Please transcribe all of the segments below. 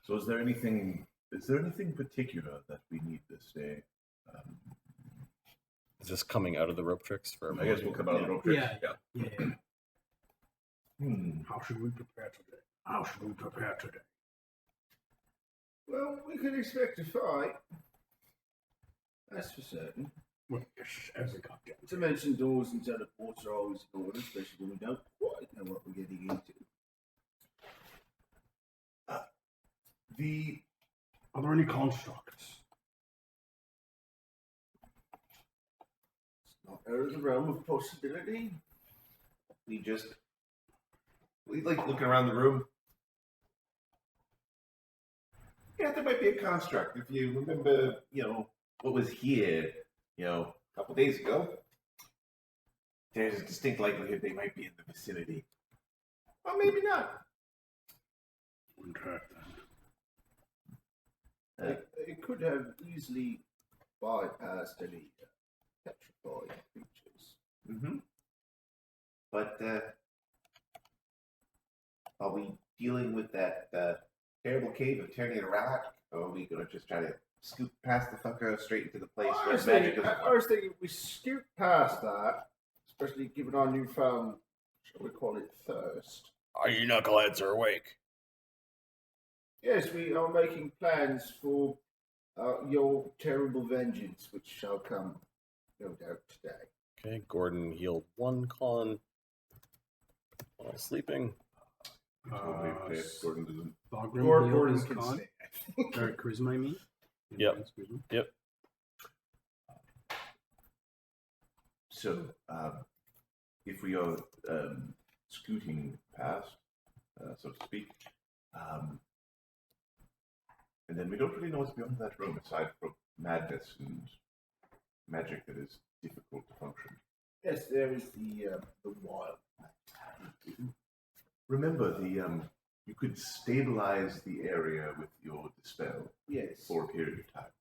So is there anything particular that we need this day? Is this coming out of the rope tricks for? I guess we'll come out of the rope tricks. Yeah. How should we prepare today? Well, we can expect a fight. That's for certain. Well, yes, as a goddamn. To mention doors and teleports are always in order, especially when we don't quite know what we're getting into. Are there any constructs? It's not out of the realm of possibility. We like looking around the room. Yeah, there might be a construct. If you remember, what was here, a couple days ago, there's a distinct likelihood they might be in the vicinity. Or maybe not. Okay, It could have easily bypassed any petrified creatures. Mm-hmm. But are we dealing with that terrible cave of turning it around, or are we going to just try to scoop past the fucker straight into the place where magic doesn't I was thinking we scoot past that, especially given our newfound, shall we call it, thirst. Are you knuckleheads are awake? Yes, we are making plans for your terrible vengeance, which shall come, no doubt, today. Okay, Gordon healed one con while sleeping. Gordon doesn't. Gordon can con. stay. Or charisma, I mean. Yep. Yep. So, if we are scooting past, so to speak, and then we don't really know what's beyond that room aside from madness and magic that is difficult to function. Yes, there is the wild. Remember, you could stabilize the area with your dispel. Yes. For a period of time.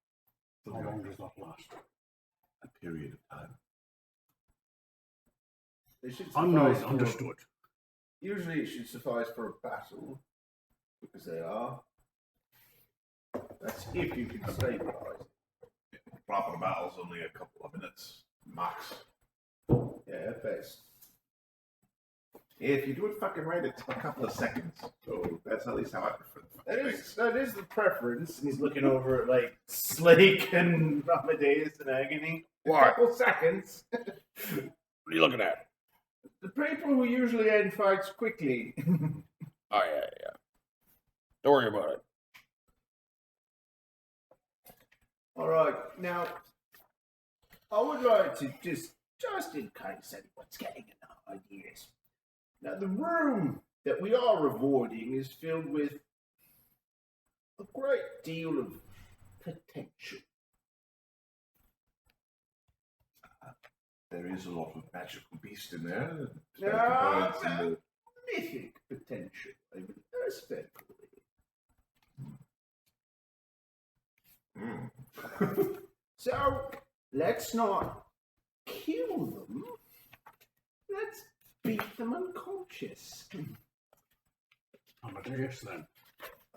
How long does that last? A period of time. It should Unknown, suffice for- understood. Usually it should suffice for a battle, because they are. That's if you can stabilize it. Proper battle's only a couple of minutes, max. Yeah, at best. If you do it fucking right, it's a couple of seconds. So that's at least how I prefer the That is the preference. And he's looking over at like Slake and Amadeus and Agony. What? A couple seconds. What are you looking at? The people who usually end fights quickly. Oh, yeah. Don't worry about it. All right, now I would like to just in case anyone's getting enough ideas. Now, the room that we are avoiding is filled with a great deal of potential. There is a lot of magical beast in there. Yeah, mythic potential, I would respectfully. So, let's not kill them. Let's beat them unconscious. Amadeus, then.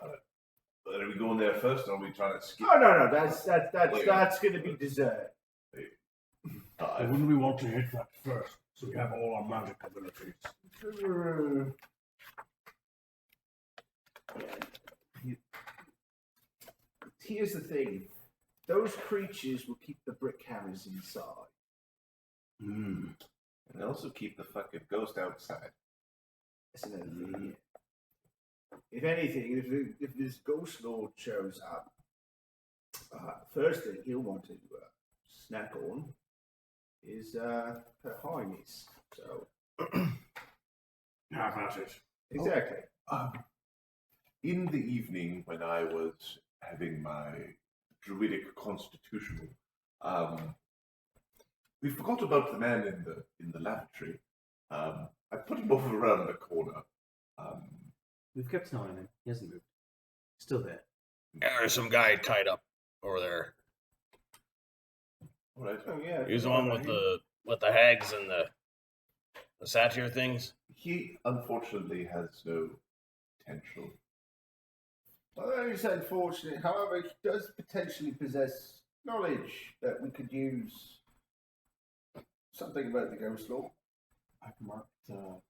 Are we going there first, or are we trying to skip? Oh no, that's going to be dessert. Wouldn't we want to hit that first, so we have all our magic abilities? Here's the thing. Those creatures will keep the brickhammers inside. And they also keep the fucking ghost outside. That's another thing. If anything, if this ghost lord shows up, first thing he'll want to snack on is her highness. So Have at it. exactly. In the evening, when I was having my druidic constitutional, we forgot about the man in the lavatory. I put him over around the corner. We've kept an eye on him. He hasn't moved. Still there. Yeah, there's some guy tied up over there. All right. Oh yeah. He's the one with the hags and the satyr things. He unfortunately has no potential. Well, that is unfortunate. However, he does potentially possess knowledge that we could use. Something about the ghost law. I can mark the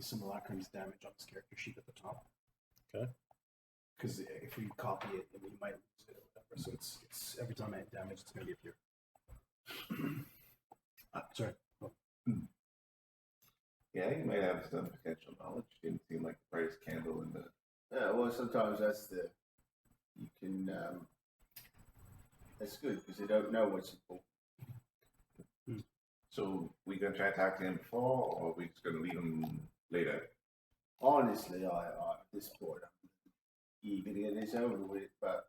simulacrum's damage on this character sheet at the top. Okay. Because if we copy it, then we might lose it or whatever. So it's every time I hit damage, it's going to be up here. Sorry. Oh. Yeah, you might have some potential knowledge. Didn't seem like the brightest candle in the. Yeah, well, sometimes that's the. You can. That's good because they don't know what's important. So we gonna try to talk to him before, or are we just gonna leave him later? Honestly, I at this point, I'm eager to get this over with, but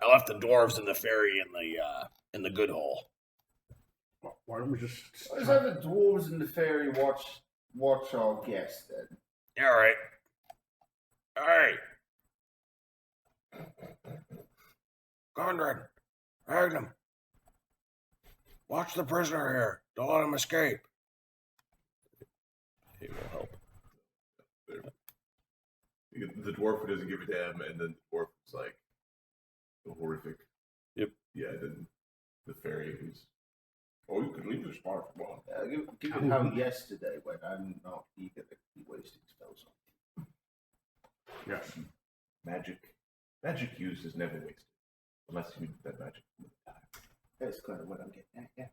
I left the dwarves and the fairy in the good hole. Why don't we just let's have the dwarves and the fairy watch our guest then. All right. All right. Conrad, Magnum, watch the prisoner here. Don't let him escape. He will help. The dwarf who doesn't give a damn, and then the dwarf who's like horrific. Yep. Yeah, then the fairy who's. Oh, you could leave this part for a while. Given how yesterday went, I'm not eager to be wasting spells on. yes? Magic used is never wasted, unless you need that magic. That's kind of what I'm getting at. Yeah.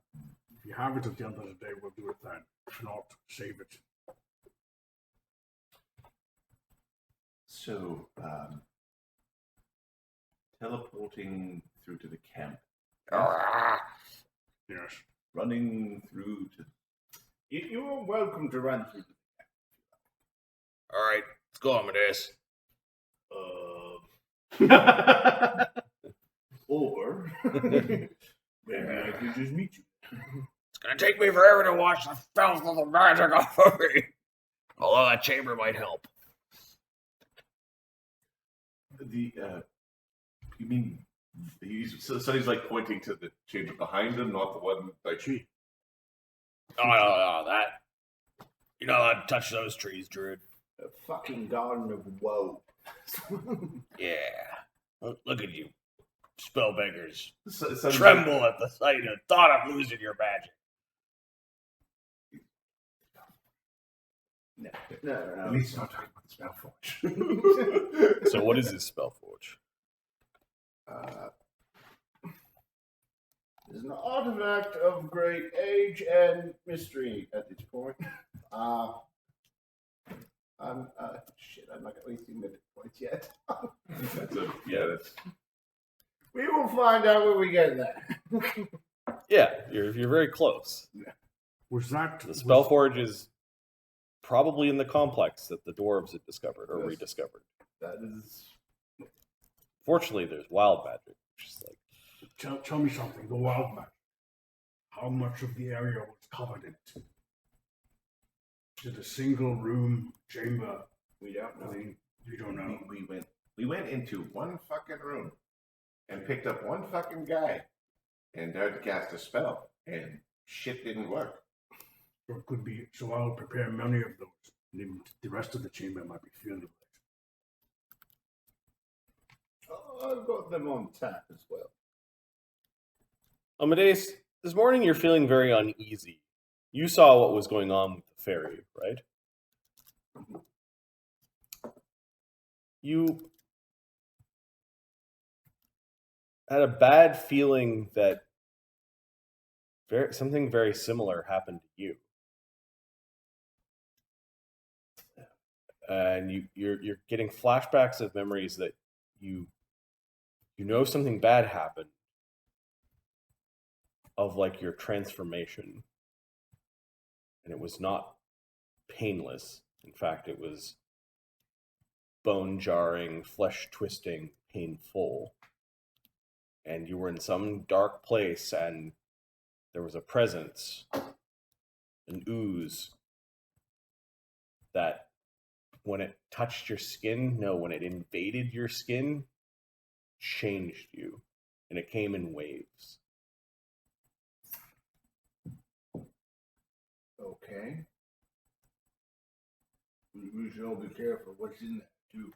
If you have it at the end of the day, we'll do it then. If not, save it. So, teleporting through to the camp. Yes. Running through to. You are welcome to run through. All right, let's go, Amadeus. Or maybe I could just meet you. It's gonna take me forever to wash the filth of the magic off of me. Although that chamber might help. The you mean so he's like pointing to the chamber behind him, not the one like Gee. No, that. You're not allowed to touch those trees, Druid. A fucking garden of woe. Yeah. Look at you. Spellbeggars. so Tremble at the sight of thought of losing your magic. No. At least not talking about the Spellforge. So what is this Spellforge? It's an artifact of great age and mystery at this point. I'm not wasting minute points yet. That's. We will find out when we get there. Yeah, you're very close. Was that The Spellforge is probably in the complex that the dwarves had discovered or Yes. rediscovered. That is. Fortunately, there's wild magic, which is like Tell me something. The wild magic. How much of the area was covered in it? Is it a single room chamber? We don't know. You don't know. We went into one fucking room and picked up one fucking guy and tried to cast a spell, and shit didn't work. Or it could be. So I'll prepare many of those. And then the rest of the chamber might be filled with it. I've got them on tap as well. Amadeus, this morning you're feeling very uneasy. You saw what was going on with the fairy, right? You had a bad feeling that something very similar happened to you. And you're getting flashbacks of memories that you know something bad happened, of like your transformation, and it was not painless. In fact, it was bone jarring, flesh twisting, painful, and you were in some dark place, and there was a presence, an ooze, that when it touched your skin, when it invaded your skin, changed you, and it came in waves. Okay. We should all be careful what's in there, too.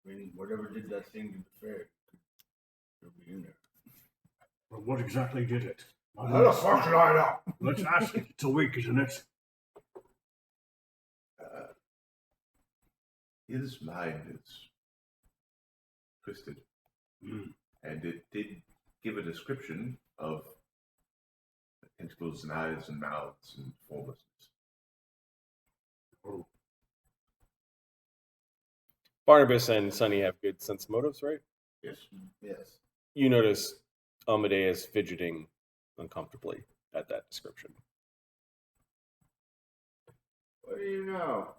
I mean, whatever did that thing to the fair could be in there. Well, what exactly did it? How the fuck should I know? Let's ask it. It's a week, isn't it? His mind is twisted. And it did give a description of tentacles and eyes and mouths and formlessness. Oh, Barnabas and Sonny have good sense motives, right? Yes. Yes. You notice Amadeus fidgeting uncomfortably at that description. What do you know?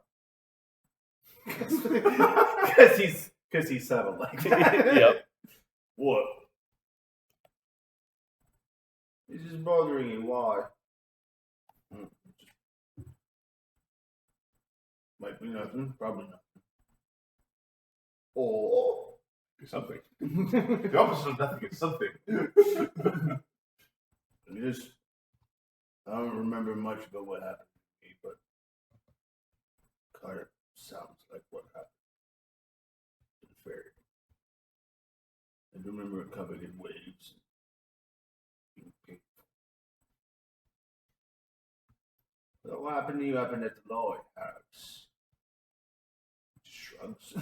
Because he's settled like that. Yep. What? This is bothering you. Why? Might be nothing. Probably nothing. Or Something. The opposite of nothing is something. I don't remember much about what happened to me, but kind of sounds like what happened to the fairy. I do remember it covered in waves. But what happened to you happened at the Lloyd house. Shrugs.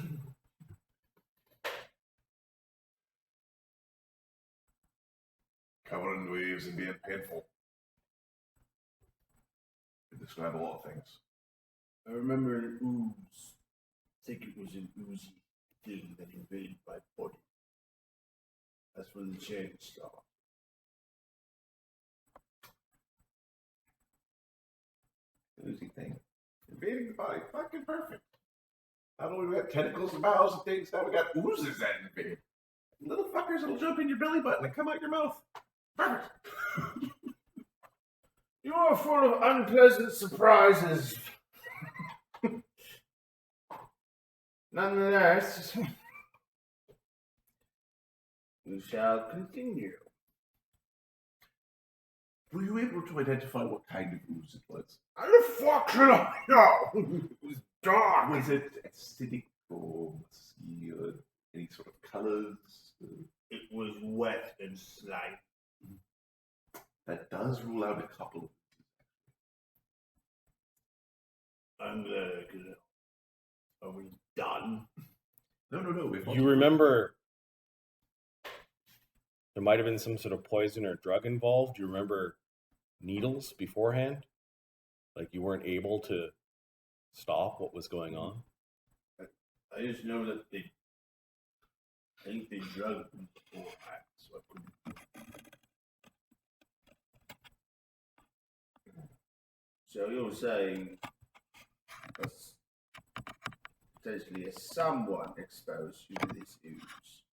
Covered in waves and being painful. To describe a lot of things. I remember an ooze. I think it was an oozy thing that invaded my body. That's when the change started. Oozy thing. Invading the body. Fucking perfect. Not only do we got tentacles and mouths and things, now we got oozes that invade. Little fuckers that'll jump in your belly button and come out your mouth. Perfect. You are full of unpleasant surprises. Nonetheless, we shall continue. Were you able to identify what kind of ooze it was? How the fuck should I know? It was dark. Was it acidic or musky or any sort of colors? It was wet and slimy. That does rule out a couple. I'm glad I could help. Are we done? No. You remember there might have been some sort of poison or drug involved. You remember needles beforehand? Like you weren't able to stop what was going on? I just know that I think they drugged me beforehand, so I couldn't. So you're saying potentially someone exposed you to this ooze?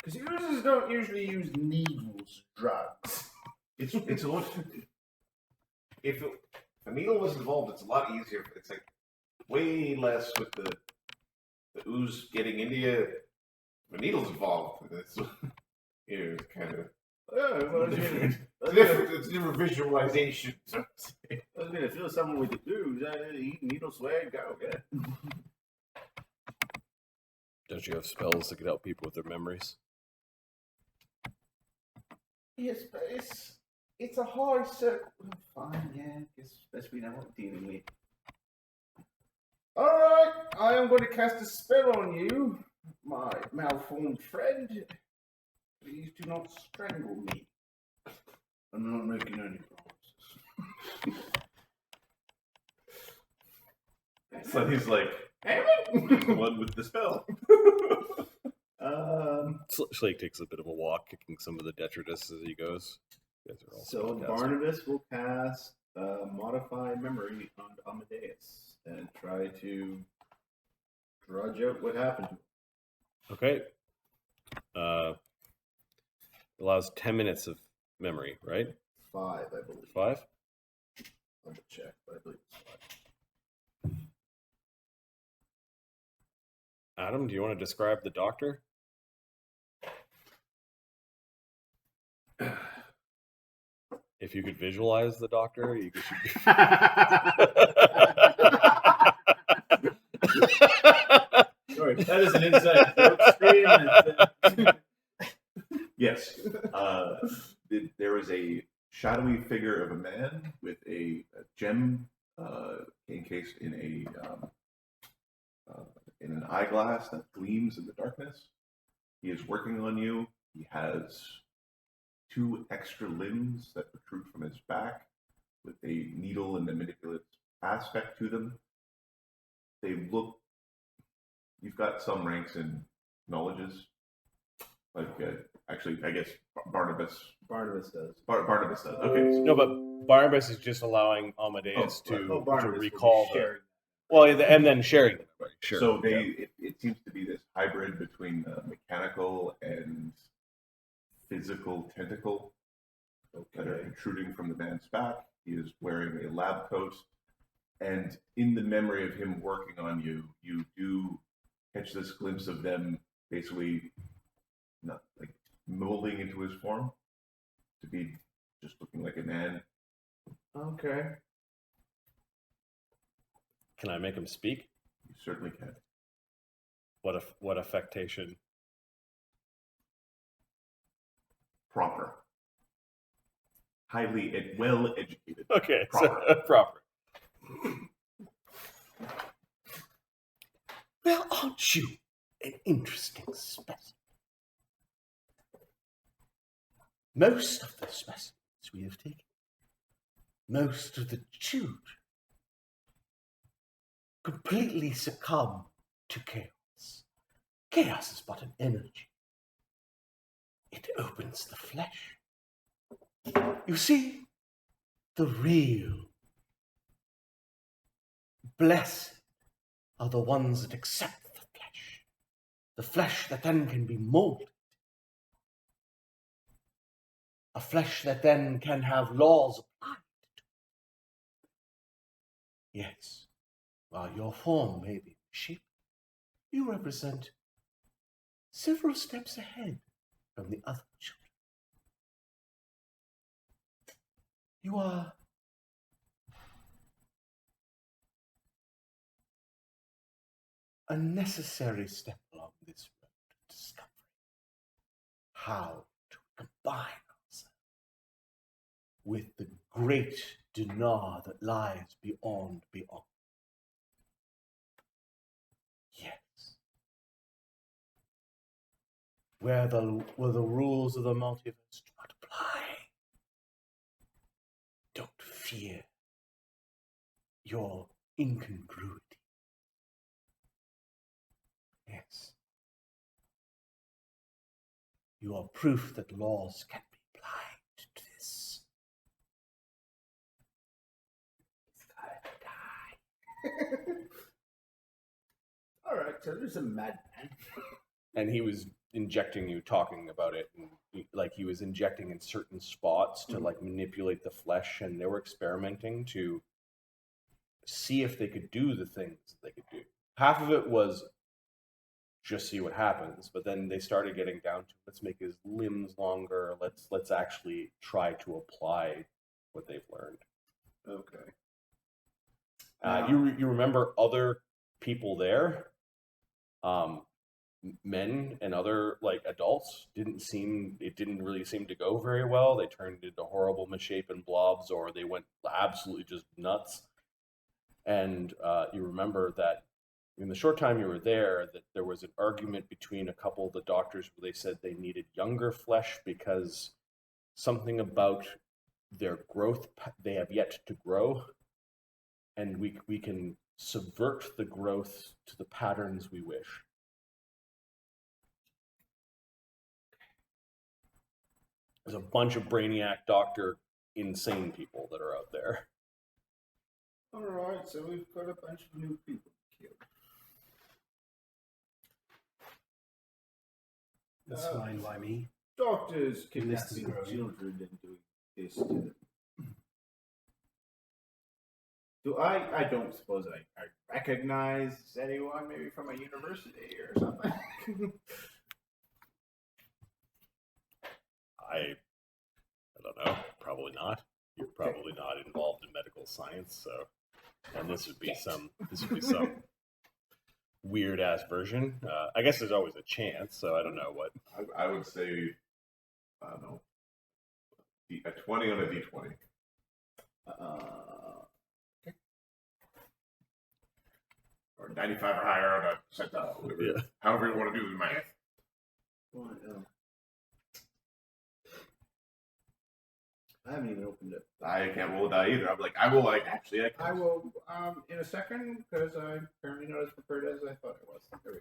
Because oozes don't usually use needles, drugs. It's a lot. If a needle was involved, it's a lot easier. It's like way less with the ooze getting into you. The needle's involved. It's kind of different. It's different visualization. So to say. I was gonna feel someone with the ooze. Eat needle swag, go, yeah. Don't you have spells that could help people with their memories? Yes, but it's a high circle. Fine, yeah. Guess we know what we're dealing with. All right, I am going to cast a spell on you, my malformed friend. Please do not strangle me. I'm not making any promises. So he's like, Damn the one with the spell. Slake takes a bit of a walk, kicking some of the detritus as he goes. You guys are all So spellcasters. Barnabas will cast Modify Memory on Amadeus and try to drudge out what happened to him. Okay. Allows 10 minutes of memory, right? 5, I believe. 5? I'll check, but I believe it's 5. Adam, do you want to describe the doctor? If you could visualize the doctor, you could. is an inside joke stream. Yes. There is a shadowy figure of a man with a gem encased in an eyeglass that gleams in the darkness. He is working on you. He has 2 extra limbs that protrude from his back with a needle and a manipulative aspect to them. They look... You've got some ranks and knowledges. Like, actually, I guess Barnabus does. Barnabus does. Okay. No, but Barnabus is just allowing Amadeus to Barnabas recall will be the... sharing. Well, and then sharing them. Right, sure. So it seems to be this hybrid between mechanical and physical tentacle that are protruding from the man's back. He is wearing a lab coat, and in the memory of him working on you, you do catch this glimpse of them basically not like molding into his form to be just looking like a man. Okay. Can I make him speak? You certainly can. What affectation? Proper. Highly well educated. Okay, Proper. so proper. Well, aren't you an interesting specimen? Most of the specimens we have taken, most of the children, completely succumb to chaos. Chaos is but an energy. It opens the flesh. You see, the real blessed are the ones that accept the flesh that then can be molded, a flesh that then can have laws applied to it. Yes, while your form may be shaped, you represent several steps ahead from the other children. You are a necessary step along this road to discovery how to combine ourselves with the great dinar that lies beyond. Yes. Where the rules of the multiverse do not apply. Don't fear your incongruity. Yes. You are proof that laws can be applied to this. It's gotta die. All right, so there's a madman. And he was injecting you, talking about it, and he was injecting in certain spots to like manipulate the flesh, and they were experimenting to see if they could do the things they could do. Half of it was just see what happens, but then they started getting down to let's make his limbs longer, let's actually try to apply what they've learned. Okay. You remember other people there, men and other like adults didn't really seem to go very well. They turned into horrible misshapen blobs, or they went absolutely just nuts. And you remember that in the short time you were there, that there was an argument between a couple of the doctors where they said they needed younger flesh because something about their growth, they have yet to grow, and we can subvert the growth to the patterns we wish. There's a bunch of brainiac doctor insane people that are out there. All right, so we've got a bunch of new people to kill. That's fine by me. Doctors List is kidnapping growing. children and doing this to them. I don't suppose I recognize anyone, maybe from a university or something. I don't know. Probably not. You're probably not involved in medical science, so. And this would be some. weird ass version. I guess there's always a chance, so I don't know what. I would say, I don't know, a 20 on a d20. Or 95 or higher on a percentile. Whatever. Yeah. However you want to do the math. I haven't even opened it. I can't roll a die either. I'm like, I will actually. I will in a second because I'm apparently not as prepared as I thought I was. There we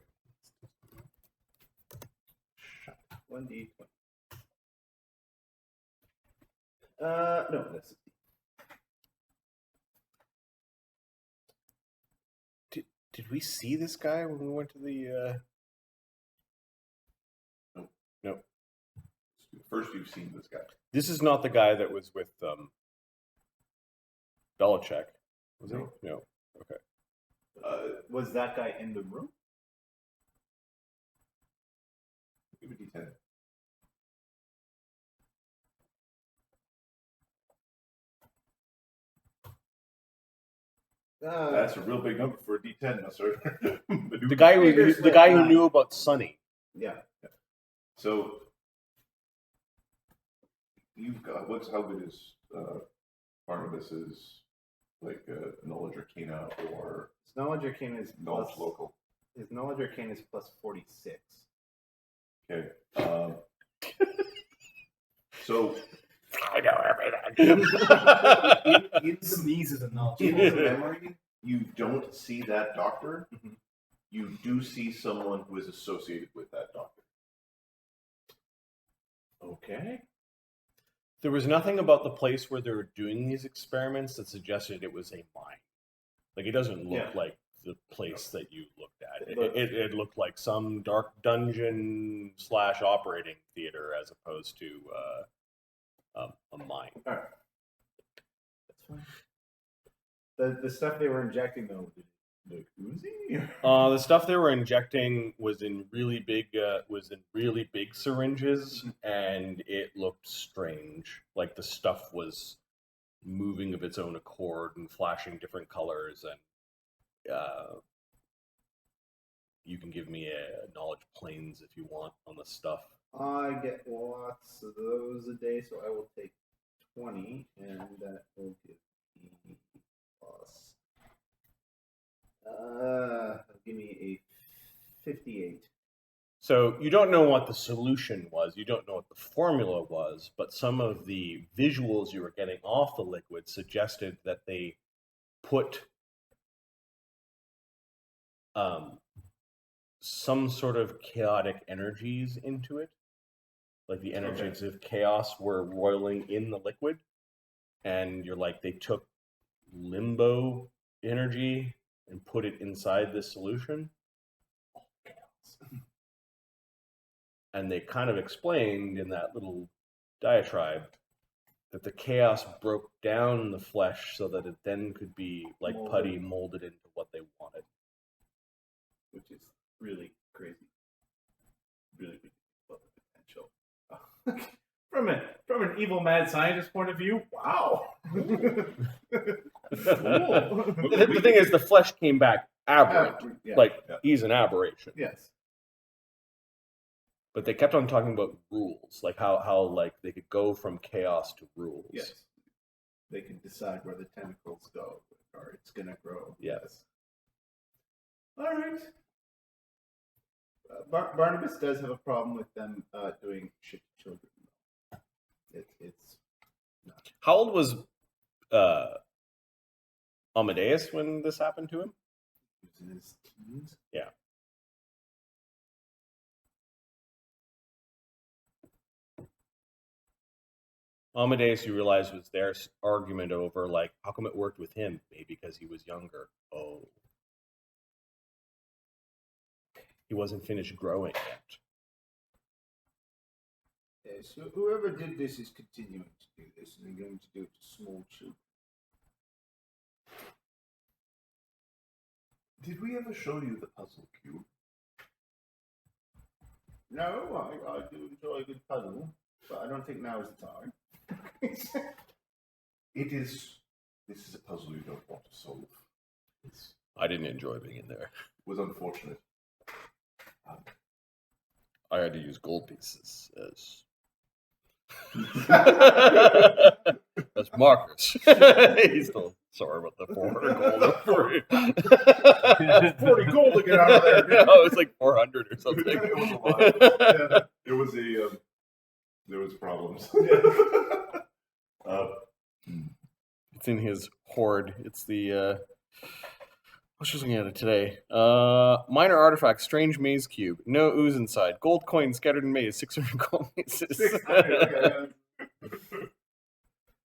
go. 1d20. No, that's Did we see this guy when we went to the? No. First, you've seen this guy. This is not the guy that was with Belichick, was he? No. Okay. was that guy in the room? Give a d10. That's a real big number for a d10, no, sir. The guy who knew about Sonny. Yeah. So you've got how good is Barnabus's knowledge arcana or His knowledge arcana is knowledge plus, local? His knowledge arcana is plus 46. Okay. So I know everything. in Sneeze is a knowledge. in the memory, you don't see that doctor. Mhm. You do see someone who is associated with that doctor. Okay. There was nothing about the place where they were doing these experiments that suggested it was a mine. Like, it doesn't look Yeah. like the place that you looked at. But- It looked like some dark dungeon / operating theater as opposed to a mine. All right. That's fine. The stuff they were injecting though, the Uzi? The stuff they were injecting was in really big syringes, and it looked strange. Like the stuff was moving of its own accord and flashing different colors. And you can give me a knowledge planes if you want on the stuff. I get lots of those a day, so I will take 20, and that will give me plus. Give me a 58. So you don't know what the solution was, you don't know what the formula was, but some of the visuals you were getting off the liquid suggested that they put some sort of chaotic energies into it. Like the energies of chaos were roiling in the liquid, and you're like, they took limbo energy and put it inside this solution. And they kind of explained in that little diatribe that the chaos broke down the flesh so that it then could be like putty molded into what they wanted. Which is really crazy. Really big potential. From an evil mad scientist point of view, wow. The thing is, the flesh came back aberrant. Yeah. He's an aberration. Yes. But they kept on talking about rules, like how like they could go from chaos to rules. Yes. They can decide where the tentacles go, or it's gonna grow. Yes. All right. Barnabus does have a problem with them doing shit to children. It's not. How old was Amadeus when this happened to him? He was in his teens. Yeah. Amadeus, you realize, was their argument over, like, how come it worked with him? Maybe because he was younger. Oh. He wasn't finished growing yet. Yeah, so whoever did this is continuing to do this, and they're going to do it to small children. Did we ever show you the puzzle cube? No, I do enjoy a good puzzle, but I don't think now is the time. This is a puzzle you don't want to solve. I didn't enjoy being in there. It was unfortunate. I had to use gold pieces as markers. He's still sorry about the 400 gold. 40 gold to get out of there. No, it's like 400 or something. It was a lot. Yeah, it was there was problems. It's in his hoard. It's the I was just looking at it today. Minor artifact, strange maze cube. No ooze inside. Gold coin scattered in maze. 600 gold pieces. 600,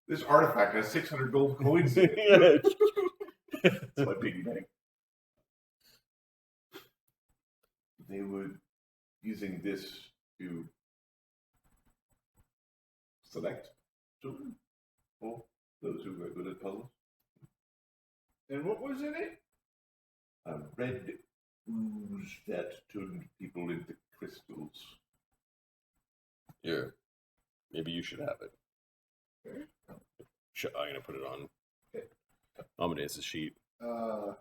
This artifact has 600 gold coins in it. It's my piggy bank. They were using this to select children for those who were good at puzzles. And what was in it? A red ooze that turned people into crystals. Here. Maybe you should have it. I'm going to put it on Amadeus' sheet. I'm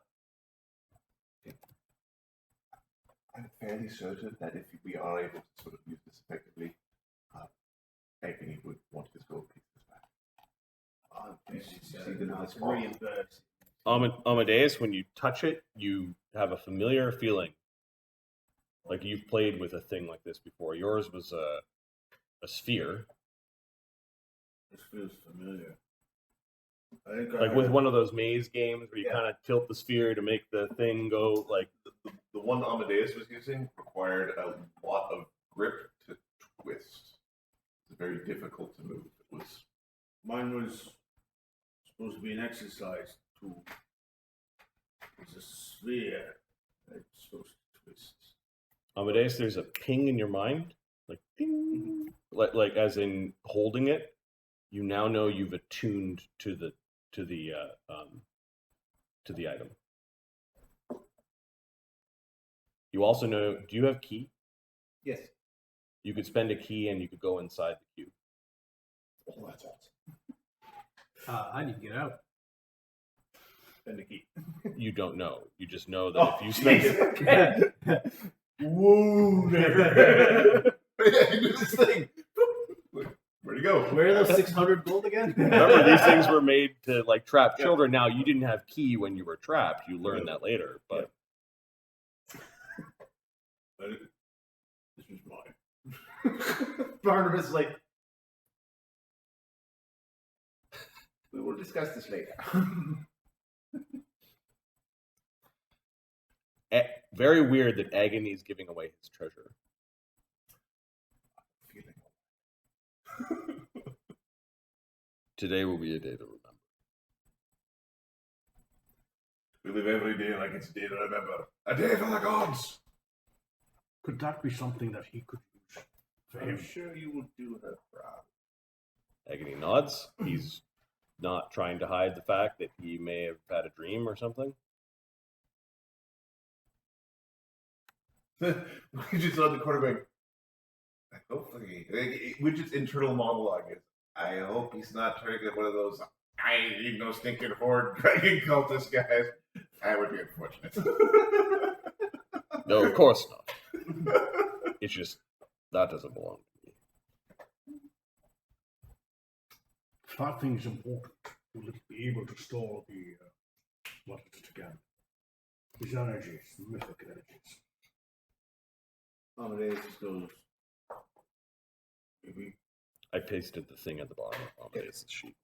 fairly certain that if we are able to sort of use this effectively, Agony would want his gold pieces back. Amadeus, when you touch it, you have a familiar feeling. Like you've played with a thing like this before. Yours was a sphere. This feels familiar. I think Like with one of those maze games where you kind of tilt the sphere to make the thing go like... The one Amadeus was using required a lot of grip to twist. It's very difficult to move. Mine was supposed to be an exercise tool. It's a sphere that's supposed to twist. Amadeus, there's a ping in your mind, like ding, like as in holding it. You now know you've attuned to the item. You also know. Do you have key? Yes. You could spend a key and you could go inside the cube. Oh, that's awesome. I need to get out. Spend a key. You don't know. You just know that if you spend Whoa! I can do this thing. Where'd he go? Where are those 600 gold again? Remember, these things were made to like trap children. Now, you didn't have key when you were trapped. You learned that later, but This was mine. Barnabas like, we will discuss this later. very weird that Agony is giving away his treasure. Today will be a day to remember. We live every day like it's a day to remember. A day for the gods! Could that be something that he could use for I'm him? sure you will do her proud. Agony nods. He's not trying to hide the fact that he may have had a dream or something. We just on the corner going, hopefully, Widget's internal monologue is, I hope he's not turning into one of those, I ain't even no stinking horde dragon cultist guys. That would be unfortunate. No, of course not. It's just, that doesn't belong to me. That thing's important. Will it be able to store the, what is it again? His energies, mythic energies. Amadeus just goes, maybe I pasted the thing at the bottom of Amadeus' sheet.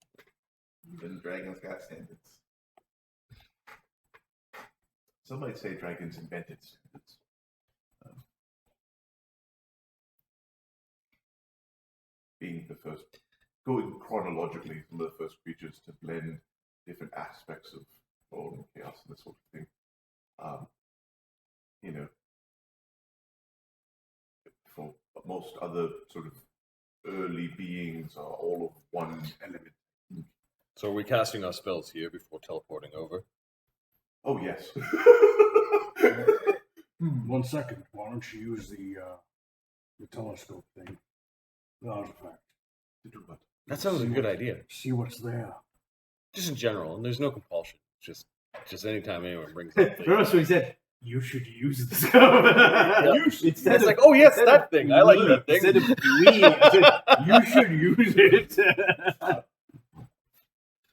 Even dragons got standards. Some might say dragons invented standards. Being the first, going chronologically, some of the first creatures to blend different aspects of order and chaos and this sort of thing. You know, for most other sort of early beings are all of one element. So are we casting our spells here before teleporting over? Oh, yes. 1 second. Why don't you use the telescope thing? The artifact. To do what? That sounds like a good idea. See what's there. Just in general, and there's no compulsion. Just Just anytime anyone brings up things. First, he said, "You should use the scope." It's like, oh yes, that thing. I like that thing. Instead of we, I said, you should use it.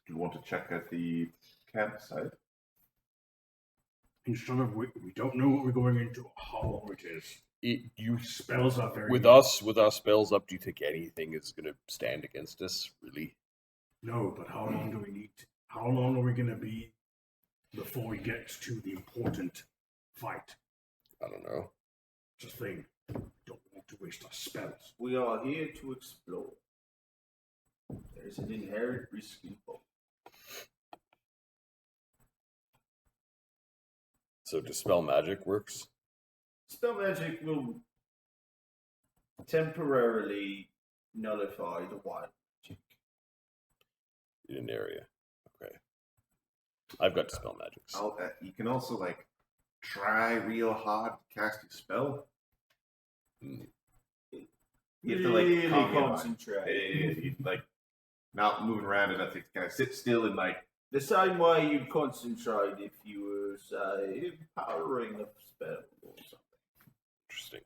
Do you want to check at the campsite? Instead of we don't know what we're going into, how long it is. You Spells are very with us with our spells up. Do you think anything is going to stand against us? Really? No, but how long do we need? How long are we going to be before we get to the important fight? I don't know. It's a thing. Don't want to waste our spells. We are here to explore. There is an inherent risk involved. So dispel magic works. Spell magic will temporarily nullify the wild magic. In an area. Okay. I've got dispel magics. You can also like try real hard to cast a spell. Hmm. You have to like Really calm your mind. concentrate. You, like not moving around enough to kind of sit still and like. The same way you'd concentrate if you were, say, empowering a spell or something. Interesting.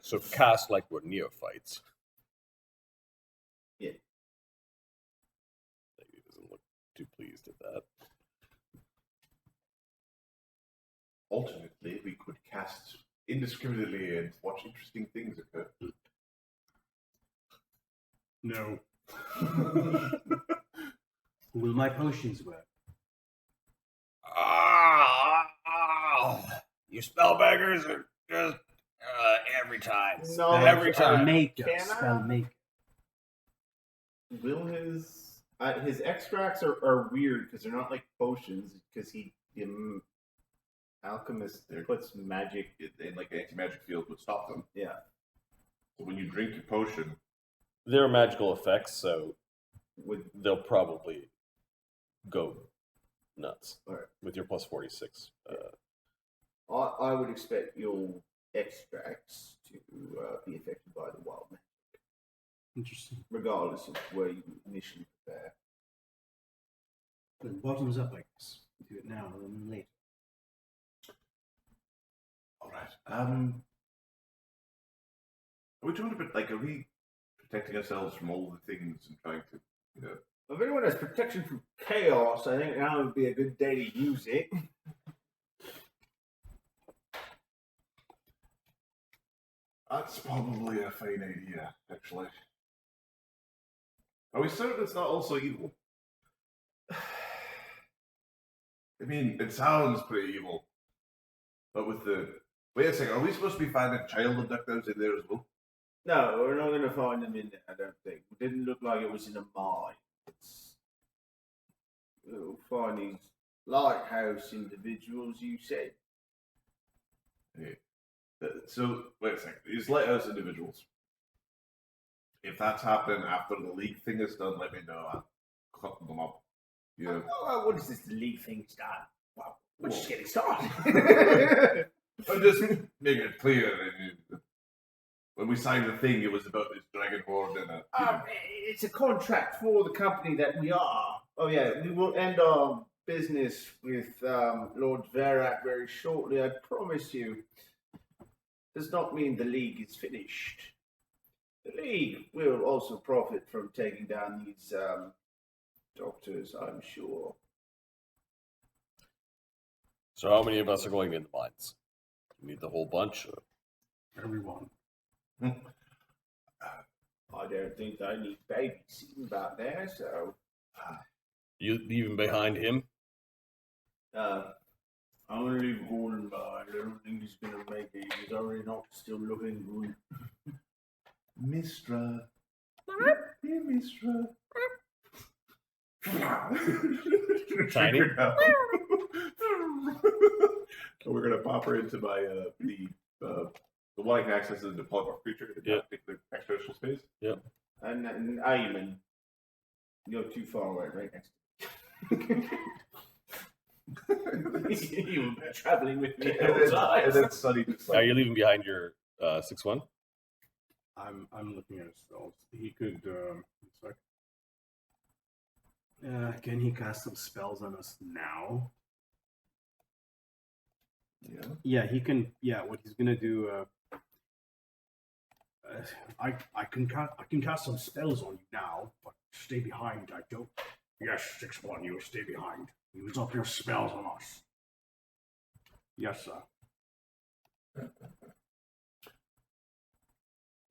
So cast like we're neophytes. Yeah. Maybe doesn't look too pleased at that. Alternately, we could cast indiscriminately and watch interesting things occur. No. Will my potions work? You spellbaggers are just every time. No, every time. Maker, Can I? spell maker. Will his extracts are weird because they're not like potions, because alchemist puts magic In like an anti-magic field would stop them. Yeah. So when you drink your potion, There are magical effects, so with they'll probably go nuts Alright. with your plus 46. I would expect your extracts to be affected by the wild magic, Interesting. regardless of where you initially prepare. But bottoms up, I guess. Do it now rather than later. all right. Are we doing a bit like, are we protecting ourselves from all the things and trying to, you know? If anyone has protection from chaos, I think now would be a good day to use it. That's probably a fine idea, actually. Are we certain it's not also evil? I mean, it sounds pretty evil. But with the... Wait a second, are we supposed to be finding child abductors in there as well? No, we're not going to find them in there, I don't think. It didn't look like it was in a mine. We'll find these lighthouse individuals, you said. Okay. So, wait a second. These lighthouse individuals. If that's happening after the league thing is done, let me know. I'll cut them up. Yeah. Oh, what is this league thing done? Well, we're just getting started. I'm just making it clear. When we signed the thing, it was about this dragon horde and It's a contract for the company that we are. Oh yeah, we will end our business with Lord Verak very shortly, I promise you. Does not mean the league is finished. The league will also profit from taking down these doctors, I'm sure. So how many of us are going in the mines? You need the whole bunch? Everyone. I don't think I need babysitting back there, so You leaving behind him? I'm gonna leave Gordon behind. I don't think he's gonna make it. He's already not still looking good. Mistra. Dear Mistra. Tiny? We're gonna pop her into my the one I can access is the polymorph creature to take the extra space. Yep. And Ayman, you're too far away, right next to you were traveling with me all the time. And then Sunny just Are you leaving behind your 6-1? I'm looking at his spells. He could. Can he cast some spells on us now? Yeah. Yeah, he can. Yeah, what he's gonna do. I can cast some spells on you now, but stay behind. I don't. Yes, 6-1, you stay behind. Use up your spells on us. Yes, sir.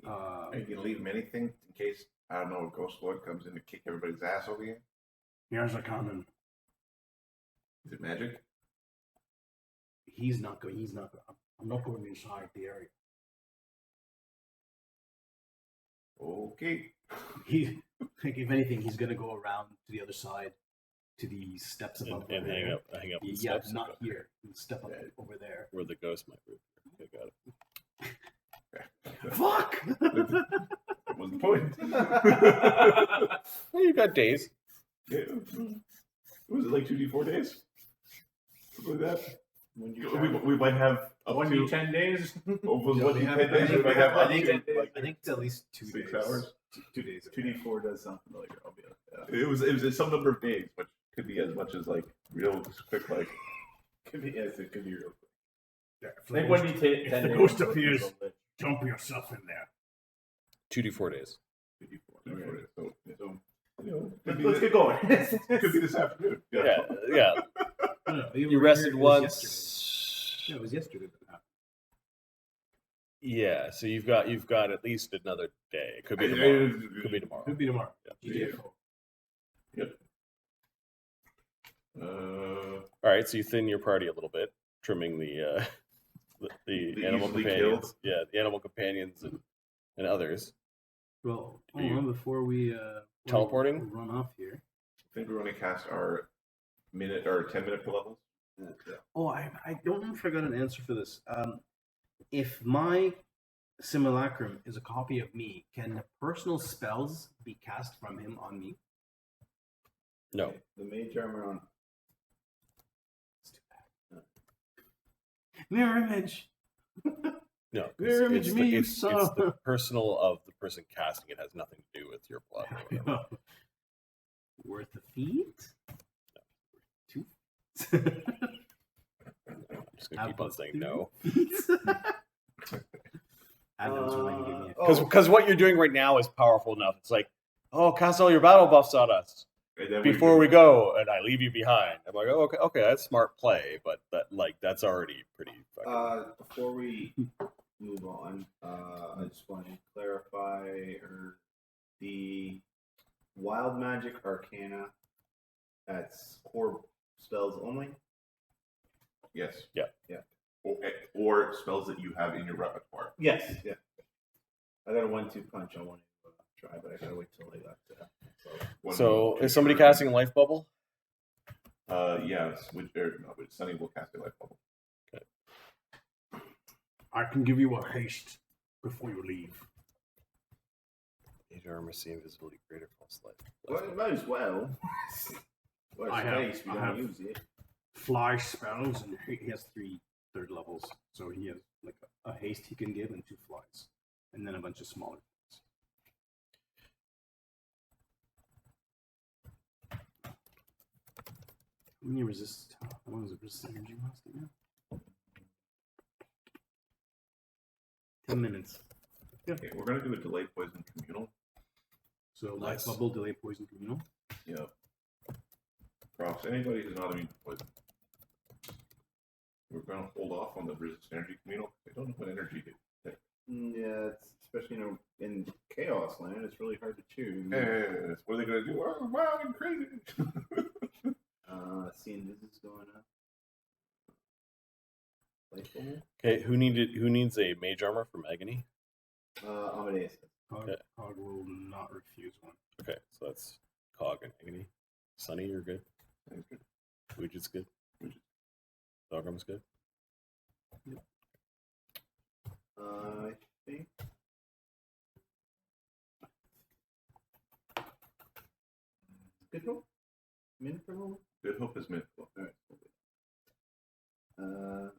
Are you gonna leave him anything in case, I don't know, a ghost lord comes in to kick everybody's ass over here? Here's a cannon. Is it magic? He's not going. I'm not going inside the area. Okay. He, like, if anything, he's gonna go around to the other side, to the steps above and hang up the Yeah, steps. not here. Step up over there. Where the ghost might be. Okay, got it. Fuck! That was the point. Well, you got days. Yeah. Was it like 2d4 days? Something like that. We might have up 1d10 days. over Yeah, 1d10 days. We might have up to like I think it's at least 2 6 days. hours. 2 days. 2d4 does sound familiar. I'll be honest. Yeah. It was some number of days, which could be as much as like real quick, like Could be, yes, it could be real quick. Yeah, I think 1d10 if days. the ghost appears, jump yourself in there. 2d4 days. 2d4. Okay. So, So, you know, let's get going. could be this afternoon. Yeah. No, You rested once. Yesterday. Yeah, it was yesterday that happened. Yeah, so you've got at least another day. It could be tomorrow. Could be tomorrow. Could be tomorrow. Yeah. GTA4. All right, so you thin your party a little bit, trimming the animal easily companions. killed. Yeah, the animal companions and others. Well, Do you- hold on before we Teleporting? run off here. I think we're going to cast our 10-minute per levels. Oh, I don't know if I got an answer for this. If my simulacrum is a copy of me, can the personal spells be cast from him on me? No. The mage armor on. It's too bad. Mirror image. No, 'cause Mirror image me, you it's son. the personal of the person casting it. Has nothing to do with your blood. Or whatever. Worth a feat? Two. I'm just gonna keep on saying no. Adam's willing to give me Because what you're doing right now is powerful enough. It's like, oh, cast all your battle buffs on us And then before we go, and I leave you behind. I'm like, oh, okay, that's smart play, but that's already pretty fucking. Before we move on, I just want to clarify the wild magic arcana. That's core spells only. Yes. Yeah. Yeah. Or spells that you have in your repertoire. Yes. Yeah. I got a 1-2 punch. I want to try, but I gotta wait till I got to that. So is somebody casting life bubble? Yes. Sunny will cast a life bubble. I can give you a haste before you leave. Mage armor, see invisibility, greater false life. Well, might as well. Well, I space, we have- don't use it. Fly spells, and he has 3 third levels. So he has like a haste he can give and 2 flies, and then a bunch of smaller things. How many resist? How long is it resist energy lasting now? 10 minutes. Okay, we're gonna do a delay poison communal. So Nice. life bubble, delay poison communal. Yeah. Props. Anybody who's not immune to poison. We're gonna hold off on the resist energy communal. I don't know what energy to take. Yeah, it's, especially in Chaos Land, it's really hard to choose. Yes. What are they gonna do? Oh, wow, I'm crazy. Seeing this is going up. Life bubble? Okay, who needs a mage armor from Agony? Amadeus. Cog, Okay. Cog will not refuse one. Okay, so that's Cog and Agony. Sunny, you're good. That's good. Widget's good. Thogram's good. I think. Good hope? Min for hope? Good hope is mythical. Alright.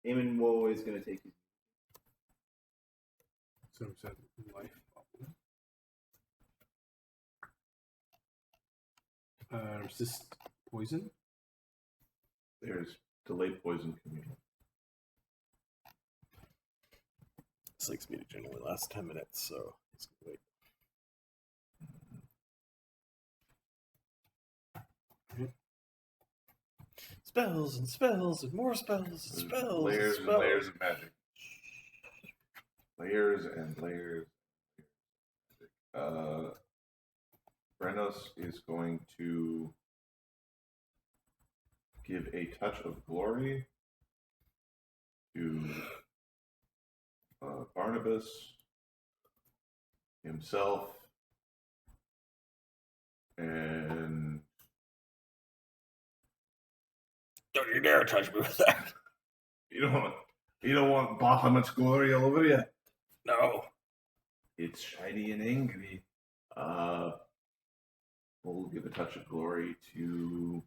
Eamon Woe is going to take his. So we said life bubble. Resist poison. There's delayed poison communal. This meeting generally lasts 10 minutes, so it's gonna wait. Spells and spells and more spells and spells. Layers and and spells. layers of magic. Layers and layers. Brennos is going to give a touch of glory to Barnabus, himself, and Don't you dare touch me with that. you don't want Baphomet's glory all over you. No. It's shiny and angry. We'll give a touch of glory to.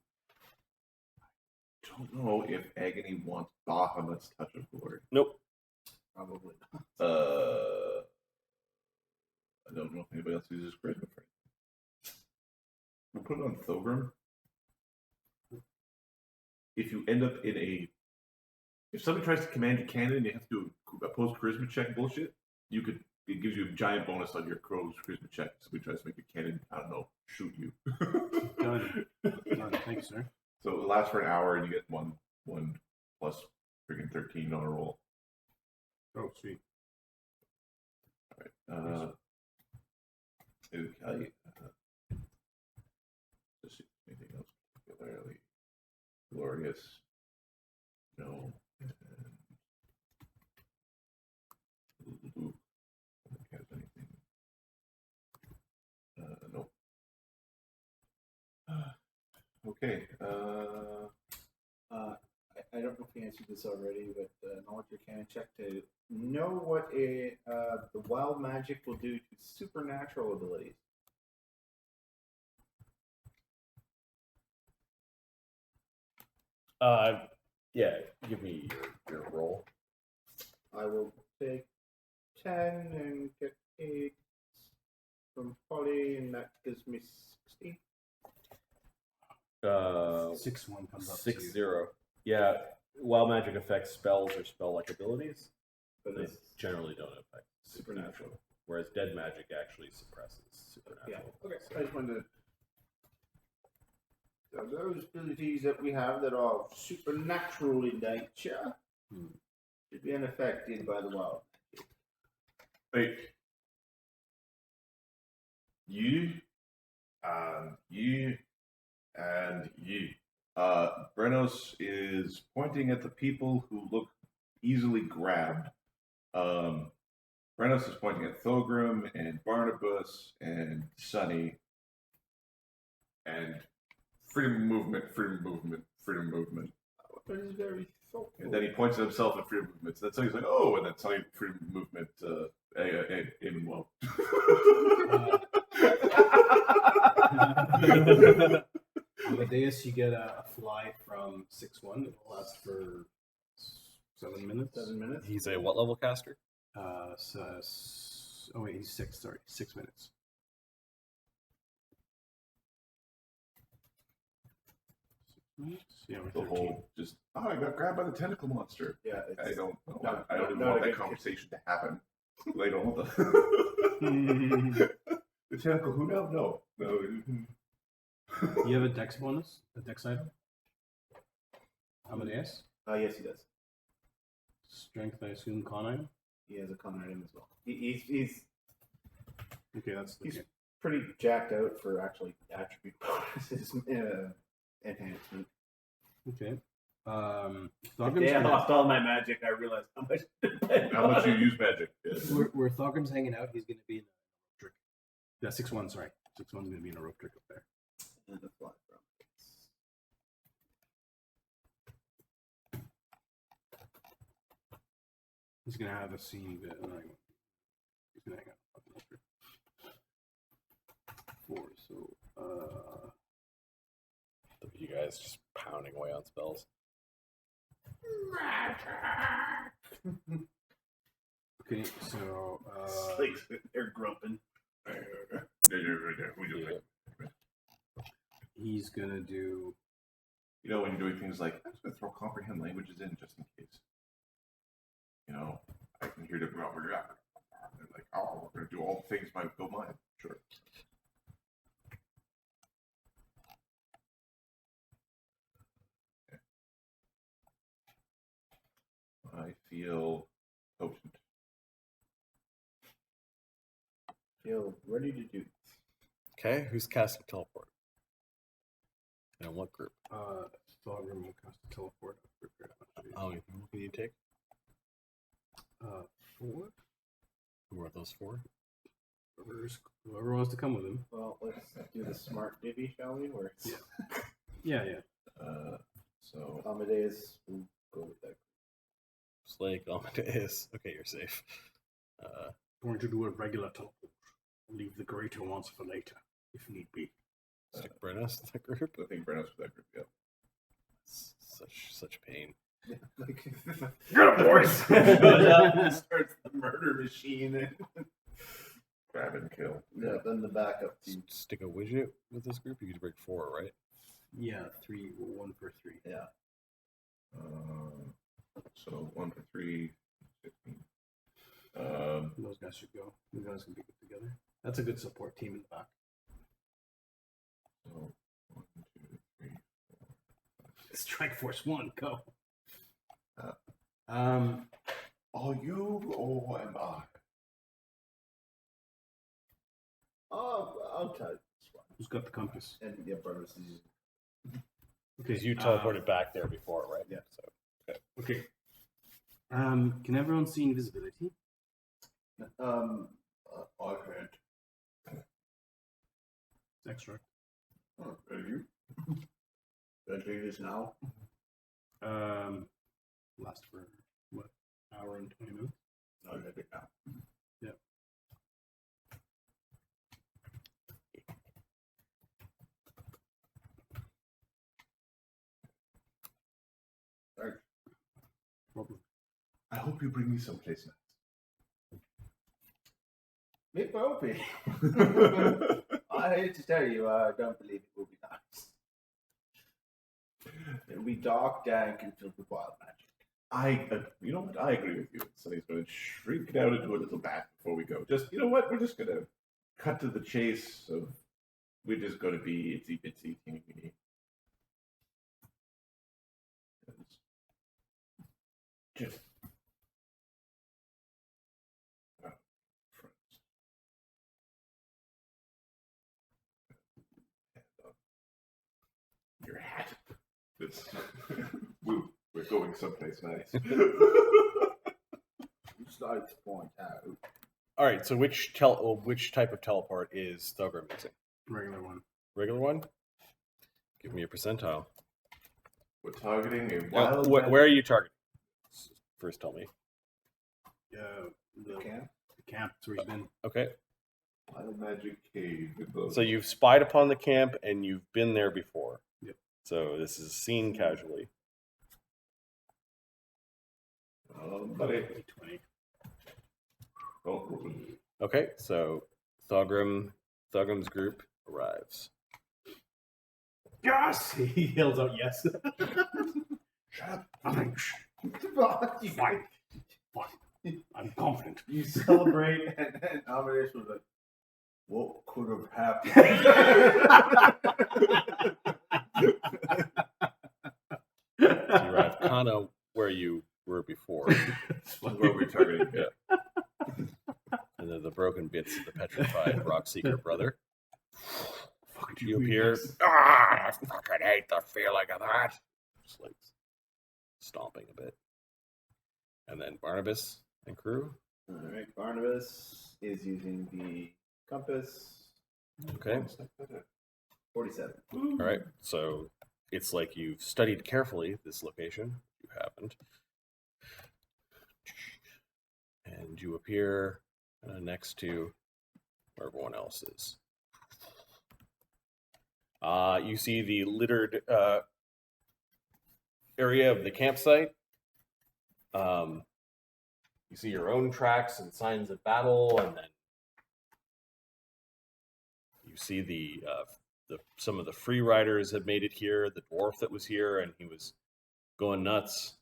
I don't know if Agony wants Baphomet's touch of glory. Nope. Probably not. I don't know if anybody else uses charisma for it. We'll put it on Thogram. If you end up in a. If somebody tries to command your cannon and you have to do a opposed charisma check bullshit, you could. It gives you a giant bonus on your crow's charisma check. Somebody tries to make your cannon, I don't know, shoot you. Done. Done. Thank you, sir. So it lasts for an hour and you get one plus freaking 13 on a roll. Oh, sweet. Alright. Okay. Let's see if anything else particularly glorious. No. Ooh. I don't think it has anything. Nope. Okay. I don't know if you answered this already, but knowledge arcana check to know what the wild magic will do to supernatural abilities. Yeah, give me your roll. I will take 10 and get 8 from Polly, and that gives me 60. 6-1 comes up. 6-0. Yeah, wild magic affects spells or spell-like abilities. But They it's generally don't affect supernatural. Whereas dead magic actually suppresses supernatural. okay. I just wanted to. So those abilities that we have that are supernatural in nature should be unaffected by the wild. Wait. You, and you, and you. Brennos is pointing at the people who look easily grabbed. Brennos is pointing at Thogram and Barnabus and Sunny. And freedom of movement, freedom of movement, freedom of movement. That is very thoughtful. And then he points at himself at freedom of movement. So that's how he's like, oh, and then Sunny freedom of movement, aiming well. Amadeus, you get a fly from 6-1. It will last for 7 minutes. 7 minutes. He's a what level caster? Oh wait, he's 6. Sorry, 6 minutes. Yeah, we're The 13. whole just, oh, I got grabbed by the tentacle monster. Yeah, it's, I don't know. No, I don't even no, want no, that it- conversation to happen. I don't want the tentacle who now? No. You have a dex bonus? A dex item? Amadeus? yes, he does. Strength, I assume, con item? He has a con item as well. He's Okay, that's He's- okay. pretty jacked out for actually attribute bonuses enhancement. Okay. The Thogram's day I gonna- lost all my magic, I realized how much. How much you use magic? Yes. where Thogram's hanging out, he's going to be in a rope trick. Yeah, 6-1, sorry. 6-1's going to be in a rope trick up there. And the fly from. He's going to have a scene that. He's going to hang out. On the rope trick. 4, so. You guys just pounding away on spells. Okay, so Like they're grumping. he's gonna do. You know, when you're doing things like, I'm just going to throw comprehend languages in just in case. You know, I can hear the grumble. They're like, oh, we're going to do all the things by go mine. Sure. I feel potent. Feel ready to do. Okay, who's casting teleport? And what group? Thogram will cast a teleport. Oh, what can you take? 4. Who are those for? Whoever wants to come with him. Well, let's do the smart divvy, shall we? Where it's Yeah. So Amadeus will go with that. Slake, Amadeus. Okay, you're safe. Going to do a regular teleport. Leave the greater ones for later, if need be. Stick Brennos in that group. I think Brennos for that group, yeah. Such pain. Get up, boys! Starts the murder machine and grab and kill. Yeah, then the backup team. Stick a widget with this group. You could break 4, right? Yeah, 3, 1 for 3. Yeah. So 1 for 3, 16. Those guys should go. You guys can be good together. That's a good support team in the back. So 1, 2, 3, 4. Strike Force 1, go. Are you or am I? I'll try this one. Who's got the compass? And yeah, Barnabus is using. Because you teleported back there before, right? Yeah. So Okay. Can everyone see invisibility? I can't. Extra. Oh, are you? Should I do this now? Last for what? Hour and 20 minutes? No, I think now. Yeah. Right. Problem. I hope you bring me someplace It will be. nice. I hate to tell you, I don't believe it will be nice. It'll be dark, dank, and filled with wild magic. You know what? I agree with you. Somebody's going to shrink down into a little bat before we go. Just, you know what? We're just going to cut to the chase of, we're just going to be itsy bitsy teeny weeny. Just. Friends. Your hat. This, we're going someplace nice. Just like to point out. all right. So which type of teleport is Thogram using? Regular one. Regular one. Give me a percentile. We're targeting a wild. Where are you targeting? First, tell me. The Camp? camp. That's where he's been. Okay. Wild magic cave. With those. So you've spied upon the camp and you've been there before. Yep. So this is seen casually. Buddy. 20. Oh, Okay. So Thogram's group arrives. Yes! He yells out yes. shut up. Nothing. Fine. I'm confident. You celebrate, and Amadeus was like, what could have happened? You arrive kind of where you were before. Where we're targeting. Yeah. And then the broken bits of the petrified Rockseeker brother. You appear. I fucking hate the feeling of that. Just like stomping a bit. And then Barnabus and crew. Alright, Barnabas is using the compass. Okay. 47. All right. So it's like you've studied carefully this location. You haven't. And you appear next to where everyone else is. You see the littered area of the campsite. You see your own tracks and signs of battle, and then you see the some of the free riders had made it here. The dwarf that was here, and he was going nuts.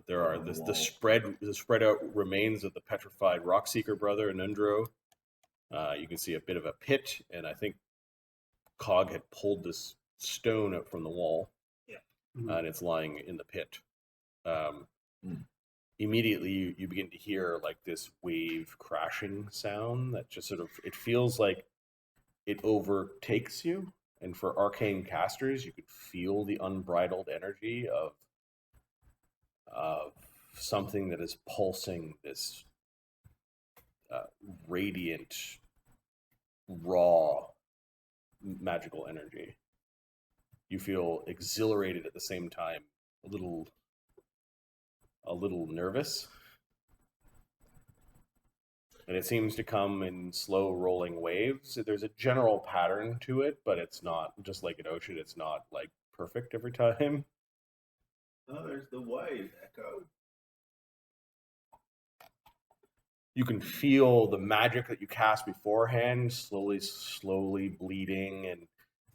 There are the spread out remains of the petrified Rockseeker brother and Undro. You can see a bit of a pit, and I think Cog had pulled this stone out from the wall, and it's lying in the pit. Immediately, you begin to hear like this wave crashing sound that just sort of, it feels like it overtakes you. And for arcane casters, you could feel the unbridled energy of something that is pulsing this radiant, raw, magical energy. You feel exhilarated at the same time, a little nervous. And it seems to come in slow rolling waves. There's a general pattern to it, but it's not, just like an ocean, it's not like perfect every time. Oh, there's the wave echo. You can feel the magic that you cast beforehand slowly bleeding, and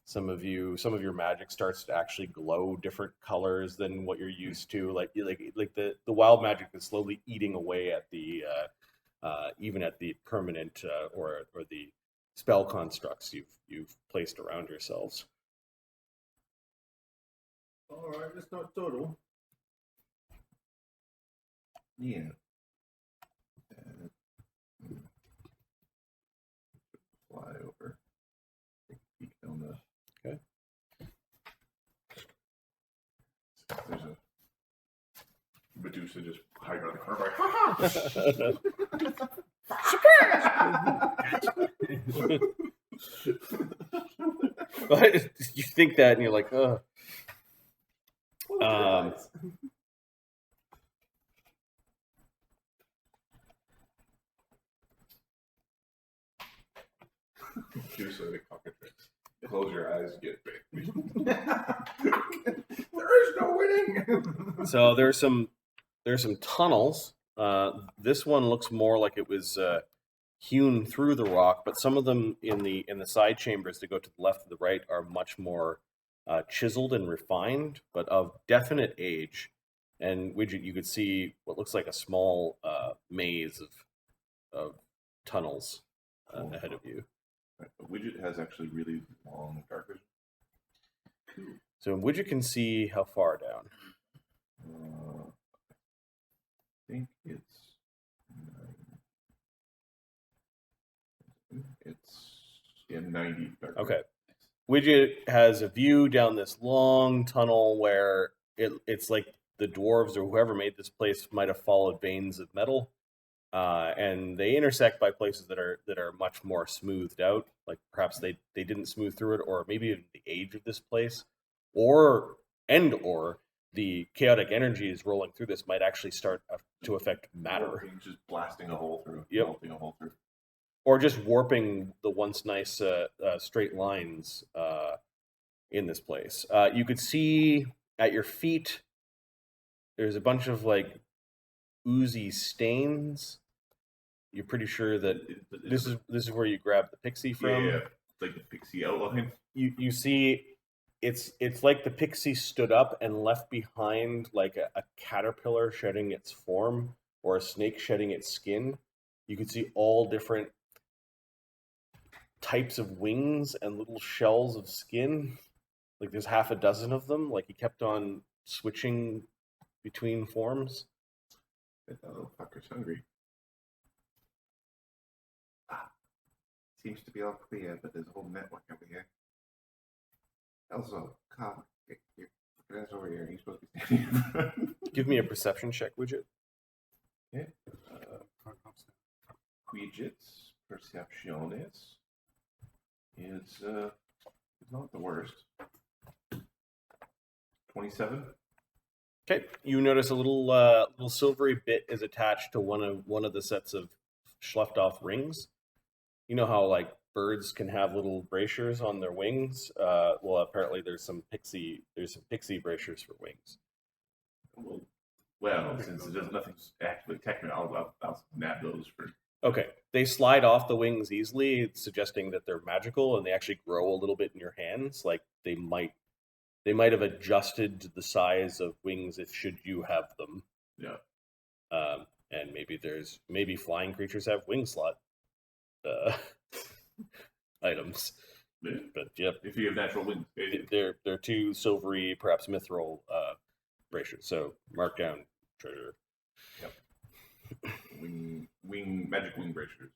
some of your magic starts to actually glow different colors than what you're used to. Like the wild magic is slowly eating away at the even at the permanent or the spell constructs you've placed around yourselves. All right, it's not total. Yeah. Fly over. Take a peek down the. Okay. There's a Medusa just hiding around the corner, like, ha But you think that, and you're like, ugh. Medusa, the cockatrice. Close your eyes, get big. There is no winning. So there's some tunnels. This one looks more like it was hewn through the rock, but some of them in the side chambers that go to the left and the right are much more chiseled and refined, but of definite age. And Widget, you could see what looks like a small maze of tunnels ahead of you. Right, but Widget has actually really long dark vision. So Widget can see how far down. I think it's 90 dark. Okay. Widget has a view down this long tunnel where it's like the dwarves or whoever made this place might have followed veins of metal. And they intersect by places that are much more smoothed out. Like perhaps they didn't smooth through it, or maybe even the age of this place, or the chaotic energy is rolling through this might actually start to affect matter. Just blasting a hole through. Yep. Melting a hole through. Or just warping the once nice straight lines in this place. You could see at your feet, there's a bunch of like oozy stains. You're pretty sure that this is where you grab the pixie from. Yeah, like the pixie outline. You see, it's like the pixie stood up and left behind like a caterpillar shedding its form or a snake shedding its skin. You could see all different types of wings and little shells of skin. Like there's half a dozen of them. Like he kept on switching between forms. That little fucker's hungry. Seems to be all clear, but there's a whole network over here. Also, Carl, get your fucking ass over here. You're supposed to be standing in front. Give me a perception check, Widget. Yeah. Widget's percepciones is not the worst. 27. Okay, you notice a little silvery bit is attached to one of the sets of schlepped off rings. You know how like birds can have little bracers on their wings? Well, apparently there's some pixie bracers for wings. We'll Well, since there's nothing's actually technical, I'll nab those for. Okay, they slide off the wings easily, suggesting that they're magical, and they actually grow a little bit in your hands. Like they might have adjusted to the size of wings if should you have them. Yeah. And maybe flying creatures have wing slot items. Yeah. But yep, If you have natural wings, they're two silvery, perhaps mithril bracers. So mark down treasure. Yep. Magic wing bracers.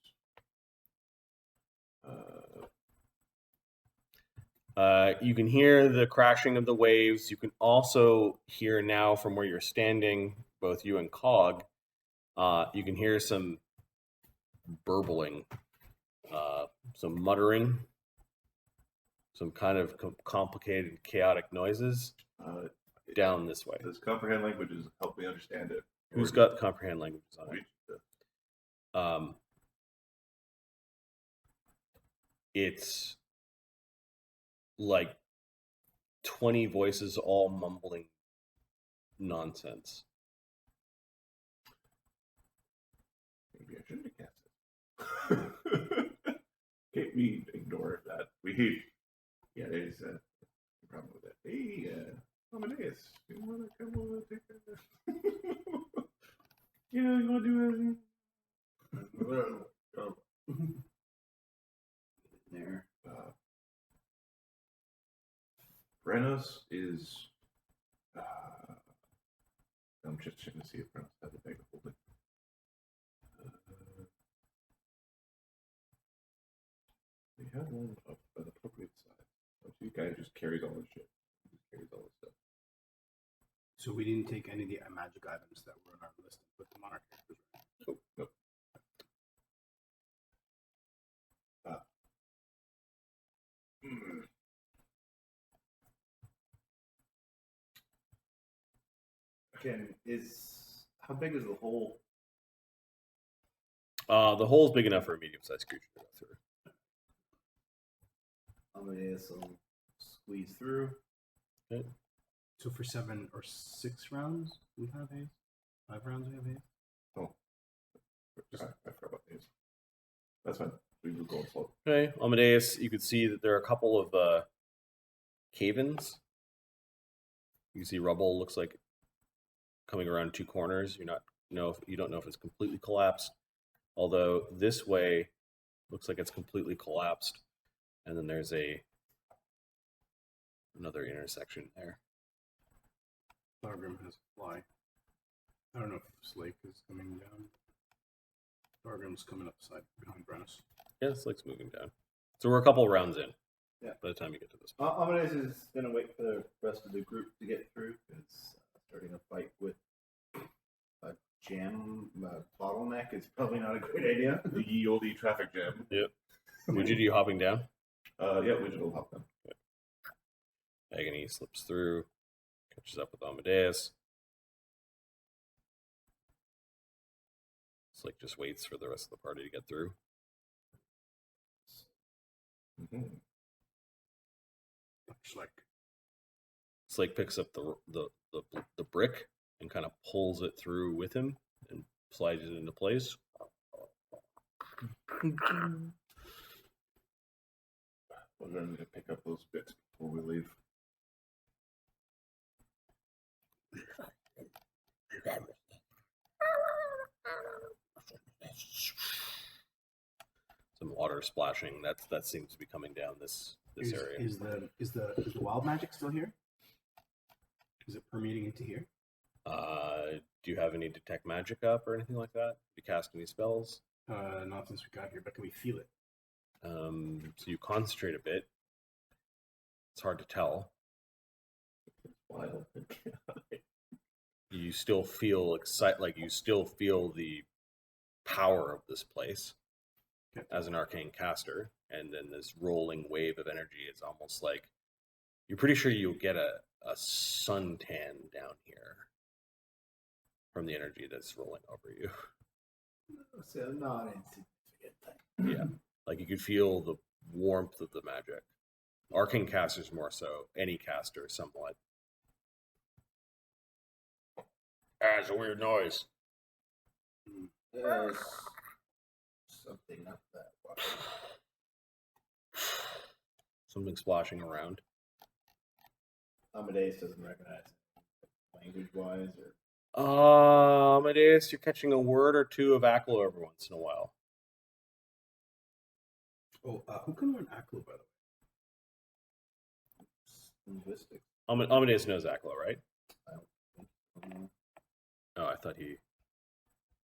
You can hear the crashing of the waves. You can also hear now from where you're standing, both you and Cog. You can hear some burbling, some muttering, some kind of complicated, chaotic noises down this way. Does comprehend languages help me understand it? Who's got comprehend languages on it? It's like 20 voices all mumbling nonsense. Maybe I shouldn't have cast it. Okay, we ignore that. There's a problem with that. Hey, Amadeus, you want to come over and take a... Yeah, you want to do anything? There. Brennos is... I'm just checking to see if Brennos has a bag of holding. We have one of an appropriate size. So you guy just carries all his shit. He just carries all his stuff. So we didn't take any of the magic items that were on our list and put them on our characters. Oh, no. How big is the hole? The hole's big enough for a medium-sized creature to go through. Amadeus will squeeze through. Okay. So for 7 or 6 rounds, we have haste. 5 rounds, we have haste. Oh, I forgot about these. That's fine. We will go slow. Okay, Amadeus, you could see that there are a couple of cave-ins. You see rubble looks like coming around 2 corners. You don't know if it's completely collapsed. Although this way looks like it's completely collapsed. And then there's another intersection there. Thogram has a fly. I don't know if Slake is coming down. Thorgrim's coming up the side behind Brennos. Yeah, Slake's moving down. So we're a couple rounds in. Yeah. By the time you get to this. Amadeus is going to wait for the rest of the group to get through because starting a fight with a jam bottleneck is probably not a great idea. The ye olde traffic jam. Yep. Widget, you hopping down? Yeah, Widget will hop down. Agony slips through, catches up with Amadeus. Slake just waits for the rest of the party to get through. Mm-hmm. Slake picks up the brick and kind of pulls it through with him and slides it into place. We're going to pick up those bits before we leave. Some water splashing. That seems to be coming down this area. Is the wild magic still here? Is it permeating into here? Do you have any detect magic up or anything like that? Do you cast any spells? Not since we got here, but can we feel it? So you concentrate a bit. It's hard to tell. It's wild. You still feel you still feel the power of this place as an arcane caster, and then this rolling wave of energy is almost like you're pretty sure you'll get a suntan down here from the energy that's rolling over you. So not insignificant thing. Yeah, like you could feel the warmth of the magic. Arcane casters more so. Any caster, somewhat. it's a weird noise. Yes. Something up that way. Something splashing around. Amadeus doesn't recognize language-wise, or Amadeus, you're catching a word or two of Aklo every once in a while. Oh, who can learn Aklo, by the way? Linguistics. Amadeus knows Aklo, right? I don't know. Oh, I thought he...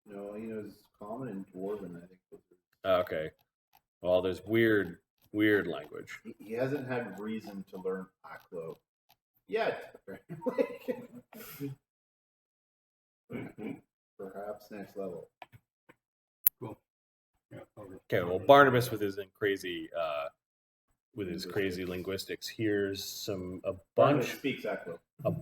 No, he knows Common and Dwarven, I think. Okay. Well, there's weird language. He hasn't had reason to learn Aklo yet. Perhaps next level. Cool. Yeah. Okay, well, Barnabus with his crazy linguistics hears a Barnabus bunch speaks Aklo. of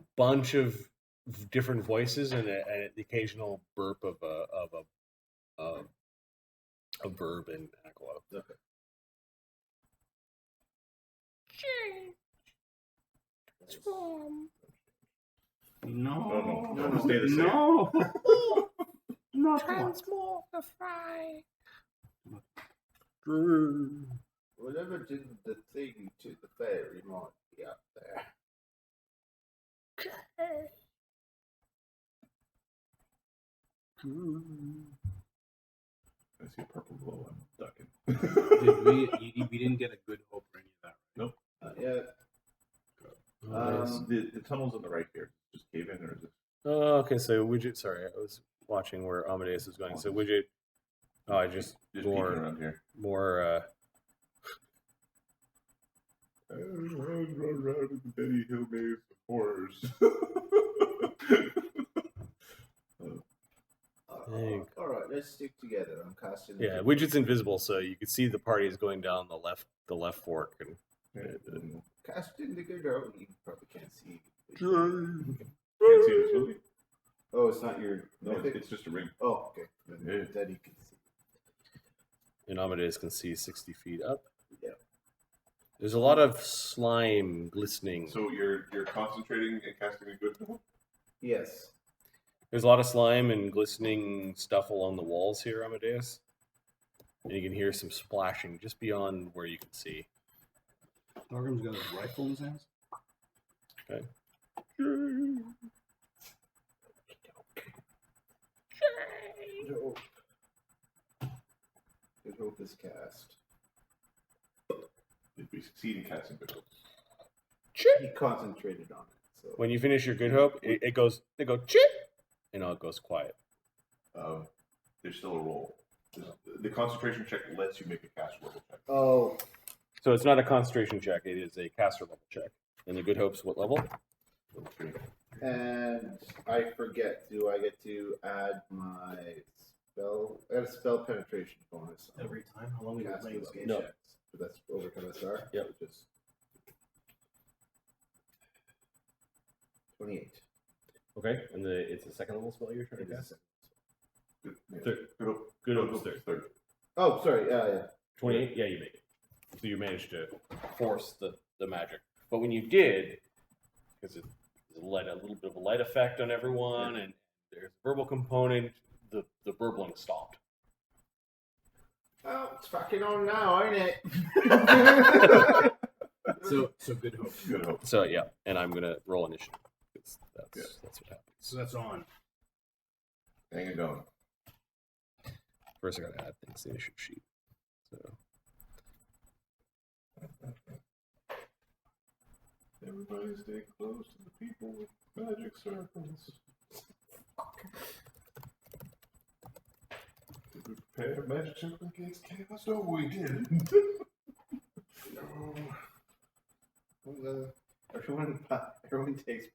different voices and an occasional burp of a verb in Aklo. Okay. No. No, stay the same. No. Not Transmogrify. Whatever did the thing to the fairy might be up there. I see a purple glow. I'm ducking. We didn't get a good hope or any of that. Nope. Yeah. The tunnel's on the right here. Just cave in, or is it? Oh, okay. So Widget. Sorry, I was watching where Amadeus is going. So Widget. Oh, I just Just peeking around here. more. I run around in the Benny Hill maze of horrors. All right, let's stick together. I'm casting. Yeah, Widget's invisible, so you can see the party is going down the left fork, and Casting the good hope. You probably can't see. Can't see this movie. Oh, it's not your. No, mythic? it's just a ring. Oh, okay. Then Yeah. that he can see. and Amadeus can see 60 feet up. Yeah. There's a lot of slime glistening. So you're concentrating and casting a good hope? Yes. There's a lot of slime and glistening stuff along the walls here, Amadeus. And you can hear some splashing just beyond where you can see. Thorgrim's got his rifle in his hands. Okay. Good hope. Good hope is cast. If we succeed in casting good hope. He concentrated on it. So When you finish your good hope, it goes chip, and it goes quiet. There's still a roll. The concentration check lets you make a cast level check. Oh, So it's not a concentration check; it is a caster level check. And the good hope's what level? Level 3. and I forget. Do I get to add my spell? I got a spell penetration bonus on Every time? How long have we been caster playing this level game? No. checks. But that's overcome SR. Yep. Which is 28. Okay, and it's a second level spell you're trying It to is cast. Yeah. Third. Good hope. Good Good hope's hope's third. third. Oh, sorry. Yeah. 28? Yeah, you make it. So you managed to force the magic. But when you did, because it's a little bit of a light effect on everyone, and there's a verbal component, the burbling stopped. Oh, it's fucking on now, ain't it? So good hope. Good hope. So yeah, and I'm gonna roll initiative. That's what happened. So that's on. Hang it going. First, I gotta add things to the initiative sheet. So Everybody stay close to the people with magic circles. Did we prepare a magic circle against chaos? No, we didn't. No. Everyone takes.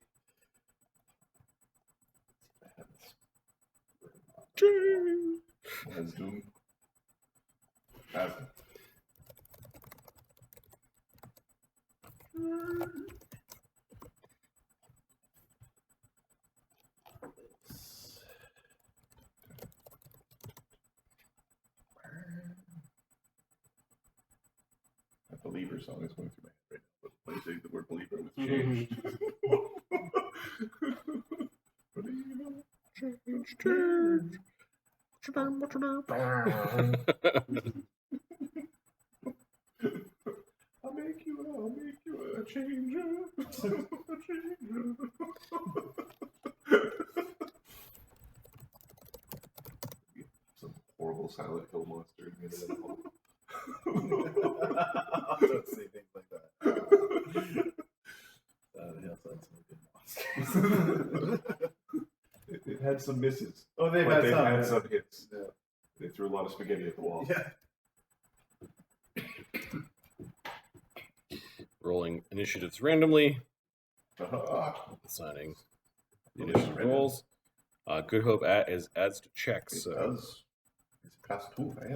As Doom. As that believer song is going through my head right now. But when you say the word believer, it was changed. What do you know? Change. What's your name? I'll make you a changer. Some horrible Silent Hill monster in the end of the hall. Don't say things like that. Hell sounds like a good monster. It had some misses. Oh, But they've had some hits. Yeah. They threw a lot of spaghetti at the wall. Yeah. Rolling initiatives randomly. It Assigning the initiative rolls. Good Hope adds to checks. So does. It's plus 2, right?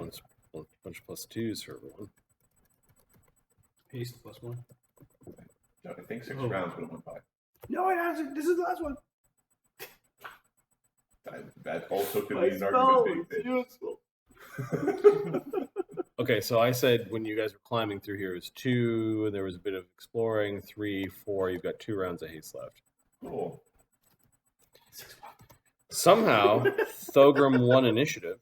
bunch of plus 2s for everyone. Haste +1. I think 6 rounds would have went by. No, it hasn't. This is the last one. That also could be an argument being made. Okay, so I said when you guys were climbing through here, it was 2, there was a bit of exploring, 3, 4, you've got 2 rounds of haste left. Cool. Somehow, Thogram won initiative.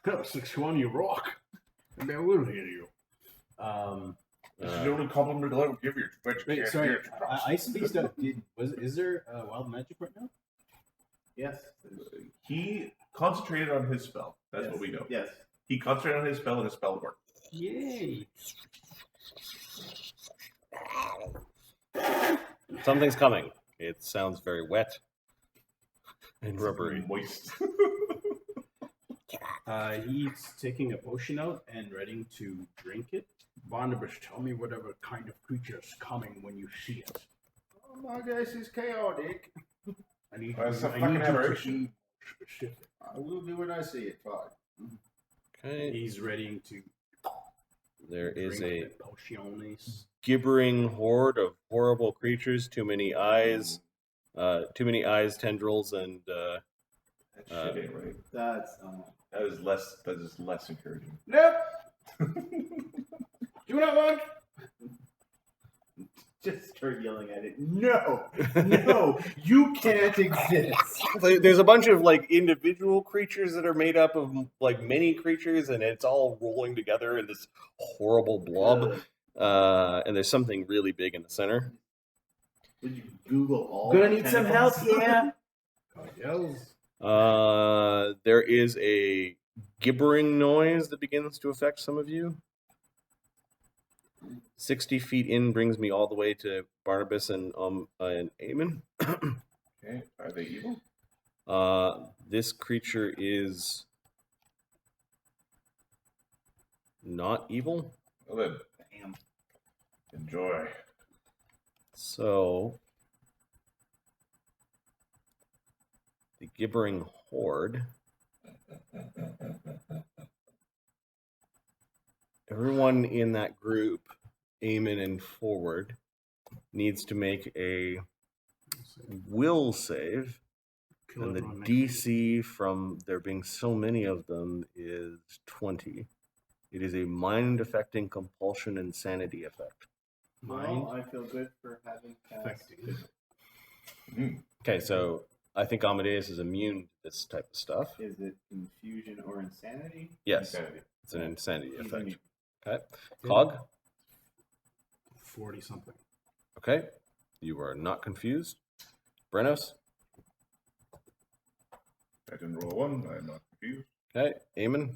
6-1, you rock. And I will hear you. This is the only compliment I'll ever give you. Wait, sorry. I spaced out. Is there wild magic right now? Yes. He concentrated on his spell. That's what we know. Yes. He concentrated on his spell and his spell worked. Yay! Something's coming. It sounds very wet and rubbery. Moist. He's taking a potion out and ready to drink it. Barnabus, tell me whatever kind of creature is coming when you see it. Oh, my guess is chaotic. I need, That's a I fucking need you to aberration. be specific. I will do when I see it. Fine. Okay. He's ready to There is drink a the potiones. gibbering horde of horrible creatures, too many eyes, tendrils, and That shit ain't right. That's That is less encouraging. nope. Do not want. Just start yelling at it. No, no, you can't exist. there's a bunch of like individual creatures that are made up of like many creatures, and it's all rolling together in this horrible blob. And there's something really big in the center. Would you Google all? Gonna the need some tentacles? help, yeah. Yells. There is a gibbering noise that begins to affect some of you. 60 feet in brings me all the way to Barnabus and Eamon. Okay, are they evil? This creature is not evil. Well then, Damn. enjoy. So the gibbering horde. Everyone in that group, Eamon and forward, needs to make a will save. Kill And the everyone next to you. DC from there being so many of them is 20. It is a mind-affecting compulsion and sanity effect. Well, I feel good for having cast. Affecting. Okay, so I think Amadeus is immune to this type of stuff. Is it confusion or insanity? Yes, Insanity. it's an insanity He's effect. immune. Okay. Cog? 40 something. Okay. You are not confused. Brennos? I didn't roll a 1. I'm not confused. Okay. Eamon?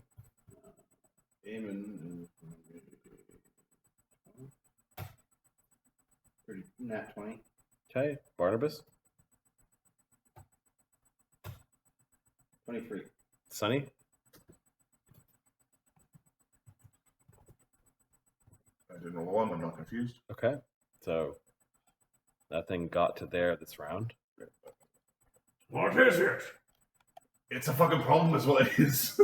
Eamon is nat 20. Okay. Barnabas? 23. Sonny? I didn't roll a 1. I'm not confused. Okay. So that thing got to there this round. What is it? It's a fucking problem, is what it is.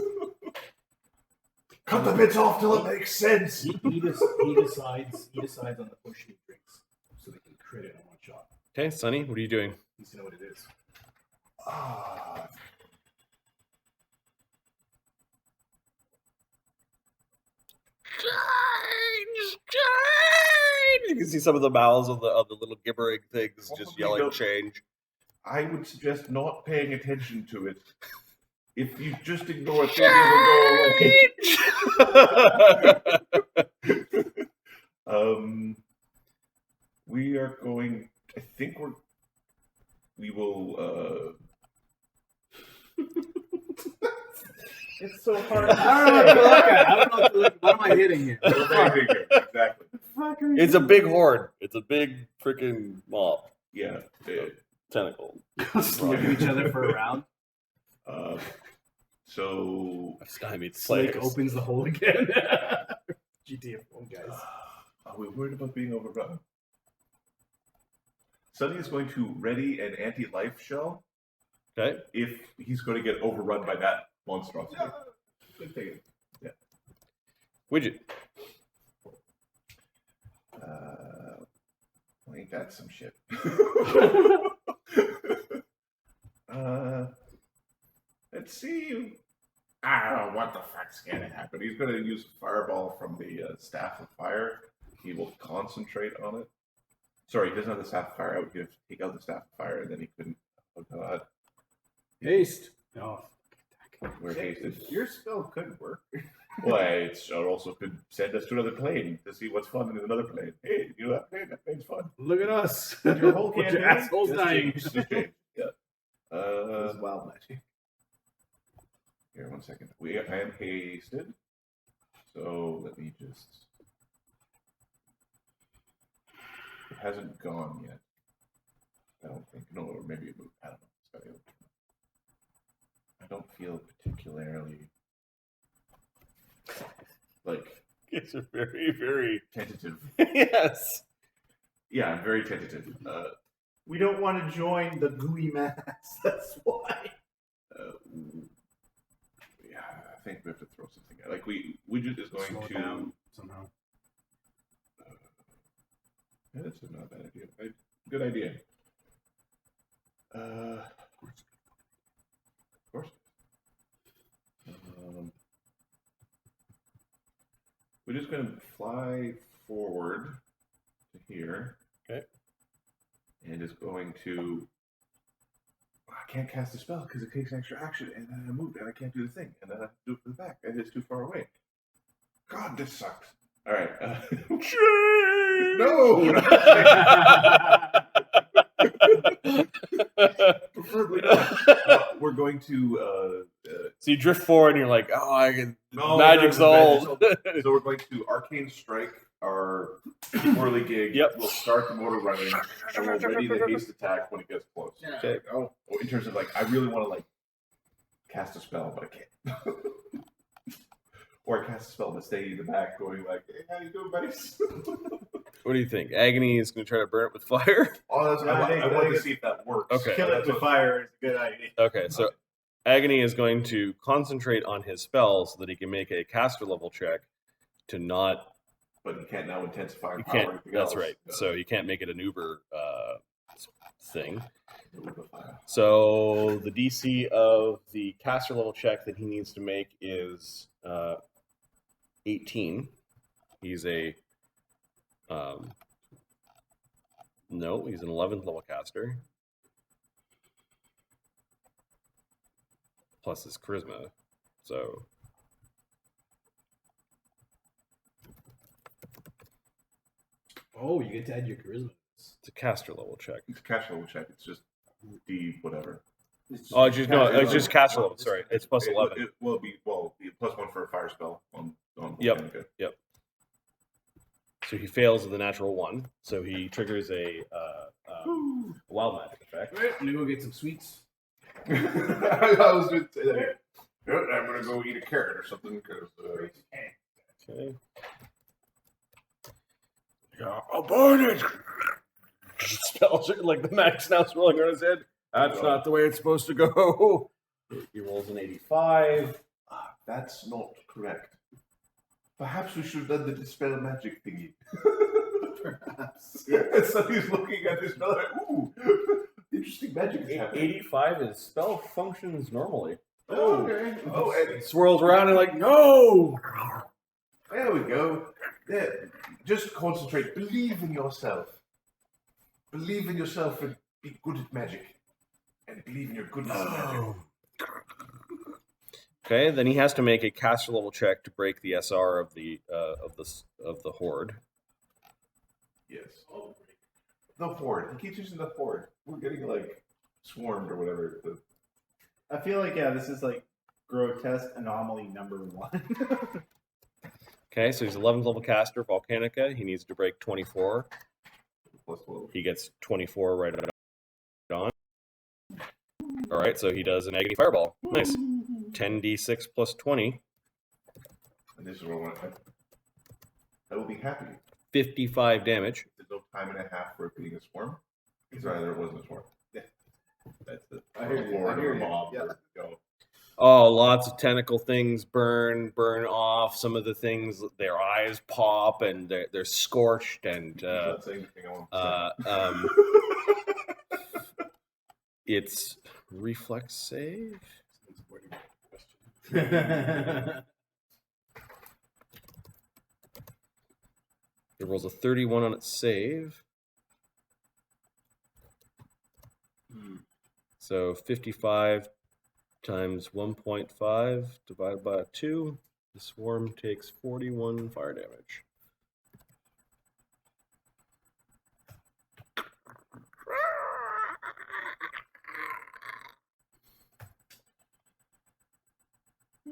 Cut the bits off till it makes sense. He decides on the potion he drinks, so they can crit it on one shot. Okay. Sonny, what are you doing? Needs to know what it is. Ah, You can see some of the mouths of the little gibbering things What just would we yelling do? change. I would suggest not paying attention to it. If you just ignore it, maybe it'll go away. We are going. I think we will. It's so hard to I don't know what to look at. I don't know what to look at. What am I hitting here? Exactly. It's a big horde. It's a big freaking mob. Yeah. Tentacle. Just look at each other for a round. So. Stymied Slake players. opens the hole again. GTA 4 guys. Are we worried about being overrun? Sunny is going to ready an anti-life shell Okay. if he's going to get overrun by that monstrosity. Good thing. Yeah. Widget. Well, ain't that some shit? Let's see. I don't know what the fuck's gonna happen. He's gonna use a fireball from the staff of fire. He will concentrate on it. Sorry, he doesn't have the staff of fire. I would take out the staff of fire, and then he couldn't. Oh god, Haste. Oh. we're hasted. Your spell could work. Well, it also could send us to another plane to see what's fun in another plane. Hey, you know that plane? That plane's fun. Look at us. Your whole Bunch of campaign assholes just dying. changed, just changed. Yeah. It's wild magic. Here, 1 second. I am hasted. So let me just. It hasn't gone yet. I don't think. No, or maybe it moved. I don't know. I don't feel particularly like It's a very, very tentative. yes. Yeah, I'm very tentative. We don't want to join the gooey mass. That's why. Yeah, I think we have to throw something out. Like Widget is going Slow to. down somehow. Yeah, that's not a bad idea. Good idea. Of course. We're just going to fly forward to here. Okay. And is going to. I can't cast a spell because it takes an extra action, and then I move, and I can't do the thing, and then I have to do it for the back, and it's too far away. God, this sucks. All right. No. Preferably not. We're going to. So you drift forward and you're like, oh, I can. No, magic's no, old. So we're going to arcane strike our whirly gig. Yep. We'll start the motor running, and we'll ready the haste attack when it gets close. Okay. Oh, in terms of I really want to cast a spell, but I can't. Or I cast a spell but stay in the back, going hey, how you doing, buddies? What do you think? Agony is going to try to burn it with fire? Oh, that's Yeah, I want to see if that works. Okay. Kill it with fire is a good idea. Okay, so Agony is going to concentrate on his spell so that he can make a caster level check to not. But you can't now intensify You power or can't. anything That's else. right. So you can't make it an Uber thing. Uber fire. So the DC of the caster level check that he needs to make is 18. He's a no, he's an 11th level caster. Plus his charisma. So Oh, you get to add your charisma. it's a caster level check. It's a caster level check. It's just D whatever. Oh, it's just caster level. Sorry, it's plus 11. It will be plus 1 for a fire spell on Yep. Volcanica. Yep. So he fails with a natural 1. So he triggers a wild magic effect. Right, I'm gonna go get some sweets. I was just saying that. I'm gonna go eat a carrot or something because. Okay. I'll burn it! Spells like the magic's now swirling around his head. That's not the way it's supposed to go. He rolls an 85. That's not correct. Perhaps we should have done the dispel magic thingy. Perhaps. And so he's looking at this spell like, ooh, interesting magic is happening. 85 is spell functions normally. Oh, okay. Oh, and Swirls around and like, no! there we go. There. Just concentrate. Believe in yourself. Believe in yourself and be good at magic. And believe in your goodness, magic. Okay, then he has to make a caster level check to break the SR of the horde. Yes. Oh, the horde. He keeps using the horde. We're getting like swarmed or whatever. I feel like this is like grotesque anomaly number 1. Okay, so he's 11th level caster, Volcanica. He needs to break 24. Plus 12. He gets 24 right on. All right, so he does an Agony Fireball. Nice. 10d6 plus 20. And this is where I will be happy. 55 damage. There's no time and a half for it being a swarm. Because either it wasn't a swarm. Yeah. That's it. I hear you. I hear you. Mob. Yeah. Go. Oh, lots of tentacle things burn off. Some of the things, their eyes pop and they're scorched. And He's not saying anything I want to say. it's reflex save. It rolls a 31 on its save. So 55 times 1.5 divided by 2. The swarm takes 41 fire damage.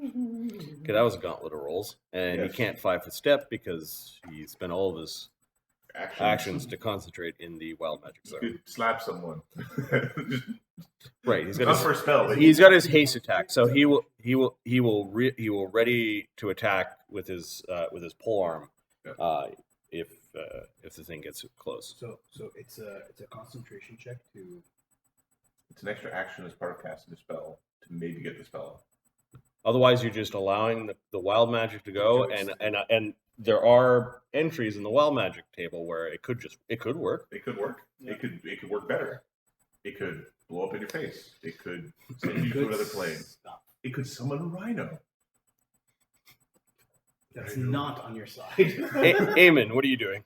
Okay, that was a gauntlet of rolls. And he Yes. can't 5-foot step because he spent all of his actions to concentrate in the wild magic You zone. could slap someone. Right, he's got Not his, for a spell. But he's got his haste attack, so he will ready to attack with his polearm if the thing gets close. So it's a concentration check to. It's an extra action as part of casting a spell to maybe get the spell. Otherwise, you're just allowing the wild magic to go, and there are entries in the wild magic table where it could work. It could work. Yeah. It could work better. It could blow up in your face. It could send you to another plane. Stop. It could summon a rhino. That's not on your side. Eamon, what are you doing?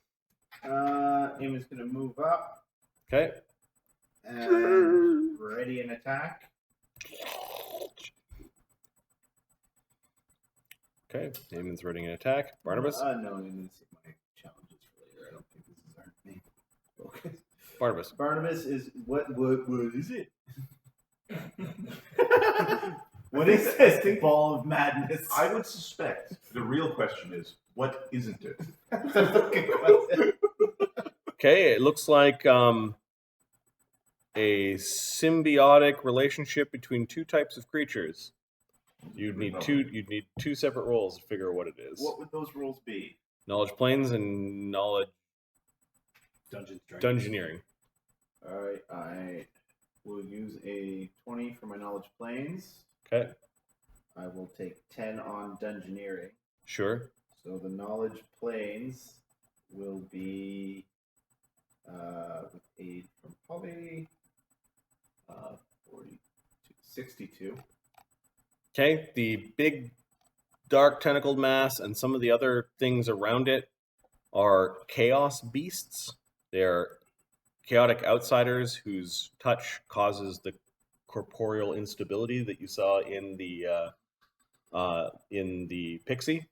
Eamon's going to move up Okay. and ready an attack. Okay, Eamon's ready an attack. Barnabas? No, I'm going to see my challenges for later. I don't think this is our main focus. Barnabas. Barnabas is what is it? What is this ball of madness? I would suspect the real question is, what isn't it? Okay, it looks like a symbiotic relationship between two types of creatures. You'd need two separate rolls to figure out what it is. What would those rules be? Knowledge planes and knowledge dungeoneering. All right, I will use a 20 for my knowledge planes. Okay, I will take 10 on dungeoneering. sure. So the knowledge planes will be with aid from Polly 62. Okay, the big dark tentacled mass and some of the other things around it are chaos beasts. They're chaotic outsiders whose touch causes the corporeal instability that you saw in the pixie.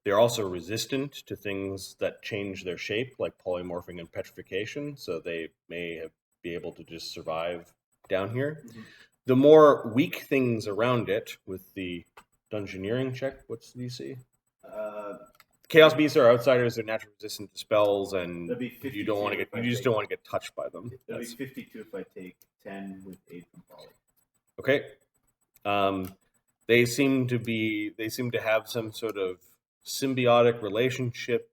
They're also resistant to things that change their shape, like polymorphing and petrification, so they may be able to just survive down here. Mhm. The more weak things around it, with the dungeoneering check, what's the DC? Chaos beasts are outsiders; they're naturally resistant to spells, and That'd be 52 you don't want to get. if I You just take- don't want to get touched by them. That'll be That's- 52 if I take 10 with aid from Polly. Okay. They seem to have some sort of symbiotic relationship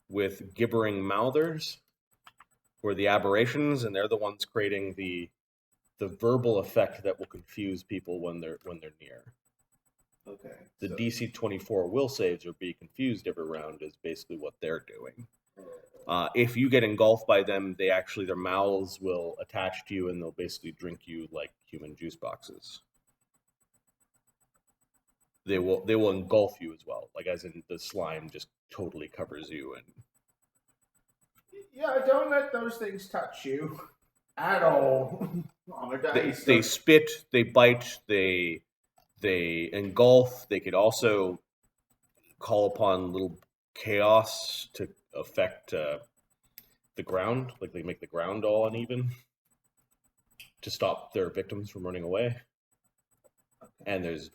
with gibbering mouthers, or the aberrations, and they're the ones creating the verbal effect that will confuse people when they're near. Okay. The so- DC 24 will saves or be confused every round is basically what they're doing. If you get engulfed by them, their mouths will attach to you and they'll basically drink you like human juice boxes. They will engulf you as well, like as in the slime just totally covers you. And Yeah, don't let those things touch you at all. Amadeus, They spit, they bite, they engulf. They could also call upon little chaos to affect the ground, like they make the ground all uneven to stop their victims from running away. And there's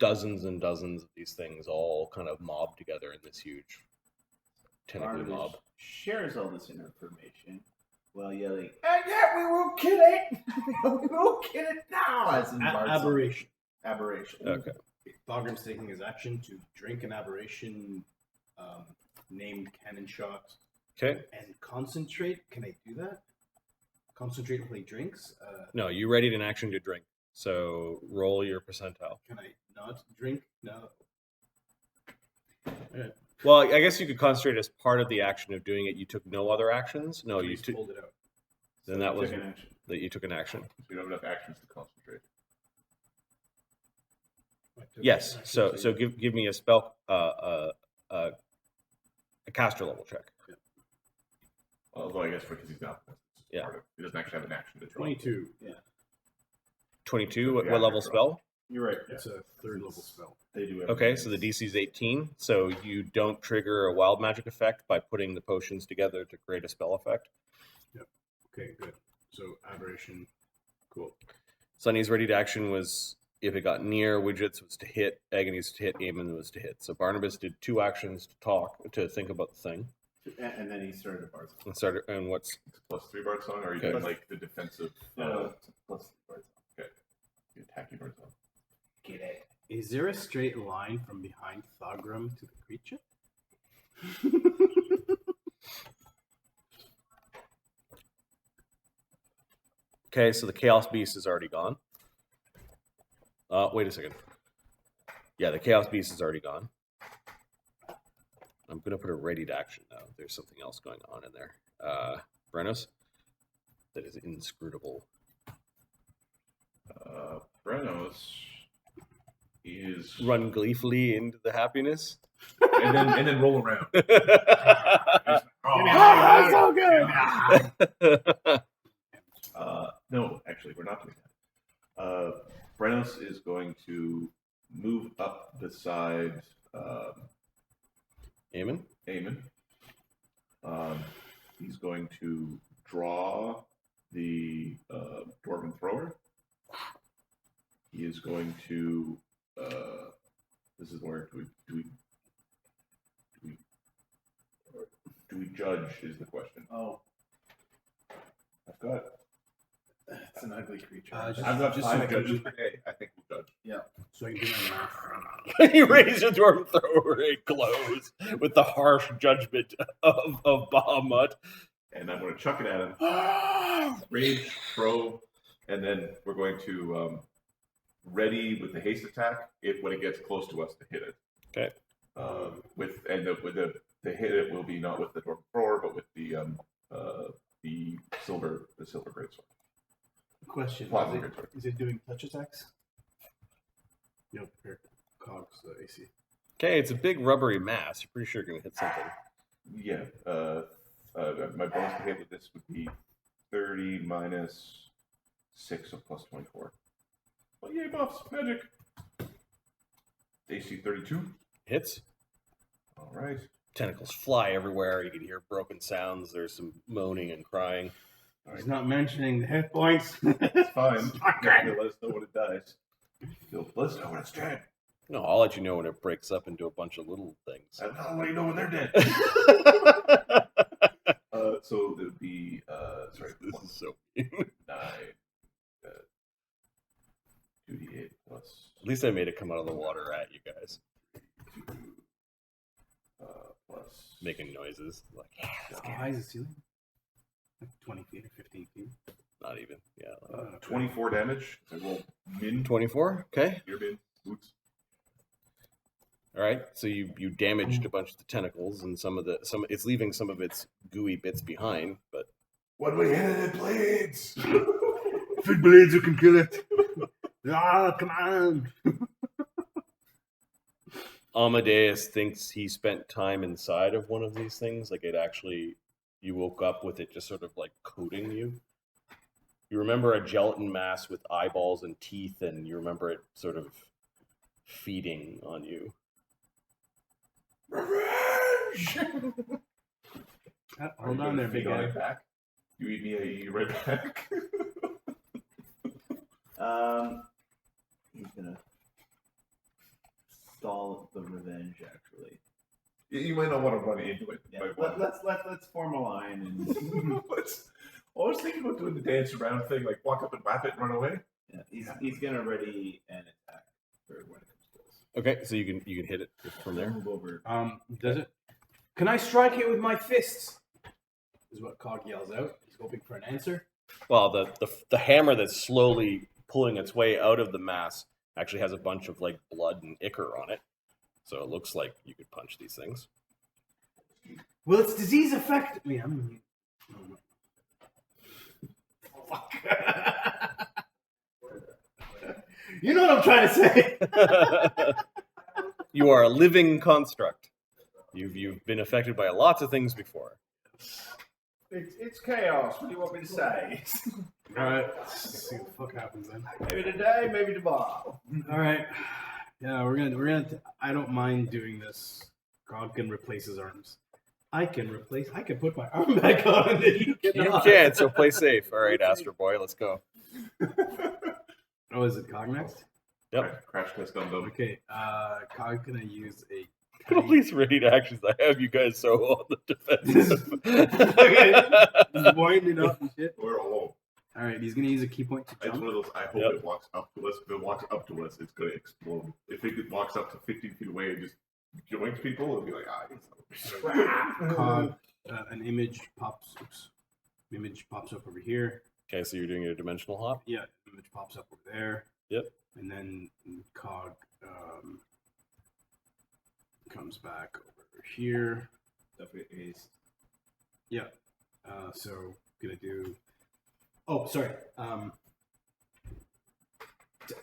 dozens and dozens of these things all kind of mobbed together in this huge tentacly Barnabus mob. shares all this information while yelling, "And yet we will kill it! We will kill it now!" As in Bard's Aberration. Aberration. Okay. Thogram's taking his action to drink an aberration named Cannon Shot Okay. and concentrate. Can I do that? Concentrate while he drinks? No, you readied an action to drink. So roll your percentile. Can I not drink? No. Alright. Well, I guess you could concentrate as part of the action of doing it. You took no other actions. No, you Just took. pulled it out. Then that was Take an action. that you took an action. We don't have enough actions to concentrate. I took Yes. an action, So give me a spell a caster level check. Although I guess because he's not. Yeah. Part of, he doesn't actually have an action to draw. 22. Yeah. 22. What Yeah, level draw. spell? You're right. It's a third level spell. They do have Okay, so the DC is 18. So you don't trigger a wild magic effect by putting the potions together to create a spell effect. Okay, good. So aberration. Cool. Sunny's ready to action was if it got near widgets was to hit, Agony's to hit, Eamon was to hit. So Barnabas did 2 actions to think about the thing And then he started a Bard's. and started. And what's It's a +3 Bard song, or are you Okay. doing like the defensive? It's a +3 Bard's. Okay. The attacking Bard song. Get it. Is there a straight line from behind Thogram to the creature? okay? So the Chaos Beast is already gone. Wait a second. Yeah, the Chaos Beast is already gone. I'm gonna put a ready to action now. There's something else going on in there. Brennos, that is inscrutable. Brennos is Run gleefully into the happiness. and then roll around. Oh, so good! No, actually, we're not doing that. Brennos is going to move up beside Eamon? Eamon. He's going to draw the Dwarven Thrower. He is going to. This is where do we judge? Is the question. Oh, I've got. it's an ugly creature. Just- I've got just 5 so I can judges do- per day. I think we'll judge. So I can do my math. You raise your Dwarven Thrower, it glows with the harsh judgment of Bahamut. And I'm going to chuck it at him. Rage, throw, and then we're going to ready with the haste attack when it gets close to us to hit it. Okay. The hit it will be not with the Dwarven Thrower, but with the silver greatsword. Question. Plasma greatsword. Is it doing touch attacks? Yep, here. Cogs, AC. Okay, it's a big rubbery mass. You're pretty sure you're going to hit something. Yeah. My bonus to hit with this would be 30 minus 6, so plus 24. Well, yay, buffs, magic. AC 32. Hits. All right. Tentacles fly everywhere. You can hear broken sounds. There's some moaning and crying. He's not mentioning the hit points. It's fine. Okay. He'll let us know when it dies. He'll let us know when it's dead. No, I'll let you know when it breaks up into a bunch of little things. I'll let you know when they're dead. So it would be, sorry, This is so 9, 2d8 plus, At least I made it come out of the water at you guys, 2, plus, making noises. Like, How high is the ceiling? Like 20 feet or 15 feet? not even. Yeah. Like 24 damage. I roll min. 24. Okay. Your min. Boots. All right. So you damaged a bunch of the tentacles, and it's leaving some of its gooey bits behind. But When we hit it, it bleeds. If it bleeds, you can kill it. Come on. Amadeus thinks he spent time inside of one of these things. Like it actually, you woke up with it just sort of like coating you. You remember a gelatin mass with eyeballs and teeth, and you remember it sort of feeding on you. Revenge! Hold on there, big guy. Back? You eat me, I eat you right back. He's gonna stall the revenge. Actually, You might not want to run into it. yeah. Let's form a line and I was thinking about doing the dance around thing, like walk up and whap it and run away. yeah, he's gonna ready an attack for when it comes close. Okay, so you can hit it from there. Move over. Does it? Can I strike it with my fists? Is what Cog yells out. He's hoping for an answer. Well, the hammer that's slowly pulling its way out of the mass actually has a bunch of like blood and ichor on it, so it looks like you could punch these things. Will its disease affect me? Fuck. You know what I'm trying to say. You are a living construct. You've been affected by lots of things before. It's chaos. What do you want me to say? All right. Let's see what the fuck happens then. Maybe today, maybe tomorrow. All right. Yeah, we're gonna. I don't mind doing this. God can replace his arms. I can put my arm back on, and you You cannot. can, so play safe. All right, Astro Boy, let's go. Oh, is it Cog next? Yep. Crash test gun though. Okay. Cog gonna use a. All these ready to actions I have you guys so on the defensive. Just winding up and shit. We're alone. All right, he's gonna use a key point to It's jump. one of those. I hope Yep. it walks up to us. If it walks up to us, it's going to explode. If it walks up to 15 feet away and just joins people, it'll be like, Cog, an image pops. Oops. Image pops up over here. Okay, so you're doing a dimensional hop? Yeah, image pops up over there. Yep. And then Cog comes back over here. Yeah. So gonna do. Oh, sorry. To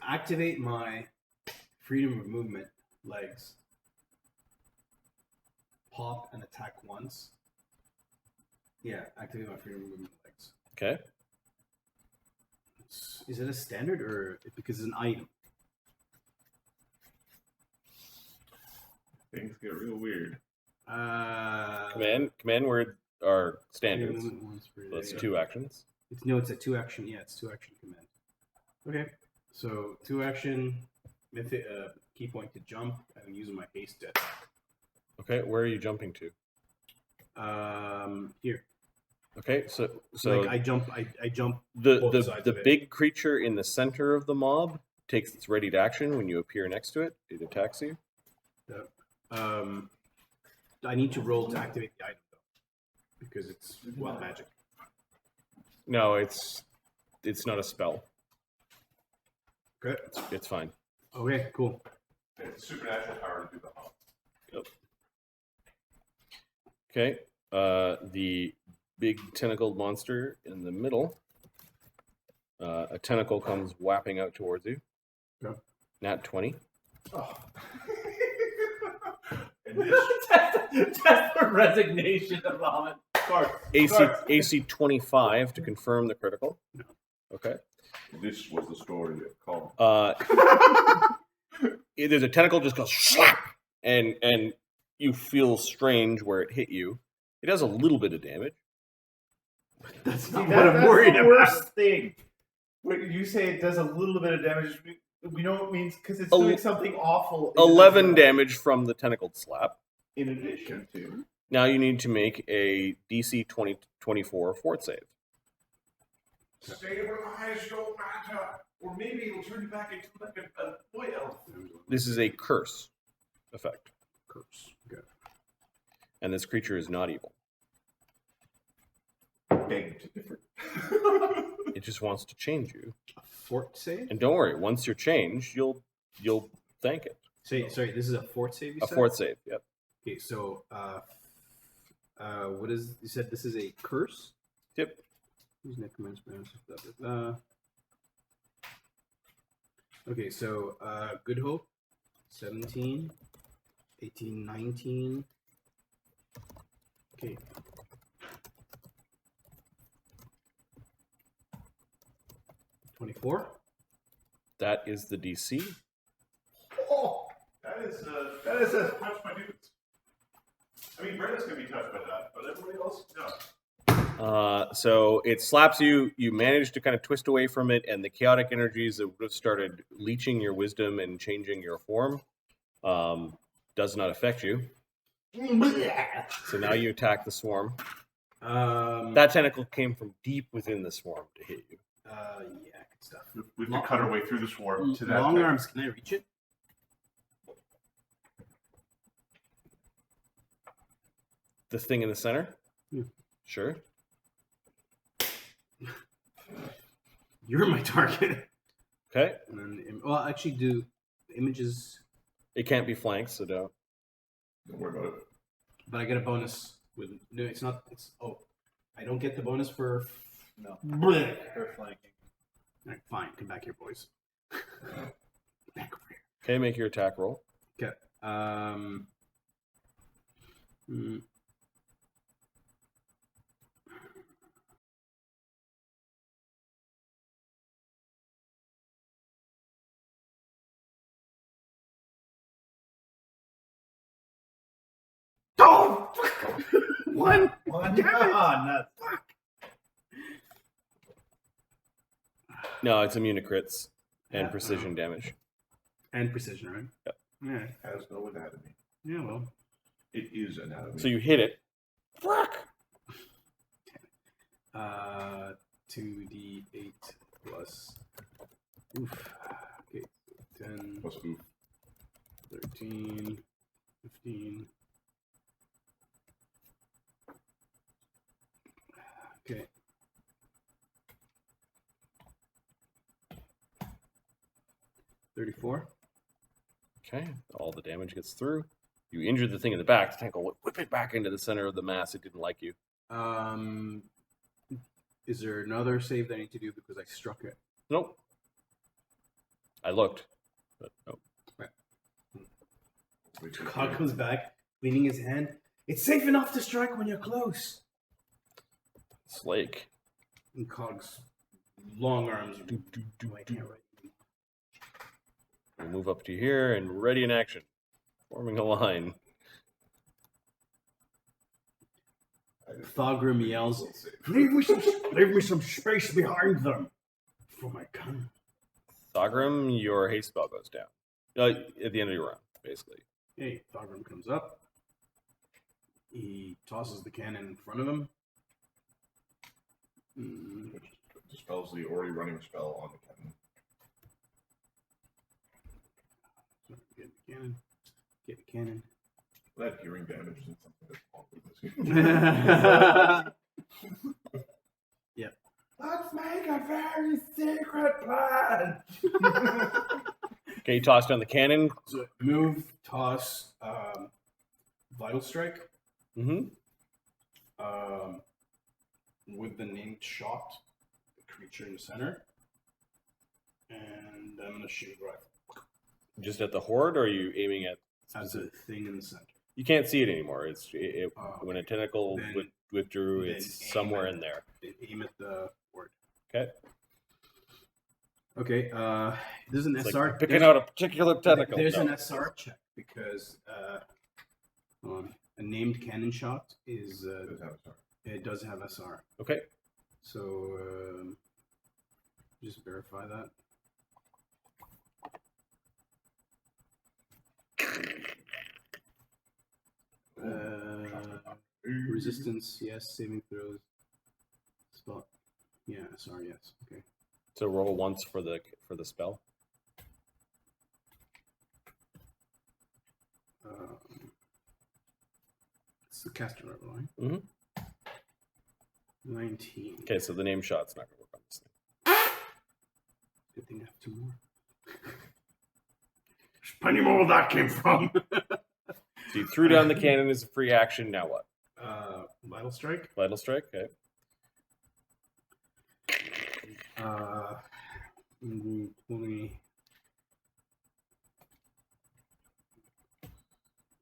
activate my freedom of movement legs, pop and attack once. Yeah, activate my freedom of movement legs. Okay. Is it a standard or because it's an item? Things get real weird. Command word are standards. Movement once per So that's day. 2 actions. It's a 2 action. Yeah, it's 2 action command. Okay, so 2 action, mythic key point to jump, and using my haste to attack. Okay, where are you jumping to? Here. Okay, so Like I jump the both the, sides the of it. big creature in the center of the mob takes its ready to action when you appear next to it. It attacks you. I need to roll to activate the item though, because it's wild magic. No, it's not a spell. Okay. It's fine. Okay, cool. It's a supernatural power to do the hop. Okay. The big tentacled monster in the middle. A tentacle comes whapping out towards you. Okay. Nat 20. Oh. And this, Just the resignation of Vomit. AC 25 to confirm the critical. Okay. this was the story of Colin. There's a tentacle just goes slap, and you feel strange where it hit you. It does a little bit of damage. That's See, not that- what I'm that's worried the about. worst thing. When you say it does a little bit of damage, we know what it means because it's doing something awful. 11 damage from the tentacled slap. In addition to. Now you need to make a DC 24 fort save. Stabilize don't matter, or maybe it'll turn you back into like a boy elf. This is a curse effect, Curse. Okay. and this creature is not evil. Beg to differ. It just wants to change you. A fort save? And don't worry, once you're changed, you'll thank it. Sorry, this is a fort save. You A said? fort save. Yep. Okay, so what is you said? This is a curse. Yep. Who's necromancer? Blah, blah, blah. Okay, so Good Hope, 17, 18, 19. Okay. 24. That is the DC. Oh, that is a touch by dudes. I mean, Brennos can be touched by that, but everybody else, no. So it slaps you. You manage to kind of twist away from it, and the chaotic energies that would have started leeching your wisdom and changing your form does not affect you. So now you attack the swarm. That tentacle came from deep within the swarm to hit you. Yeah, good stuff. We have to cut our way through the swarm to that. Long arms, can I reach it? The thing in the center? Yeah. Sure. You're my target. Okay. And then, well, actually, do images, It can't be flanked, so don't. Don't worry about it. but I get a bonus with. No, it's not. It's I don't get the bonus for. No. Bleh. For flanking. All right, fine. Come back here, boys. Back over here. Okay, make your attack roll. Okay. Oh! One. One. Damn it. Oh, nuts. No, it's immune to crits and Yeah. precision damage. And precision, right? Yep. Yeah. Has no anatomy. Yeah. Well. It is anatomy. So you hit it. Fuck! 2d8 plus. Oof. Okay. 10, Plus oof. 13, 15. Okay. $34. Okay, all the damage gets through. You injured the thing in the back. The tank will whip it back into the center of the mass. It didn't like you. Is there another save that I need to do because I struck it? Nope. I looked, but nope. Cog comes back, leaning his hand. It's safe enough to strike when you're close. Slake. And Cog's long arms. I can't write. We'll move up to here and ready in action. Forming a line. Thogram yells, leave me some space behind them for my gun. Thogram, your haste spell goes down. At the end of your round, basically. Hey, Thogram comes up. He tosses the cannon in front of him. Dispels the already running spell on the cannon. Get the cannon. Get the cannon. That hearing damage isn't something that's wrong with this. Yeah. Let's make a very secret plan. Okay, you toss down the cannon. So move, toss, vital strike. Mm-hmm. With the named shot, the creature in the center. And I'm gonna shoot rifle. Just at the horde, or are you aiming at... As a thing in the center. You can't see it anymore. Okay. When a tentacle Then- withdrew, then it's aim somewhere at- in there. Aim at the word. Okay? Okay, there's an It's SR. like picking out a particular tentacle. There's No. an SR check because a named cannon shot is it does have SR. Okay. So just verify that. Resistance, yes. Saving throws. Spell. Yeah, SR, yes. Okay. So roll once for the spell. It's the caster level, right? Mhm. 19. Okay, so the name shot's not going to work on this thing. Good thing I have 2 more. There's plenty more where that came from. So you threw down the cannon as a free action. Now what? Vital strike. Vital strike. Okay.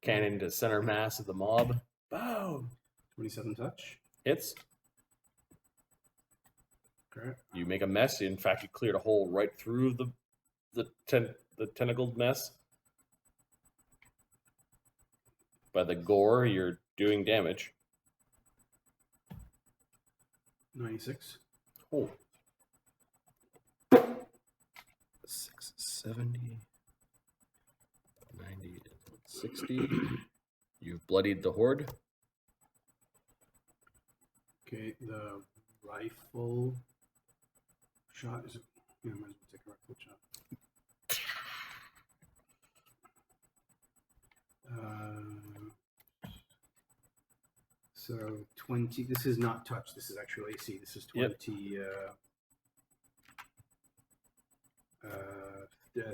Cannon to center mass of the mob. Boom. 27 touch. Hits. Okay. You make a mess. In fact, you cleared a hole right through the tentacled mess. By the gore, you're doing damage. 96. Oh. 670, 90, 60. You've bloodied the horde. Okay, the rifle shot is. Yeah, I might as well take a rifle shot. So 20. This is not touch. This is actual AC. This is 20.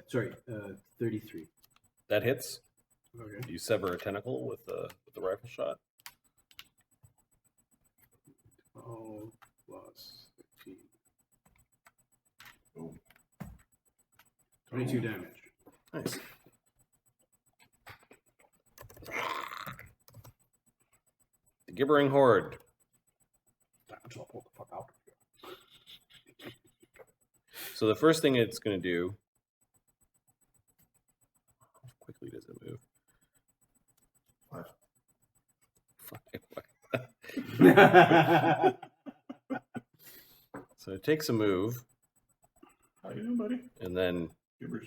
Sorry, 33. That hits. Okay. You sever a tentacle with the rifle shot. 12 plus 15. Oh. 22 damage. Nice. The gibbering horde. I'll pull the fuck out of here. So the first thing it's going to do. How quickly does it move? 5. So it takes a move, How you doing, buddy? and then Gibbers.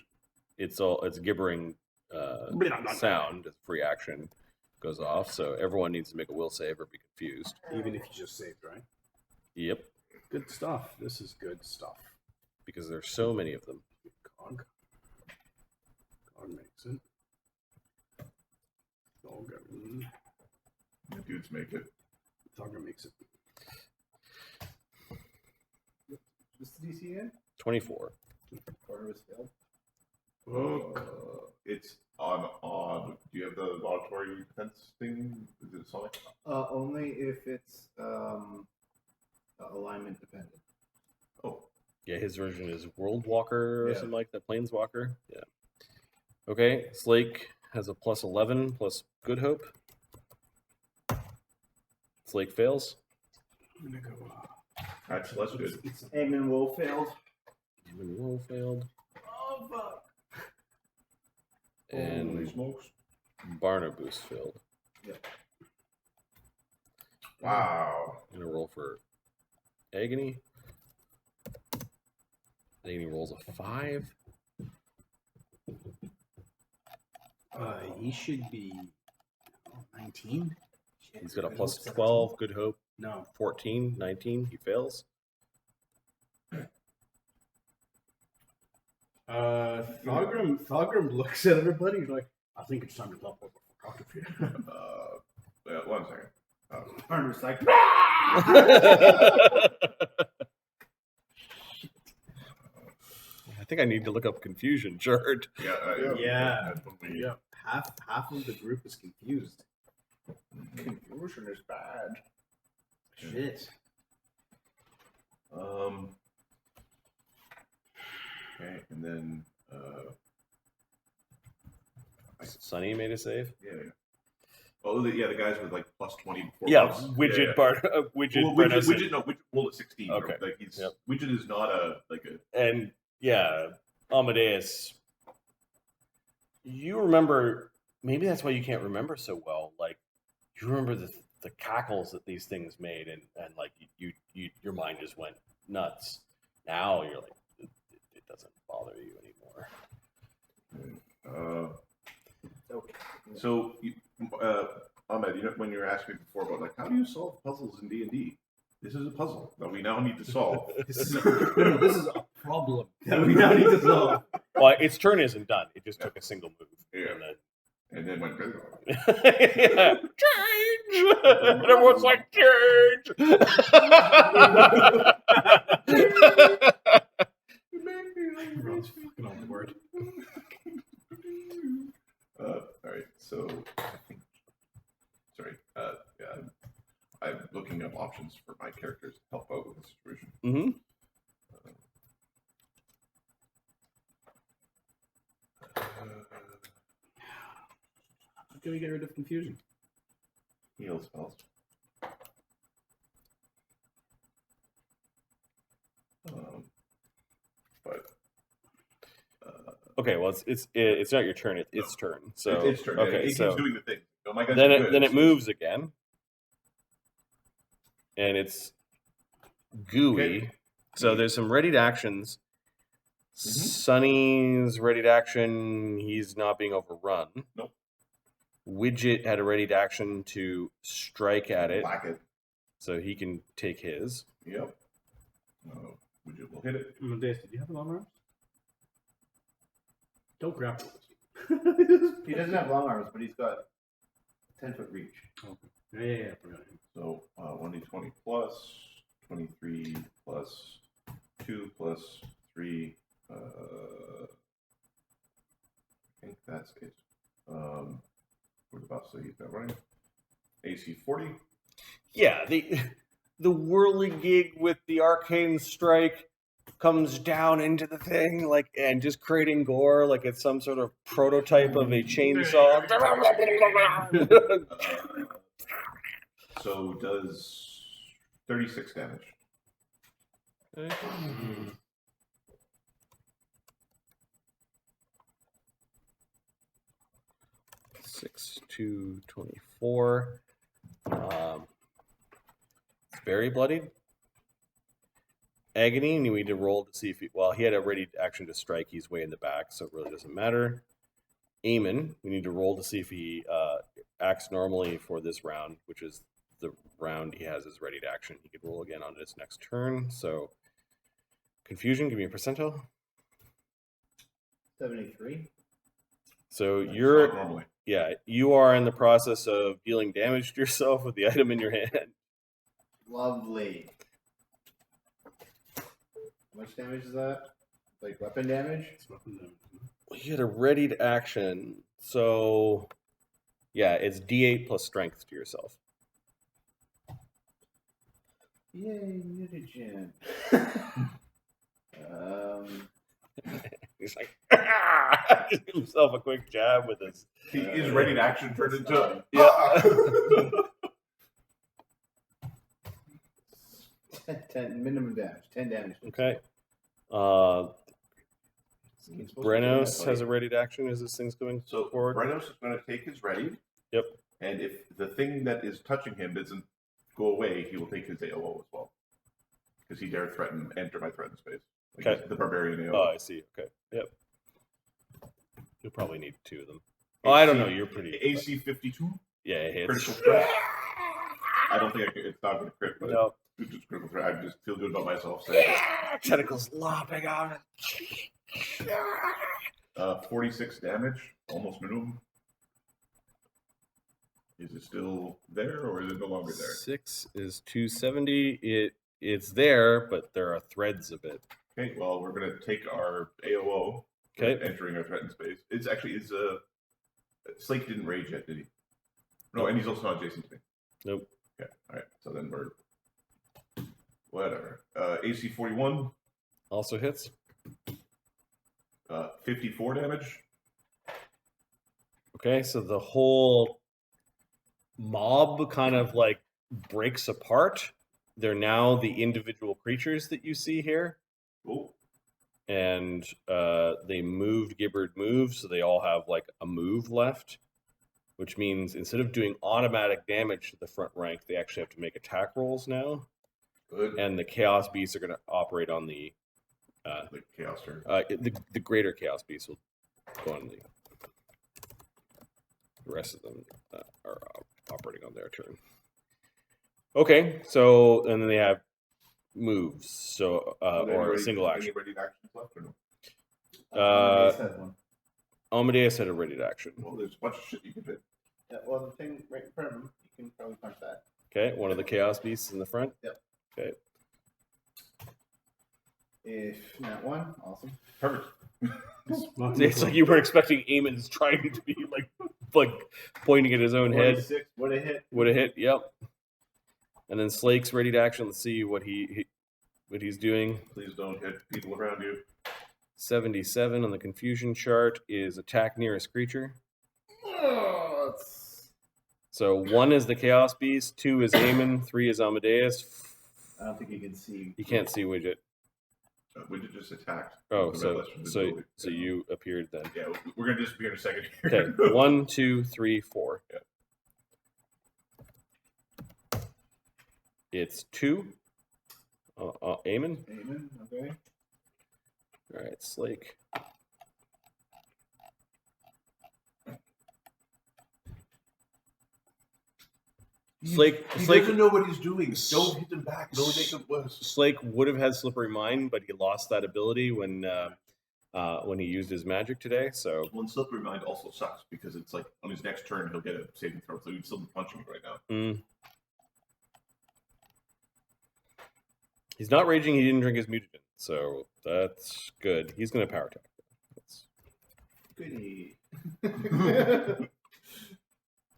it's gibbering sound, free action goes off. So everyone needs to make a will save or be confused. Even if you just saved, right? Yep, Good stuff. This is good stuff. because there's so many of them. Cog. Cog makes it. Thorgar. The dudes make it. Thorgar makes it. What's the DC again? 24. Barnabus failed. It's on odd. Do you have the auditory defense thing? Is it Sonic? Only if it's alignment dependent. Oh, Yeah, his version is World Walker or Yeah. something like that. Planeswalker. Yeah. Okay, Slake has a plus 11 plus Good Hope. Slake fails. I'm gonna go. that's less good. Eamon Wool failed. Even Roll failed. Oh fuck! Holy And smokes! Barnabus failed. Wow. I'm going to roll for Agony. Agony rolls a 5. He should be 19. He's got a plus 12, Good Hope, No. 14, 19. He fails. Thogram looks at everybody. He's like, I think it's time to level the fuck out of here. Yeah, 1 second. Barnabas like. I think I need to look up confusion chart. Yeah. That's when we, Yeah, half of the group is confused. Confusion is bad. Shit. Okay, and then Sunny made a save. yeah. Oh, the guys with like plus 20 before. Yeah, plus. Widget, Widget, Well, Brennos, Widget rolled at 16. Okay. Like he's Yep. Widget is not a. and yeah, Amadeus. You remember? Maybe that's why you can't remember so well. Like you remember the cackles that these things made, and like you your mind just went nuts. Now you're like, it doesn't bother you anymore. Okay. So, Ahmed, when you were asking before about like how do you solve puzzles in D&D? This is a puzzle that we now need to solve. This is a problem that we now need to solve. Well, its turn isn't done. It just took a single move. Yeah. And then went good. Yeah. Change! And everyone's like, change! Everyone's fucking on board. All right, so I think. Sorry. Yeah, I'm looking up options for my characters to help out with the situation. Mm-hmm. How can we get rid of confusion? Heal spells. okay, well, it's not your turn. It's its turn. So it's turn. okay, it so keeps doing the thing. Oh my God! then it moves again, and it's gooey. Okay. So there's some readied actions. Sonny's readied action. He's not being overrun. Nope. Widget had a readied action to strike at it, Whack it. so he can take his. Yep. Widget will hit it. Amadeus, did you have long arms? Don't grapple with He doesn't have long arms, but he's got 10-foot reach. Okay. Yeah, I forgot him. So 1d20 plus 23 plus 2 plus 3. I think that's it. For the buff, so he's got running. AC 40. Yeah, the whirligig with the arcane strike comes down into the thing, like, and just creating gore, like it's some sort of prototype of a chainsaw. So does 36 damage. Okay. 6 to 24. It's very bloodied. Agony, and you need to roll to see if he. Well, he had a ready action to strike. He's way in the back, so it really doesn't matter. Eamon, we need to roll to see if he acts normally for this round, which is the round he has his ready to action. He could roll again on his next turn. So, confusion, give me a percentile. 73. So It's you're not normally. yeah, you are in the process of dealing damage to yourself with the item in your hand. Lovely. How much damage is that? Like weapon damage? It's weapon damage. You had a readied action, so yeah, it's D8 plus strength to yourself. Yay, mutagen. He's like, just give himself a quick jab with his. His ready to action turned into. Yeah. 10 minimum damage. 10 damage. Okay. Brennos has a readied action as this thing's going So forward. Brennos is going to take his ready. Yep. And if the thing that is touching him doesn't go away, he will take his AOO as well. Because he dare enter my threatened space. Like Okay. The barbarian AOO. Oh, I see. Okay. Yep. You'll probably need two of them. Oh, I don't know. You're pretty. AC 52. Yeah, it hits. Critical threat. I don't think it's not going to crit, but No. it's just critical threat. I just feel good about myself. Saying Tentacles lopping out. 46 damage, almost minimum. Is it still there, or is it no longer there? 6 is 270. It's there, but there are threads of it. Okay, well, we're going to take our AOO. Okay. Entering our threatened space. It's actually Slake didn't rage yet, did he? No, and he's also not adjacent to me. Nope. Okay, all right. So then we're whatever. AC 41. Also hits. 54 damage. Okay, so the whole mob kind of like breaks apart. They're now the individual creatures that you see here. Cool. And they moved Gibbard move, so they all have like a move left, which means instead of doing automatic damage to the front rank, they actually have to make attack rolls now. Good. And the Chaos Beasts are going to operate on the Chaos turn. the greater Chaos Beasts will go on the rest of them are operating on their turn. Okay, so and then they have moves, so or a single action. Any ready actions left or no? Amadeus has one. Amadeus had a ready action. Well, there's a bunch of shit you can hit. Yeah, well, the thing right in front of him, you can probably punch that. Okay, one of the Chaos Beasts in the front. Yep. Okay. If not one, awesome. Perfect. It's like you were expecting Eamon's trying to be like pointing at his own head. 46 would have hit. Would have hit, yep. And then Slake's ready to action. Let's see what he's doing. Please don't hit people around you. 77 on the confusion chart is attack nearest creature. Oh, So 1 is the Chaos Beast, 2 is Eamon, 3 is Amadeus. I don't think you can see. You can't see Widget. We just attacked. Oh, the so red list from the so building. so you appeared then. Yeah, we're gonna disappear in a second. Okay, 1, 2, 3, 4. Yeah. It's 2. Eamon. Amen. Okay. All right, Slake. Slake doesn't know what he's doing. Don't hit him back. It'll make it worse. Slake would have had Slippery Mind, but he lost that ability when he used his magic today. So Well, and Slippery Mind also sucks because it's like on his next turn he'll get a saving throw, so he'd still be punching it right now. He's not raging. He didn't drink his mutagen, so that's good. He's going to power attack. That's... Goody.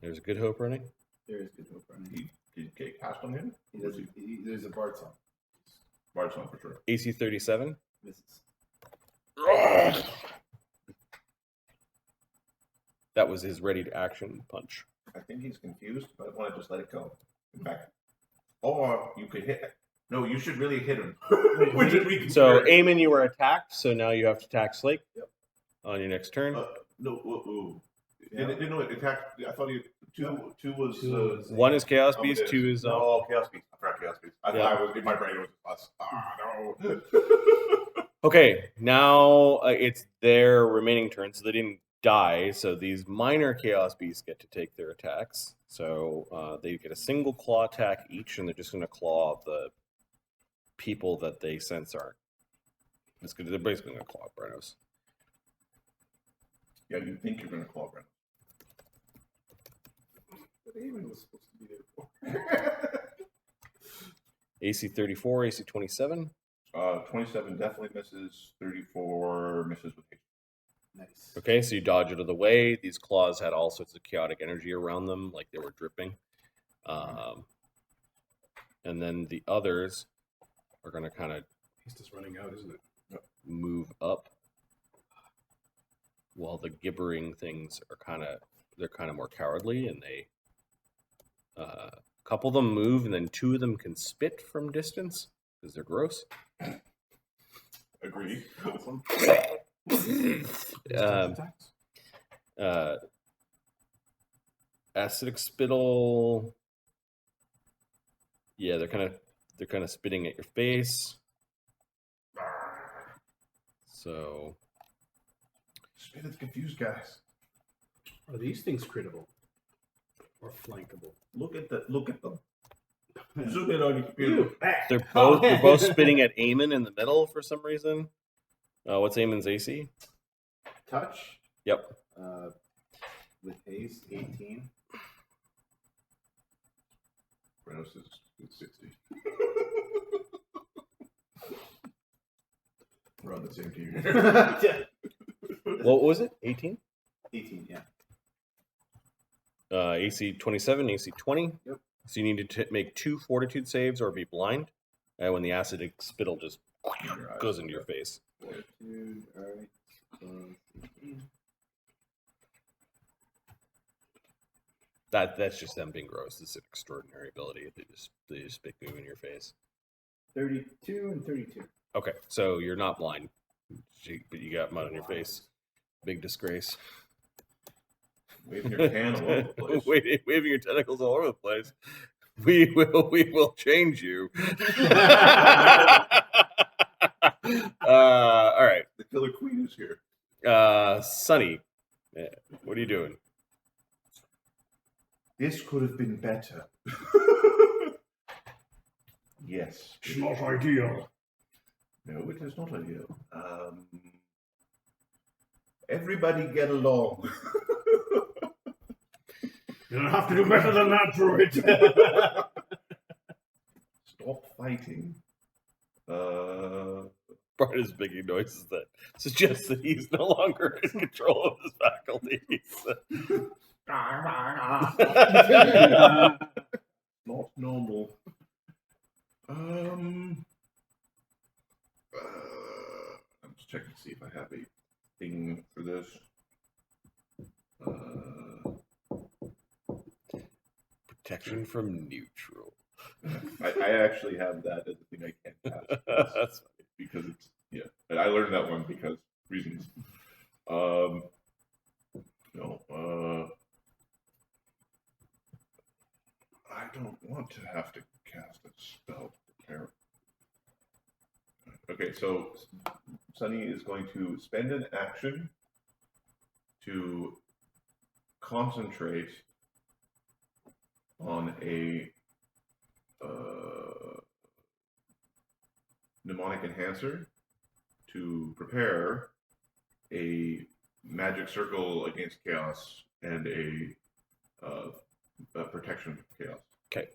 There's a good hope running. There is good hope running. Did Kate passed on him? There's a Bard song. Bard's on for sure. AC 37. Misses. That was his ready to action punch. I think he's confused, but I want to just let it go. In fact, or you could hit. No, you should really hit him. Which is we So, Eamon, you were attacked, so now you have to attack Slake. Yep. On your next turn. No. Ooh. Yeah. Didn't know it attacked. I thought two was. 1 is Chaos Beast, Amadeus. 2 is. No, Chaos Beast. I forgot Chaos Beast. I Yeah. thought I was in my brain. It was us. No. Okay, now it's their remaining turn, so they didn't die. So these minor Chaos Beasts get to take their attacks. So they get a single claw attack each, and they're just going to claw the people that they sense aren't. They're basically going to claw Brennos. Yeah, you think you're going to claw Brennos. But Eamon was supposed to be there before. AC 34, AC 27. 27 definitely misses. 34 misses with H. Nice. Okay, so you dodge out of the way. These claws had all sorts of chaotic energy around them, like they were dripping. And then the others are going to kind of He's just running out, isn't it? move up, while the gibbering things are kind of more cowardly, and they a couple of them move, and then 2 of them can spit from distance because they're gross. Agreed. Awesome. Attacks? Acidic spittle. Yeah, they're kind of spitting at your face. So Spit at the confused guys. Are these things critable? Or flankable? Look at them. Zoom in on your computer. they're both spitting at Eamon in the middle for some reason. What's Eamon's AC? Touch. Yep. With haste, 18. Brennos is 60. We're on the same team here. What was it? 18? 18, yeah. AC 27, AC 20. Yep. So you need to make 2 fortitude saves or be blind. And when the acidic spittle just goes into your face. Fortitude, alright. 18. That's just them being gross. It's an extraordinary ability. They just spit goo in your face. 32 and 32. Okay, so you're not blind, but you got mud on your face. Big disgrace. Waving your can all over the place. Waving your tentacles all over the place. We will change you. All right. The Killer Queen is here. Sonny, what are you doing? This could have been better. Yes. It's not ideal. No, it is not ideal. Everybody get along. You don't have to do better than that, Druid. Stop fighting. Barnabus is making noises that suggest that he's no longer in control of his faculties. Not normal. I'm just checking to see if I have a thing for this. Protection from neutral. I actually have that as a thing I can't pass. That's because it's Yeah, and I learned that one because reasons. I don't want to have to cast a spell prepare. Okay, so Sunny is going to spend an action to concentrate on a mnemonic enhancer to prepare a magic circle against chaos and a protection of chaos. Okay.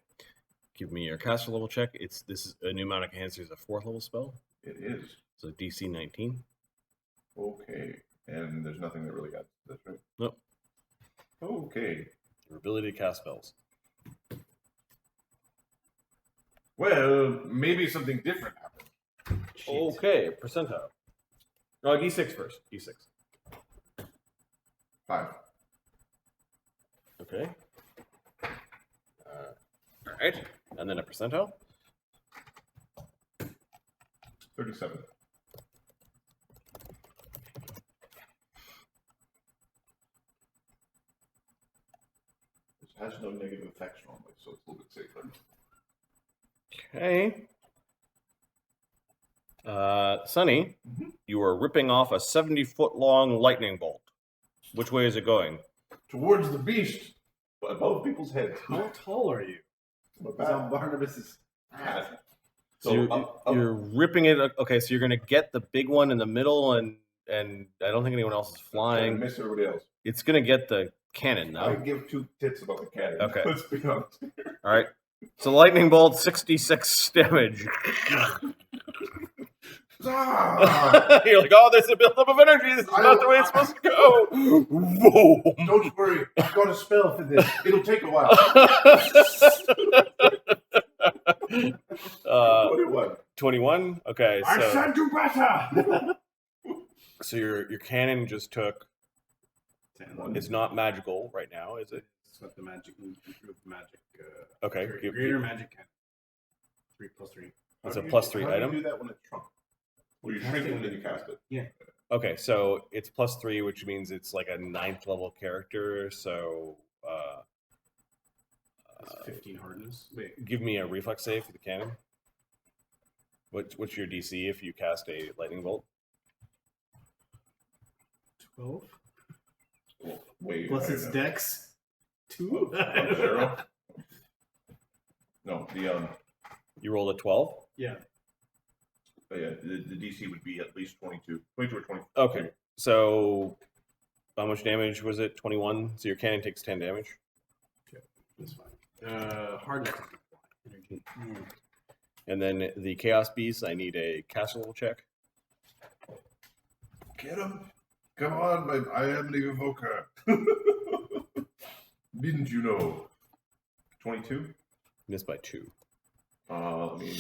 Give me your caster level check. This is a mnemonic enhancer is a 4th level spell. It is. So DC 19. Okay. And there's nothing that really got this, right? Nope. Okay. Your ability to cast spells. Well, maybe something different happened. Okay, percentile. No, D6 first. D6. 5. Okay. Alright. And then a percentile. 37. This has no negative effects normally, so it's a little bit safer. Okay. Sunny, you are ripping off a 70-foot-long lightning bolt. Which way is it going? Towards the beast, above people's heads. How tall are you? It's on Barnabas's hat. So you're ripping it. Okay, so you're going to get the big one in the middle, and I don't think anyone else is I flying. miss everybody else. It's going to get the cannon, I though. give 2 tits about the cannon. Okay. Let's be honest. All right. So lightning bolt, 66 damage. Ah! You're like, oh, there's a buildup of energy. This is not the way it's supposed to go. Whoa. Don't worry, I've got a spell for this. It'll take a while. 21. 21. Okay, I so said do better. so your cannon just took. 10. It's not magical right now, is it? It's not the magic. Improved magic. Okay. Greater magic cannon. 3 + 3. It's a +3 How item. do you do that when it's shrunk? Well, you shrink it and then you cast it. Yeah. Okay, so it's +3, which means it's like a 9th level character. So It's 15 hardness. Wait. give me a reflex save for the cannon. What's your DC if you cast a lightning bolt? 12. Well, way Plus higher its than- dex. 2. 0. No, the You rolled a 12. Yeah. yeah, the DC would be at least 22 or 20. Okay, so how much damage was it? 21. So your cannon takes 10 damage. That's fine. Hardness. Energy. And then the Chaos Beast, I need a caster level check. Get him! Come on, I am the evoker. Didn't you know? 22. Missed by 2. Let me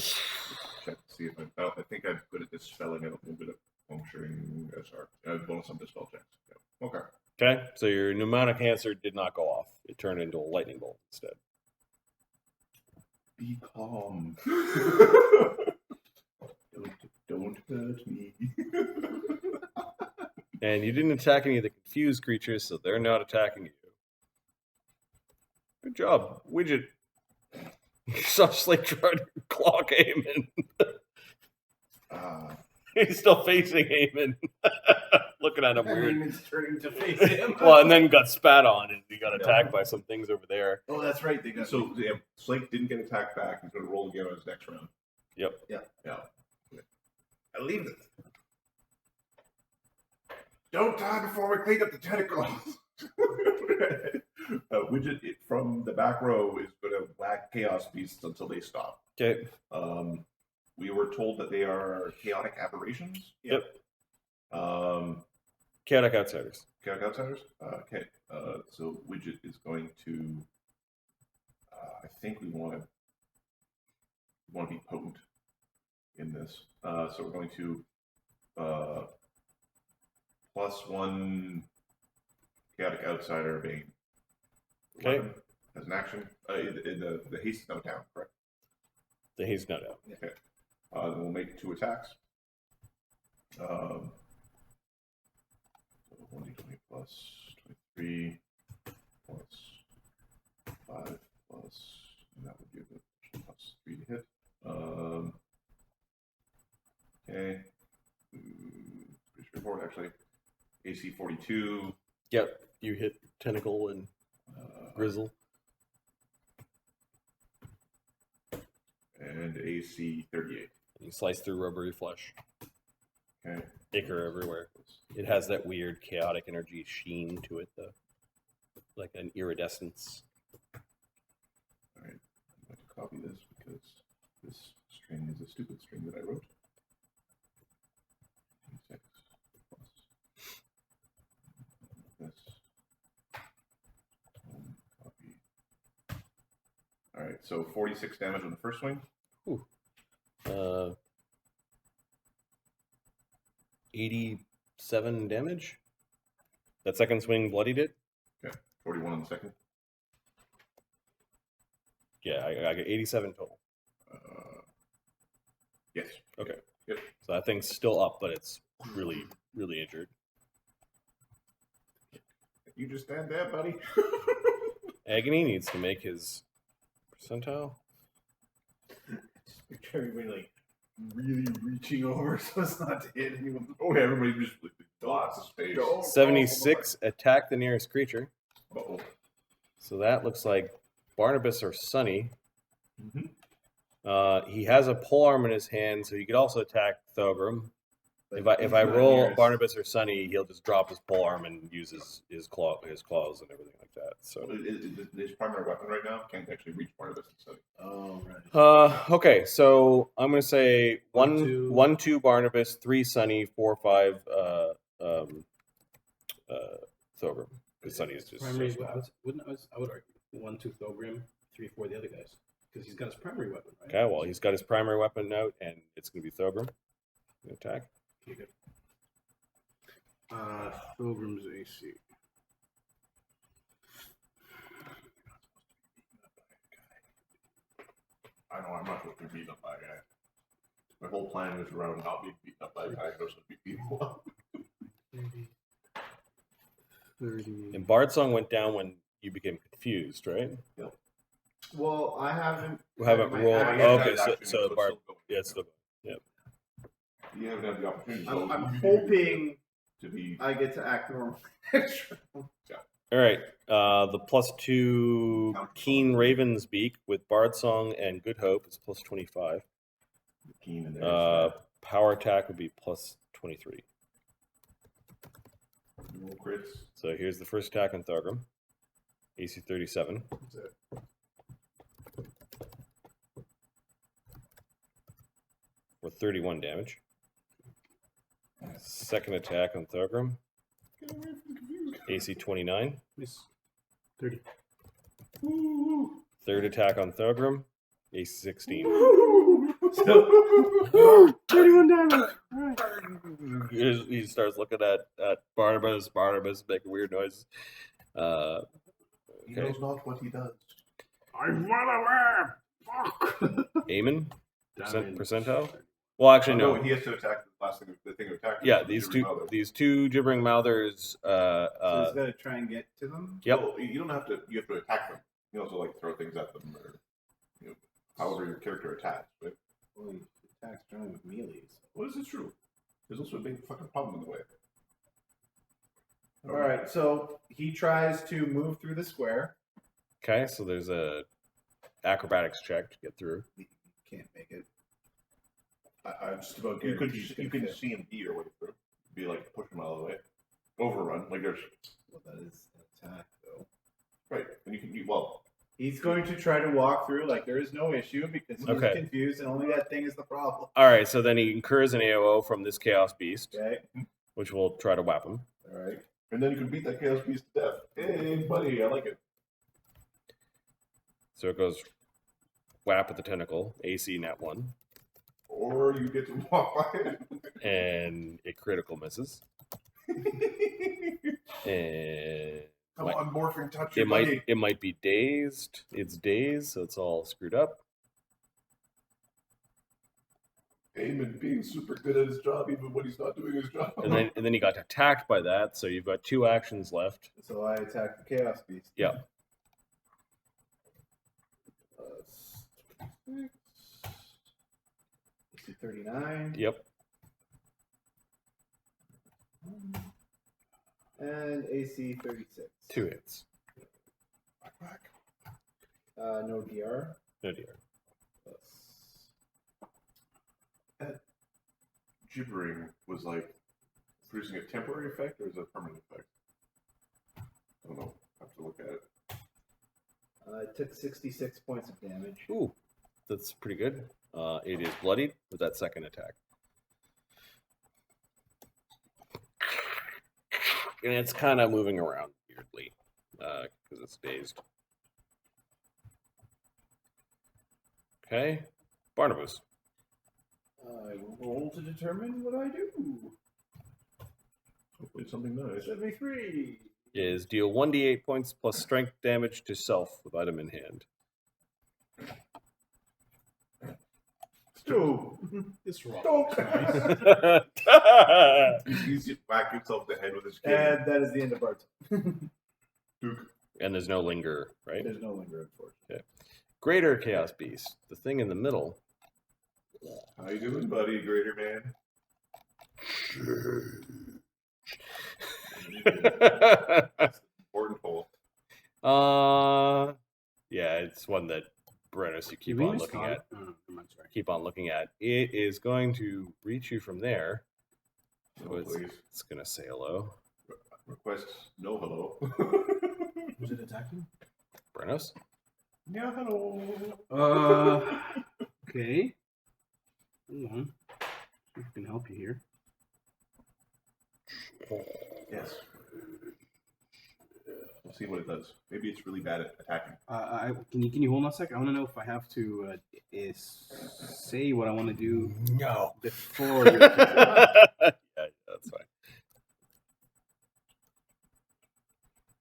check to see if I think I'm good at dispelling it a little bit of puncturing. Sorry, bonus on dispel checks. Yeah. Okay. Okay, so your pneumonic answer did not go off. It turned into a lightning bolt instead. Be calm. don't hurt me. And you didn't attack any of the confused creatures, so they're not attacking you. Good job, Widget. You saw Slate try to clock Eamon. He's still facing Eamon. Looking at him weird. It's turning to face him. Well, and then got spat on, and he got attacked by some things over there. Oh, that's right. They got So yeah, Slake didn't get attacked back. He's going to roll again on his next round. Yep. Yeah. I leave it. Don't die before we clean up the tentacles. Widget from the back row is going to whack chaos beasts until they stop. Okay. We were told that they are chaotic aberrations. Yep. Um, Chaotic Outsiders. chaotic outsiders. Okay. So Widget is going to. I think we want to be potent in this. So we're going to +1 chaotic outsider bane. Okay. Weapon as an action. The haste is now down, correct? The haze not out. Okay. Then we'll make 2 attacks. So 1d20 plus 23 plus 5 plus, and that would give it plus 3 to hit. Okay. Pretty straightforward, actually. AC 42. Yep, you hit Tentacle and Grizzle. And AC 38. You slice through rubbery flesh. Okay. Ichor everywhere. It has that weird chaotic energy sheen to it, though. Like an iridescence. Alright. I'm going to copy this because this string is a stupid string that I wrote. 6 plus this. Copy. Alright, so 46 damage on the first swing. Ooh. 87 damage. That second swing bloodied it. Okay, 41 on the second. Yeah, I got 87 total. Yes. Okay. Yep. So that thing's still up, but it's really, really injured. You just stand there, buddy. Agony needs to make his percentile. Just picture everybody like really reaching over so as not to hit anyone. Oh yeah, everybody just lots of space. 76, attack the nearest creature. Uh-oh. So that looks like Barnabus or Sunny. Mm-hmm. He has a polearm in his hand, so he could also attack Thogram. Like, If I he's not roll nearest. Barnabus or Sunny, he'll just drop his polearm and use his claws and everything like that. So His primary weapon right now can't actually reach Barnabus and Sunny. Oh, right. Okay, so I'm gonna say 1, 1, 2 Barnabus, 3 Sunny, 4, 5 Thogram. Because Sunny is just Primary so small. I would argue 1, 2 Thogram, 3, 4 the other guys. Because he's got his primary weapon, right? Okay, well he's got his primary weapon out, and it's gonna be Thogram. Attack. Okay, good. Thogram's AC. I know I'm not supposed to be beaten up by a guy. My whole plan was around not being beaten up by a guy. I'm supposed to be beaten up. 30. And Bardsong went down when you became confused, right? Well, I haven't. We haven't my rolled. action- Oh, okay, That's actually- so it's Bard. still going. Yeah, it's still. Yep. You haven't had the opportunity. I'm hoping to be. I get to act normal. All right. The +2 Keen Raven's Beak with Bardsong and Good Hope is +25. Keen in there. Power attack would be +23. Roll crits. So here's the first attack on Thogram. AC 37. That's it. For 31 damage. Second attack on Thogram. AC 29. Miss. 30. Third attack on Thogram. AC 16. 31 damage! Right. He starts looking at Barnabas. Barnabas making weird noises. He Okay. knows not what he does. I'm well aware. Fuck. Eamon? Damage. Percentile? Well, actually, no. He has to attack the last thing. The thing to attack. Yeah, is these the two gibbering mouthers. So he's got to try and get to them. Yep. Well, you don't have to. You have to attack them. You also like throw things at them, or however your character attacks. Right? Well, he attacks generally with melees. Well, this is true. There's also a big fucking problem in the way. All right, so he tries to move through the square. Okay, so there's a acrobatics check to get through. He can't make it. I just about You could guarantee he's you gonna can fail. see him beat your way through. Be like push him out of the way. Overrun like there's Well, that is an attack, though. right, and you can He's going to try to walk through like there is no issue because he's Okay. confused and only that thing is the problem. All right, so then he incurs an AOO from this Chaos Beast, Okay. which will try to whap him. All right. and then you can beat that chaos beast to death. Hey, buddy, I like it. So it goes whap at the tentacle, AC nat 1, Or you get to walk by it. and it critical misses. And Come Might- on, morphing, touch it your buddy. might be dazed. It's dazed, so it's all screwed up. Eamon being super good at his job even when he's not doing his job. And then you got attacked by that, so you've got 2 actions left. So I attack the Chaos Beast. Yeah. AC 39. Yep. And AC 36. 2 hits. No DR. No dear. Gibbering was like producing a temporary effect or is it a permanent effect? I don't know. I have to look at it. I took 66 points of damage. Ooh, that's pretty good. It is bloodied with that second attack. And it's kind of moving around weirdly because it's dazed. Okay, Barnabas. I will roll to determine what I do. Hopefully something nice. 73. Is deal 1d8 points plus strength damage to self with item in hand. Still, This rock. don't. And He's just whack himself in the head with his cane. And that is the end of our turn. Duke. there's no linger, right? There's no linger, unfortunately. Greater Chaos Beast, the thing in the middle. How you doing, buddy, greater man? That's the important hole. Yeah, it's one that Brennos you keep You on mean looking Scott? at. Oh, I'm sorry. Keep on looking at. It is going to reach you from there. So Oh, it's please. going to say hello. Request no hello. Was it attacking? Brennos? Yeah, hello. Okay. Hold on. See if I can help you here. Yes. We'll see what it does. Maybe it's really bad at attacking. Can you hold on a sec? I want to know if I have to say what I want to do No. before your turn. Yeah, that's fine.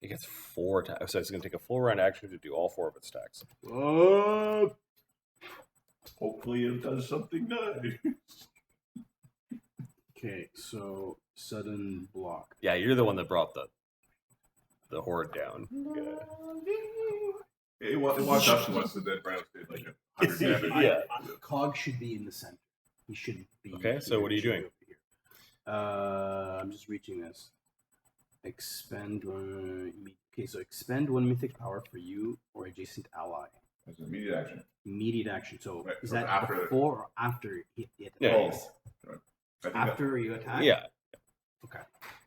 It gets 4 attacks. So it's going to take a full round action to do all 4 of its attacks. Hopefully it does something nice. Okay, so sudden block. Yeah, you're the one that brought the horde down. Yeah. It walked up to us and then Browns did like 100 damage. Yeah. Cog should be in the center. He shouldn't be. Okay, so what are you He should doing? be over here. I'm just reaching this. Expend one. Okay, so expend 1 mythic power for you or adjacent ally. That's an immediate action. Immediate action. So Right, is so that after- before or after it Yeah. attacks? I think After you attack? Yeah. Okay.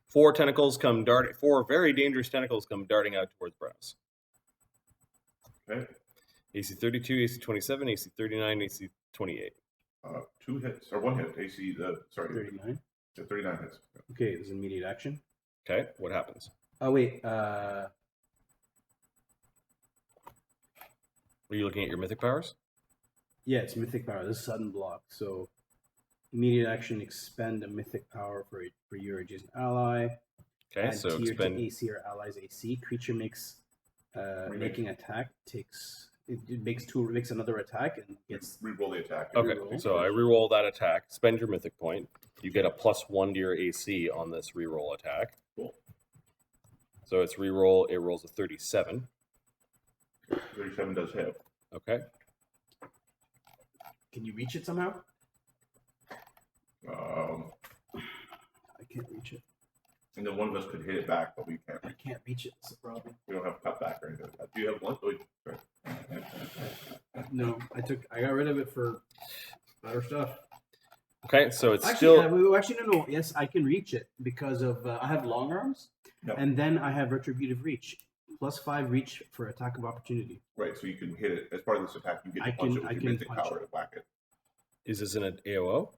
4 tentacles come darting. 4 very dangerous tentacles come darting out towards Brennos. Okay. AC 32, AC 27, AC 39, AC 28. 2 hits, or 1 hit. AC, sorry, 39. 39 hits. Okay, there's immediate action. Okay, what happens? Oh wait, Are you looking at your mythic powers? yeah, it's mythic power. This is sudden block. So immediate action, expend a mythic power for your adjacent ally. Okay, Add so tier expend. to AC or allies AC. Creature makes making attack takes it makes another attack and gets Reroll the attack. Okay, reroll. so I reroll that attack. Spend your mythic point. You get a +1 to your AC on this reroll attack. Cool. So it's reroll. It rolls a 37. 37 does hit. Okay. Can you reach it somehow? Um, I can't reach it. and then one of us could hit it back, but we can't. I can't reach it. That's the problem. We don't have cutback or anything like that. Do you have one? Oh, sorry. No, I got rid of it for better stuff. Okay, so it's Actually, still. no. Yes, I can reach it because of I have long arms, Yep. and then I have retributive reach, +5 reach for attack of opportunity. Right, so you can hit it. As part of this attack, you get to I punch can- it with I your can mythic punch power it. to whack it. Is this an AOO?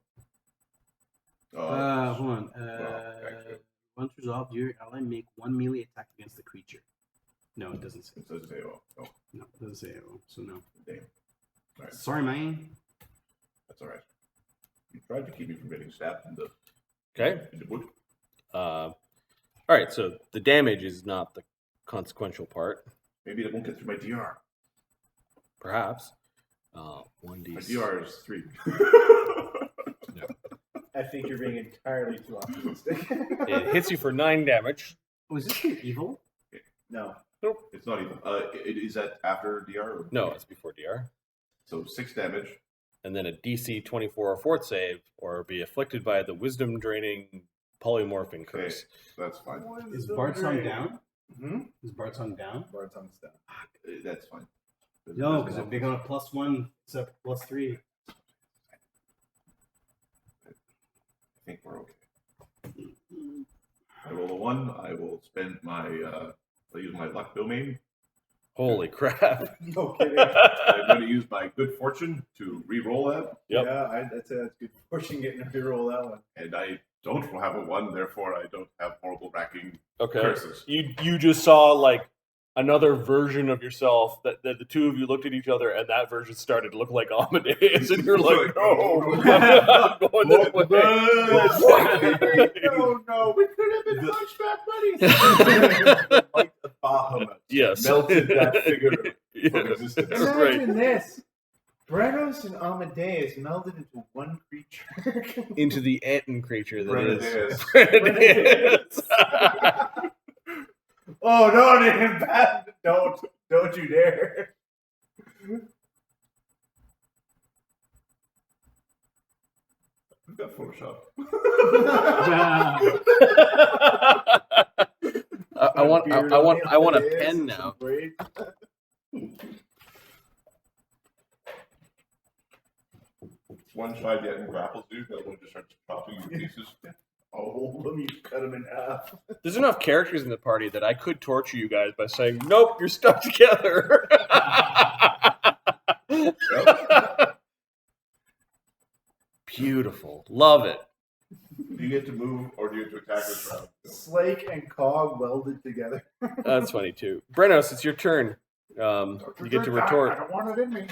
Hold on. actually. Once resolved, your ally make 1 melee attack against the creature. No, it doesn't say. It says AO. Oh, No, it doesn't say AO. So no. damn. All right, Sorry, man. that's all right. You tried to keep me from getting stabbed in Okay. the wood. All right, so the damage is not the consequential part, Maybe it won't get through my DR. perhaps. My 1d6. DR is 3. I think you're being entirely too optimistic. It hits you for 9 damage. Oh, is this thing evil? No. It's not even. Is that after DR? Or... No, it's before DR. So 6 damage. And then a DC 24 or fort save, or be afflicted by the wisdom draining polymorphing curse. That's fine. Is Bard Song down? Hmm? Is Bard Song down? Bard Song's down. That's fine. No, because if they got a +1, it's a +3. I think we're okay. I roll a 1. I will spend my. I'll use my luck domain. Holy crap. No kidding. I'm going to use my good fortune to re-roll that. Yep. Yeah, I'd say that's good. Pushing getting to roll that one. And I don't have a 1, therefore I don't have horrible racking Okay. curses. You just saw like another version of yourself that the two of you looked at each other, and that version started to look like Amadeus, and you're like, no, I'm going this way. No, we could have been hunchback buddies. Like the Bahamut Yes. melted that figure from Yeah. existence. Right. Imagine this. Brennos and Amadeus melded into one creature. Into the Eton creature that is. Brennos. Brennos. Oh no, name bad. Don't you dare. I've got Photoshop. I want a pen now. One tried getting grapples, dude. The other one just starts chopping you to pieces. I'll hold them, you cut them in half. There's enough characters in the party that I could torture you guys by saying, nope, you're stuck together. Beautiful. Love it. Do you get to move or do you get to attack this round? Slake and Cog welded together. That's funny, too. Brennos, it's your turn. You get to retort. I don't want it in me.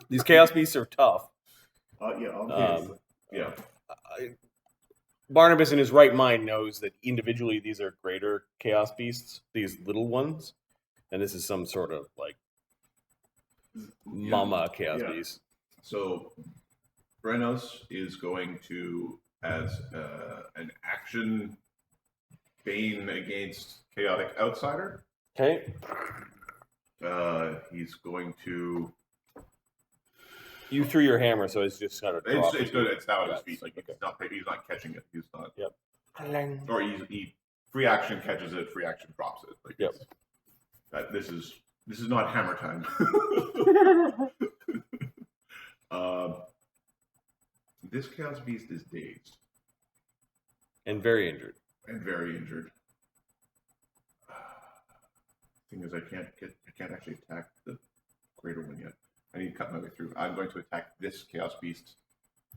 These Chaos Beasts are tough. Yeah, obviously. Yeah. Barnabas in his right mind knows that individually these are greater Chaos Beasts, these little ones. And this is some sort of, like, mama Chaos Yeah. Beast. So, Brennos is going to, as an action, bane against Chaotic Outsider. Okay. He's going to. You threw your hammer, so it's just kind of dropped. It's now at his Yes. feet. Like Okay. he's not catching it. He's not. Yep. Or he free action catches it. Free action drops it. Like Yep. This is not hammer time. This Chaos Beast is dazed And very injured. and very injured. Thing is, I can't actually attack the greater one yet. I need to cut my way through. I'm going to attack this Chaos Beast.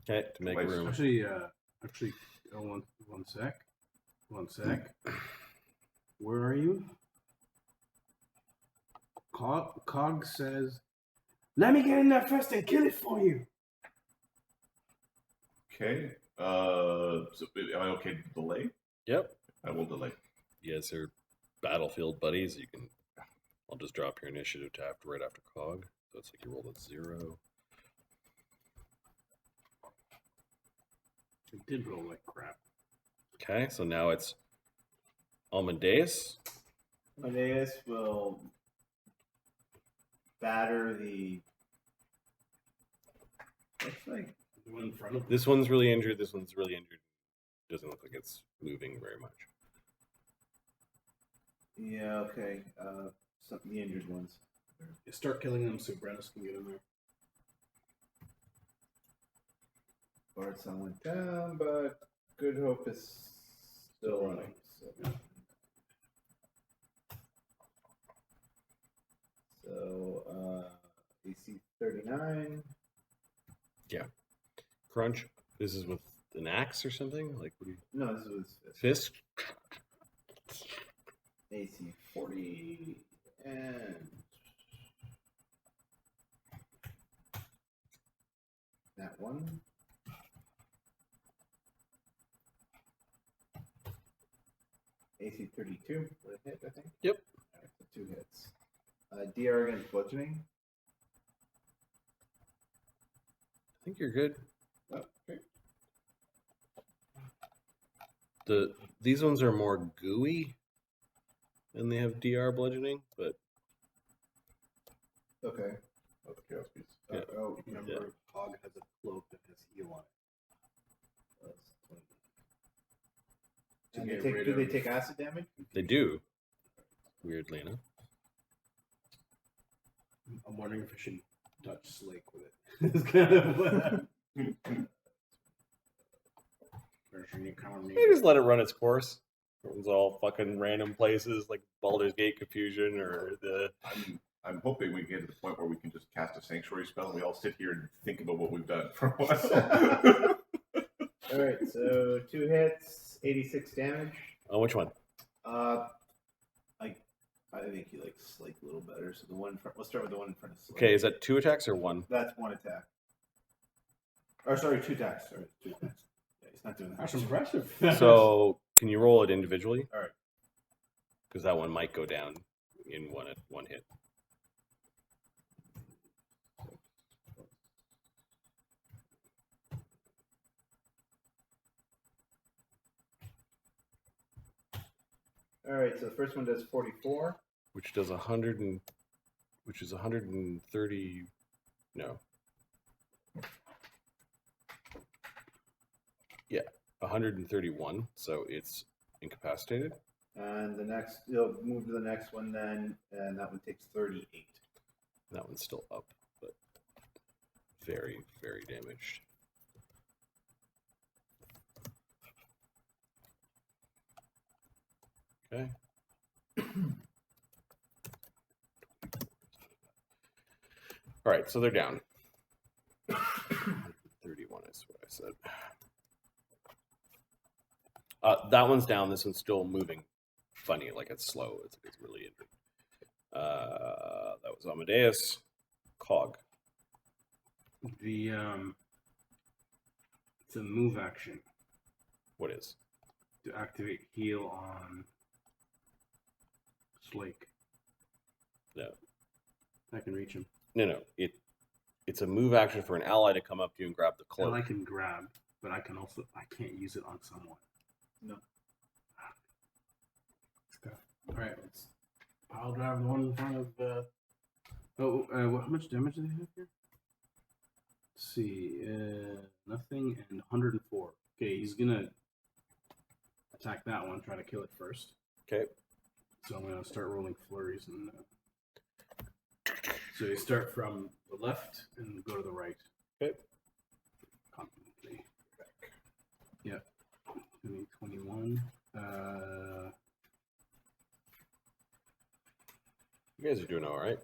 Okay, to make Place. room. Actually, one sec. Where are you? Cog says, "Let me get in there first and kill it for you." Okay. So am I okay to delay? Yep. I will delay. You guys are battlefield buddies. You can. I'll just drop your initiative tab right after Cog. So it's like you rolled a 0. It did roll like crap. Okay, so now it's Amadeus. Amadeus will batter the. Looks like The one in front of This one's really injured. This one's really injured. Doesn't look like it's moving very much. yeah, okay. Some of the injured ones. you. Start killing them so Brennos can get in there. Bardson went down, but Good Hope is still running. So AC 39. Crunch. This is with an axe or something? Like, what do you. No, this was Fist? AC 40 and that one. AC 32 with a hit, I think. Yep. Alright, so 2 hits. DR against bludgeoning. think you're good. Okay. These ones are more gooey, and they have DR bludgeoning, but Okay. Oh, the chaos piece. Yeah. Oh, remember, Yeah. Hog has a cloak that has heal on it. Do they take acid damage? they do. Weirdly enough. I'm wondering if I should touch Slake with it. It's kind of You just let it run its course. It was all fucking random places like Baldur's Gate confusion or the. I'm hoping we get to the point where we can just cast a sanctuary spell and we all sit here and think about what we've done for a while. All right, so 2 hits, 86 damage. Oh, which one? I think he likes Slake a little better. So the one in front. Let's start with the one in front of Slake. Okay, is that 2 attacks or 1? That's 1 attack. Or sorry, 2 attacks. Sorry, 2 attacks. Yeah, he's not doing that. That's impressive. So can you roll it individually? All right. Because that one might go down in one hit. All right, so the first one does 44. Which does 100 and which is 130. No. Yeah, 131. So it's incapacitated. And the next, you'll move to the next one then, and that one takes 38. That one's still up, but very, very damaged. Okay. All right, so they're down. 131 is what I said. That one's down. This one's still moving funny, like it's slow. It's really injured. That was Amadeus. Cog. It's a move action What is? to activate heal on Slake. No. I can reach him. No. It's a move action for an ally to come up to you and grab the Well, cloak. I can grab, but I can't use it on someone. No. All right, let's pile drive the one in front of. How much damage do they have here? Let's see, nothing and 104. Okay, he's gonna attack that one. Try to kill it first. Okay. So I'm gonna start rolling flurries, and so you start from the left and go to the right. Okay. Confidently. Yeah. 21. You guys are doing all right.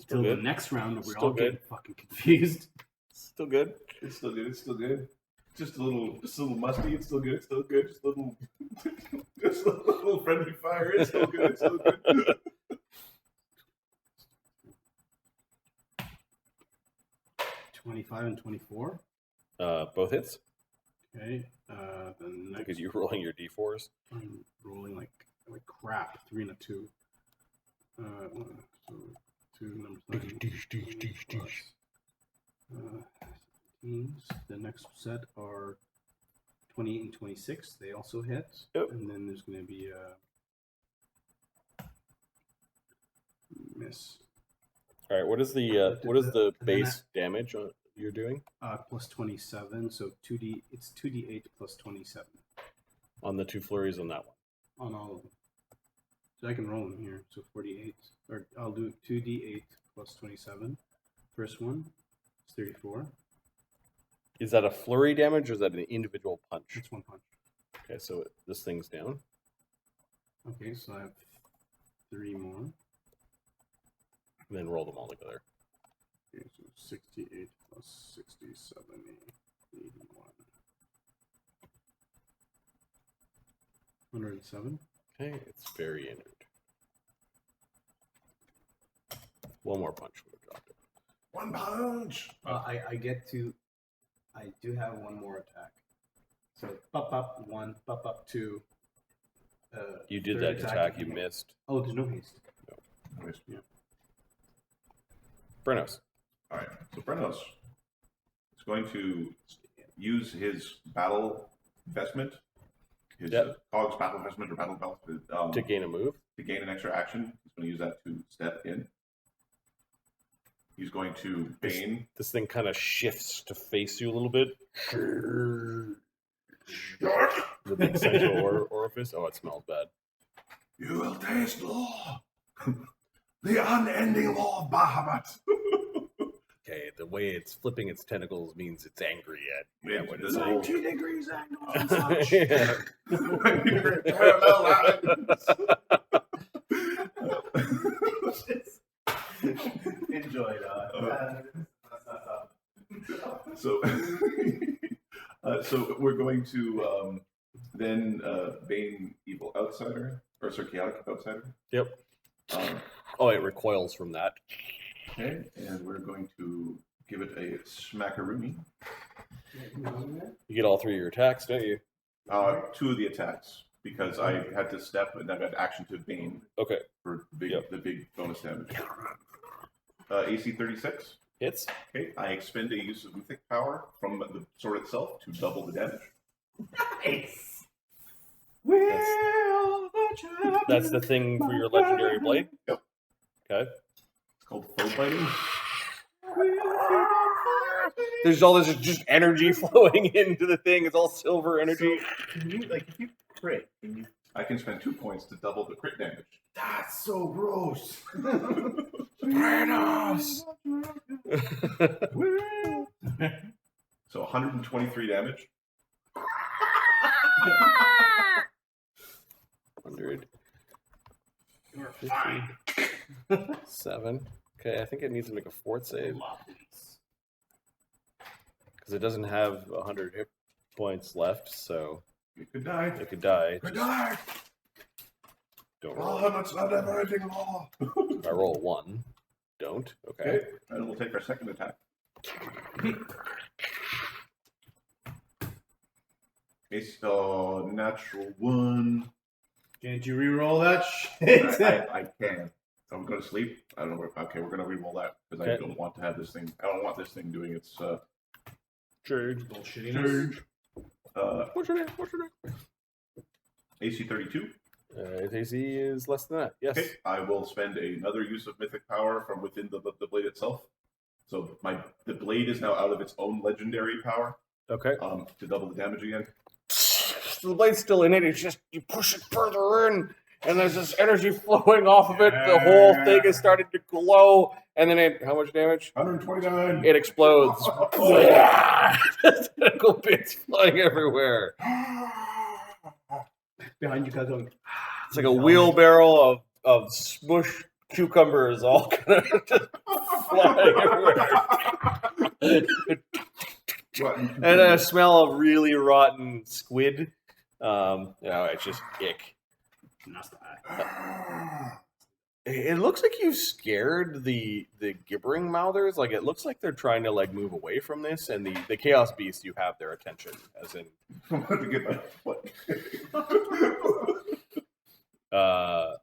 Till the good. next round, we Still all good. get fucking confused. Still good. It's still good. It's still good. Just a little musty. It's still good. It's still good. Just a little, just a little friendly fire. It's still good. It's still good. 25 and 24. Both hits. Okay. The next Because you're rolling your d4s. I'm rolling like crap. 3 and a 2. So 2 numbers. 17s. The next set are 28 and 26. They also hit. Yep. And then there's going to be a miss. All right. What is the And then base damage you're doing Plus 27. So 2d. It's 2d8 plus 27 on the 2 flurries on that one? on all of them. So I can roll them here. So 48. Or I'll do 2d8 plus 27. First one is 34. Is that a flurry damage or is that an individual punch? It's 1 punch. Okay, so this thing's down. Okay, so I have 3 more. And then roll them all together. Okay, so 68 plus 67, 81. 107. Okay, it's very injured. One more punch would have dropped it. 1 punch. I do have one more attack. So up 1, up 2. You did third that attack, you missed. Oh, there's no haste. Nice. Brennos. All right. So Brennos going to use his battle vestment, his Cog's battle vestment or battle belt to gain a move. To gain an extra action. He's going to use that to step in. He's going to Bane. This thing kind of shifts to face you a little bit. The big central orifice. Oh, it smells bad. You will taste law. The unending law of Bahamut. Okay, the way it's flipping its tentacles means it's angry at what it's 90 degrees angle and such. Yeah. Parallel lines. Enjoy So we're going to then Bane Evil Outsider, or sorry, Chaotic Outsider. Yep. Oh, it recoils from that. Okay, and we're going to give it a smackaroonie. You get all 3 of your attacks, don't you? 2 of the attacks, because I had to step and I got action to Bane Okay. for the big bonus damage. AC 36. Hits. Okay, I expend a use of mythic power from the sword itself to double the damage. Nice. That's the thing for your legendary blade? Yep. Okay. It's called foe biting. There's all this just energy flowing into the thing. It's all silver energy. Can you, like, if you crit, I can spend 2 points to double the crit damage. that's so gross. Brennos! So 123 damage. 157. Okay, I think it needs to make a fort save. Because it doesn't have 100 hit points left, so You could die. it could die. Could die. Don't roll. Bahamut's not never-ending law. I roll a 1. Don't. Okay. Okay, and we'll take our second attack. It's natural 1. Can't you re-roll that shit? I can. I'm going to sleep. I don't know. Okay, we're going to re-roll that because I Okay. don't want to have this thing. I don't want this thing doing its Change. Bullshittiness. What's your name? What's your name? AC 32. Its AC is less than that. Yes. Okay, I will spend another use of mythic power from within the blade itself. So the blade is now out of its own legendary power. Okay. To double the damage again. The blade's still in it. It's just you push it further in, and there's this energy flowing off of it. The whole thing is starting to glow, and then how much damage? 129. It explodes. Tentacle bits flying everywhere. Behind you guys going, It's like a wheelbarrow of smush cucumbers all kind of just flying everywhere. And a smell of really rotten squid. It's just ick. It looks like you've scared the gibbering mouthers. Like it looks like they're trying to like move away from this, and the chaos beast, you have their attention, as in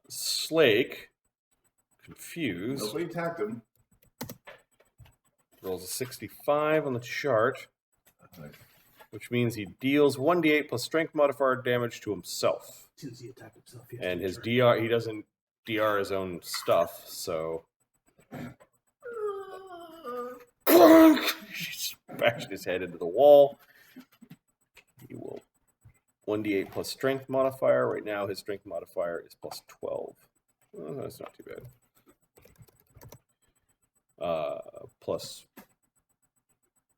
Slake, confused, Nobody attacked him. rolls a 65 on the chart, which means he deals 1d8 plus strength modifier damage to himself. as soon as he attacked himself, And his DR, he doesn't DR his own stuff, so. He smashed his head into the wall. He will 1d8 plus strength modifier. Right now, his strength modifier is plus 12. Oh, that's not too bad. Plus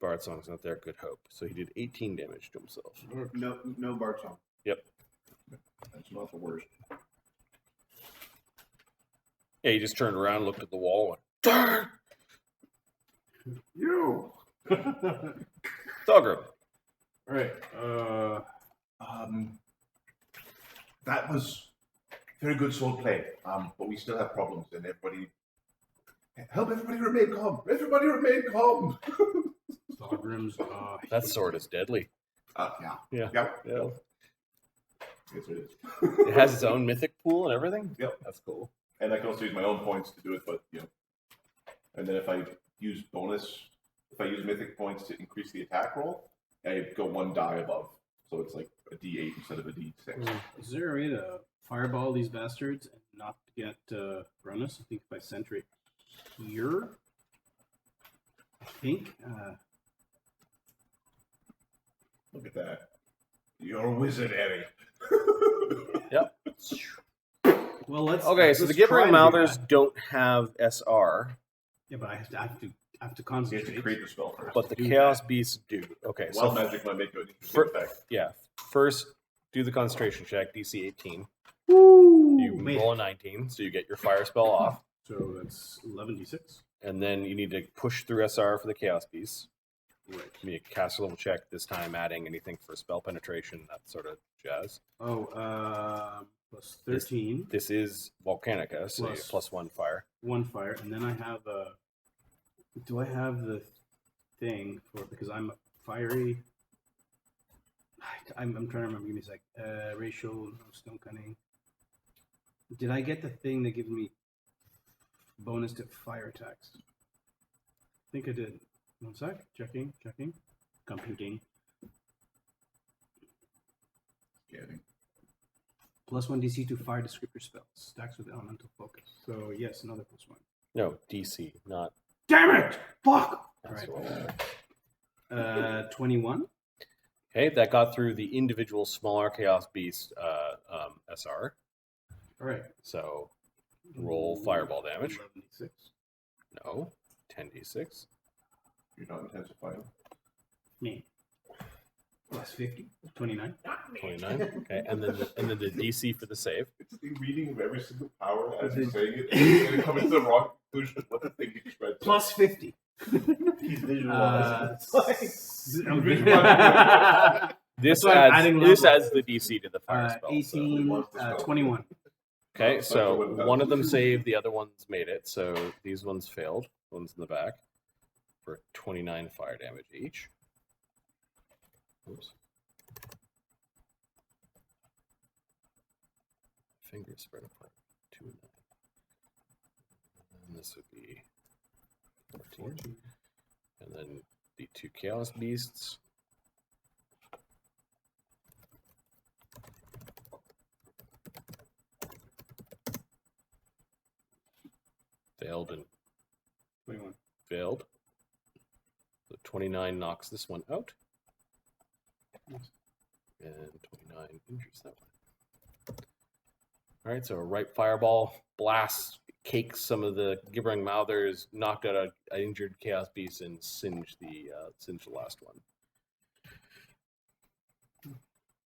Bard Song's not there. Good Hope. So he did 18 damage to himself. No Bard Song. Yep. That's not the worst. Yeah, he just turned around, looked at the wall, and went, You. Thogram. Right. That was very good sword play. But we still have problems, and everybody remain calm. Everybody remain calm. Thogram's. That sword is deadly. Yeah. Yeah. Yeah. Yeah. Yes, it is. It has its own mythic pool and everything? Yep. That's cool. And I can also use my own points to do it, but and then if I use bonus if I use mythic points to increase the attack roll, I go one die above. So it's like a D8 instead of a D6. Is there a way to fireball these bastards and not get Brennos? I think if I center it here, I think. Look at that. You're a wizard, Eddie. Yep. Well, let's. Okay, so the Gibbering Mouthers don't have SR, Yeah, but I have to You have to concentrate. create the spell first. but the Chaos Beasts do. Okay, Wild so magic might make an interesting effect. yeah, first do the concentration check, DC 18. Woo! You roll a 19, so you get your fire spell off, So that's 11d6. and then you need to push through SR for the Chaos Beasts. Right. Give me a caster level check, this time adding anything for spell penetration, that sort of jazz. Oh, plus 13. This is Volcanica, so you get Plus- +1 fire. 1 fire, and then I have a. Do I have the thing for because I'm a fiery? I'm trying to remember. Give me a sec. Racial, no stone cunning. Did I get the thing that gives me bonus to fire attacks? I think I did. 1 sec. Checking. Computing. Getting. +1 DC to fire descriptor spells. Stacks with elemental focus. So yes, another +1. No, DC, not. Damn it! Fuck! That's Alright. all. 21. Okay, that got through the individual smaller Chaos Beast SR. Alright. So roll fireball damage. 11d6. No, 10d6. You're not intensifying. Me. Plus 50. 29. 29. Okay, and then the DC for the save. It's the reading of every single power as you're saying it, and coming to the wrong conclusion of what the thing you read. Plus 50. He's visualizing. This why I'm adding adds level. the DC to the fire spell. 18, 21. Okay, so one of them saved, the other ones made it. So these ones failed. One's in the back for 29 fire damage each. Oops. Fingers spread apart. 2 and 9. And this would be 14. And then the 2 Chaos Beasts. Failed and 21. failed. So 29 knocks this one out. And 29 injures that one. Alright, so a right fireball blasts, cakes some of the Gibbering Mouthers, knocked out an injured Chaos Beast, and singed the last one.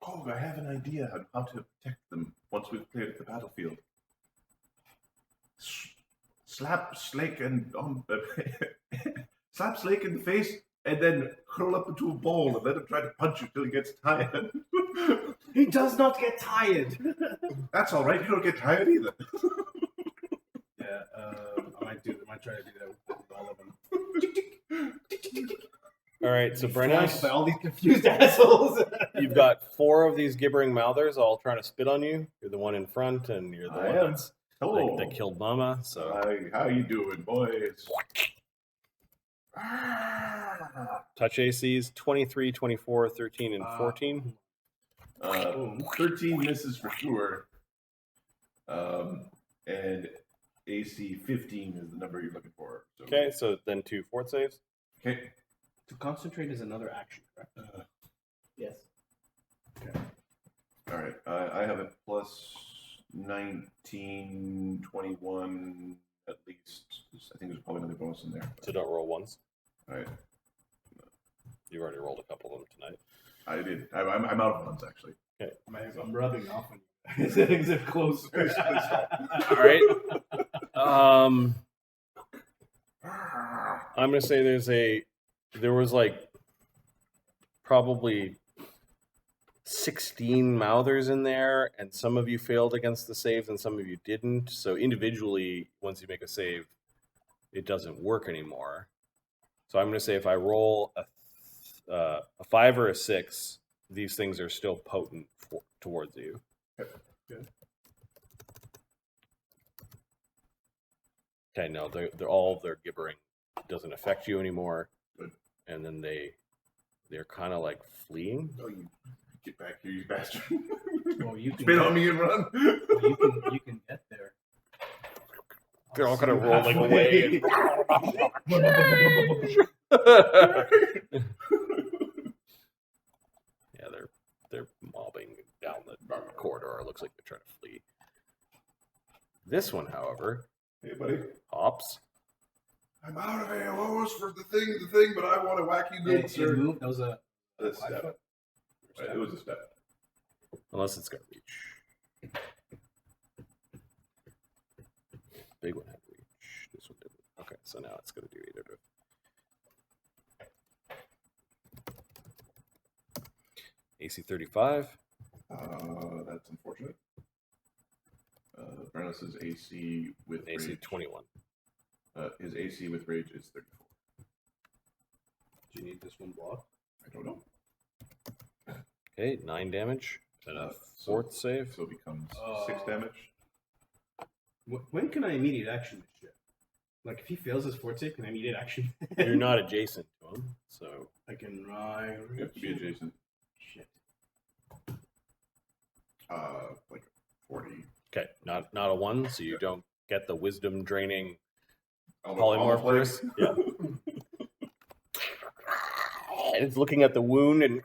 Oh, I have an idea on how to protect them once we've cleared at the battlefield. Slap Slake and slap Slake in the face, and then curl up into a ball and let him try to punch you till he gets tired. He does not get tired. That's all right. You don't get tired either. Yeah, I might try to do that with all of them. Alright, so Flanked by Brennos, all these confused assholes. you've got 4 of these Gibbering Mouthers all trying to spit on you. You're the one in front, and you're the I one am. that's Hello. that killed Mama. So How you doing, boys? touch ACs 23, 24, 13, and 14. 13 misses for sure. And AC 15 is the number you're looking for. So. Okay, so then 2 fort saves. Okay. To concentrate is another action, correct? Yes. All right. I have a plus 19, 21 at least. I think there's probably another bonus in there. So don't roll ones. All right. You already rolled a couple of them tonight. I did. I'm out of ones actually. I'm rubbing off on you. Things are close. All right. I'm gonna say there was like probably 16 mouthers in there, and some of you failed against the saves and some of you didn't. So individually, once you make a save, it doesn't work anymore. So I'm gonna say if I roll a 5 or a 6, these things are still potent towards you. Good. Okay, no, they're all their gibbering doesn't affect you anymore. Good. and they're kind of like fleeing. Oh, you get back here, you bastard! Well, you can Spit on me and run. you can get there. They're all See kind of you rolling halfway. away. Yeah, they're mobbing down the corridor. It looks like they're trying to flee. This one, however, Hey, buddy. hops. I'm out of AOs for the thing, but I want to whack you good, It sir. moved. That was a That's a 5 step. foot. Right, it was a step. Unless it's got reach. Big one had reach. This one didn't. Okay, so now it's going to do either. AC 35. That's unfortunate. Brennos' AC with AC rage. 21. His AC with rage is 34. Do you need this one block? I don't know. Okay, 9 damage. And a So- 4th save. So it becomes 6 damage. When can I immediate action this shit? Like, if he fails his fort save, can I immediate action? You're not adjacent to him, so I can ride. You have to be adjacent. Shit. Like 40. okay, not a 1, so you don't get the wisdom draining Almost polymorph like- burst. Yeah. And it's looking at the wound and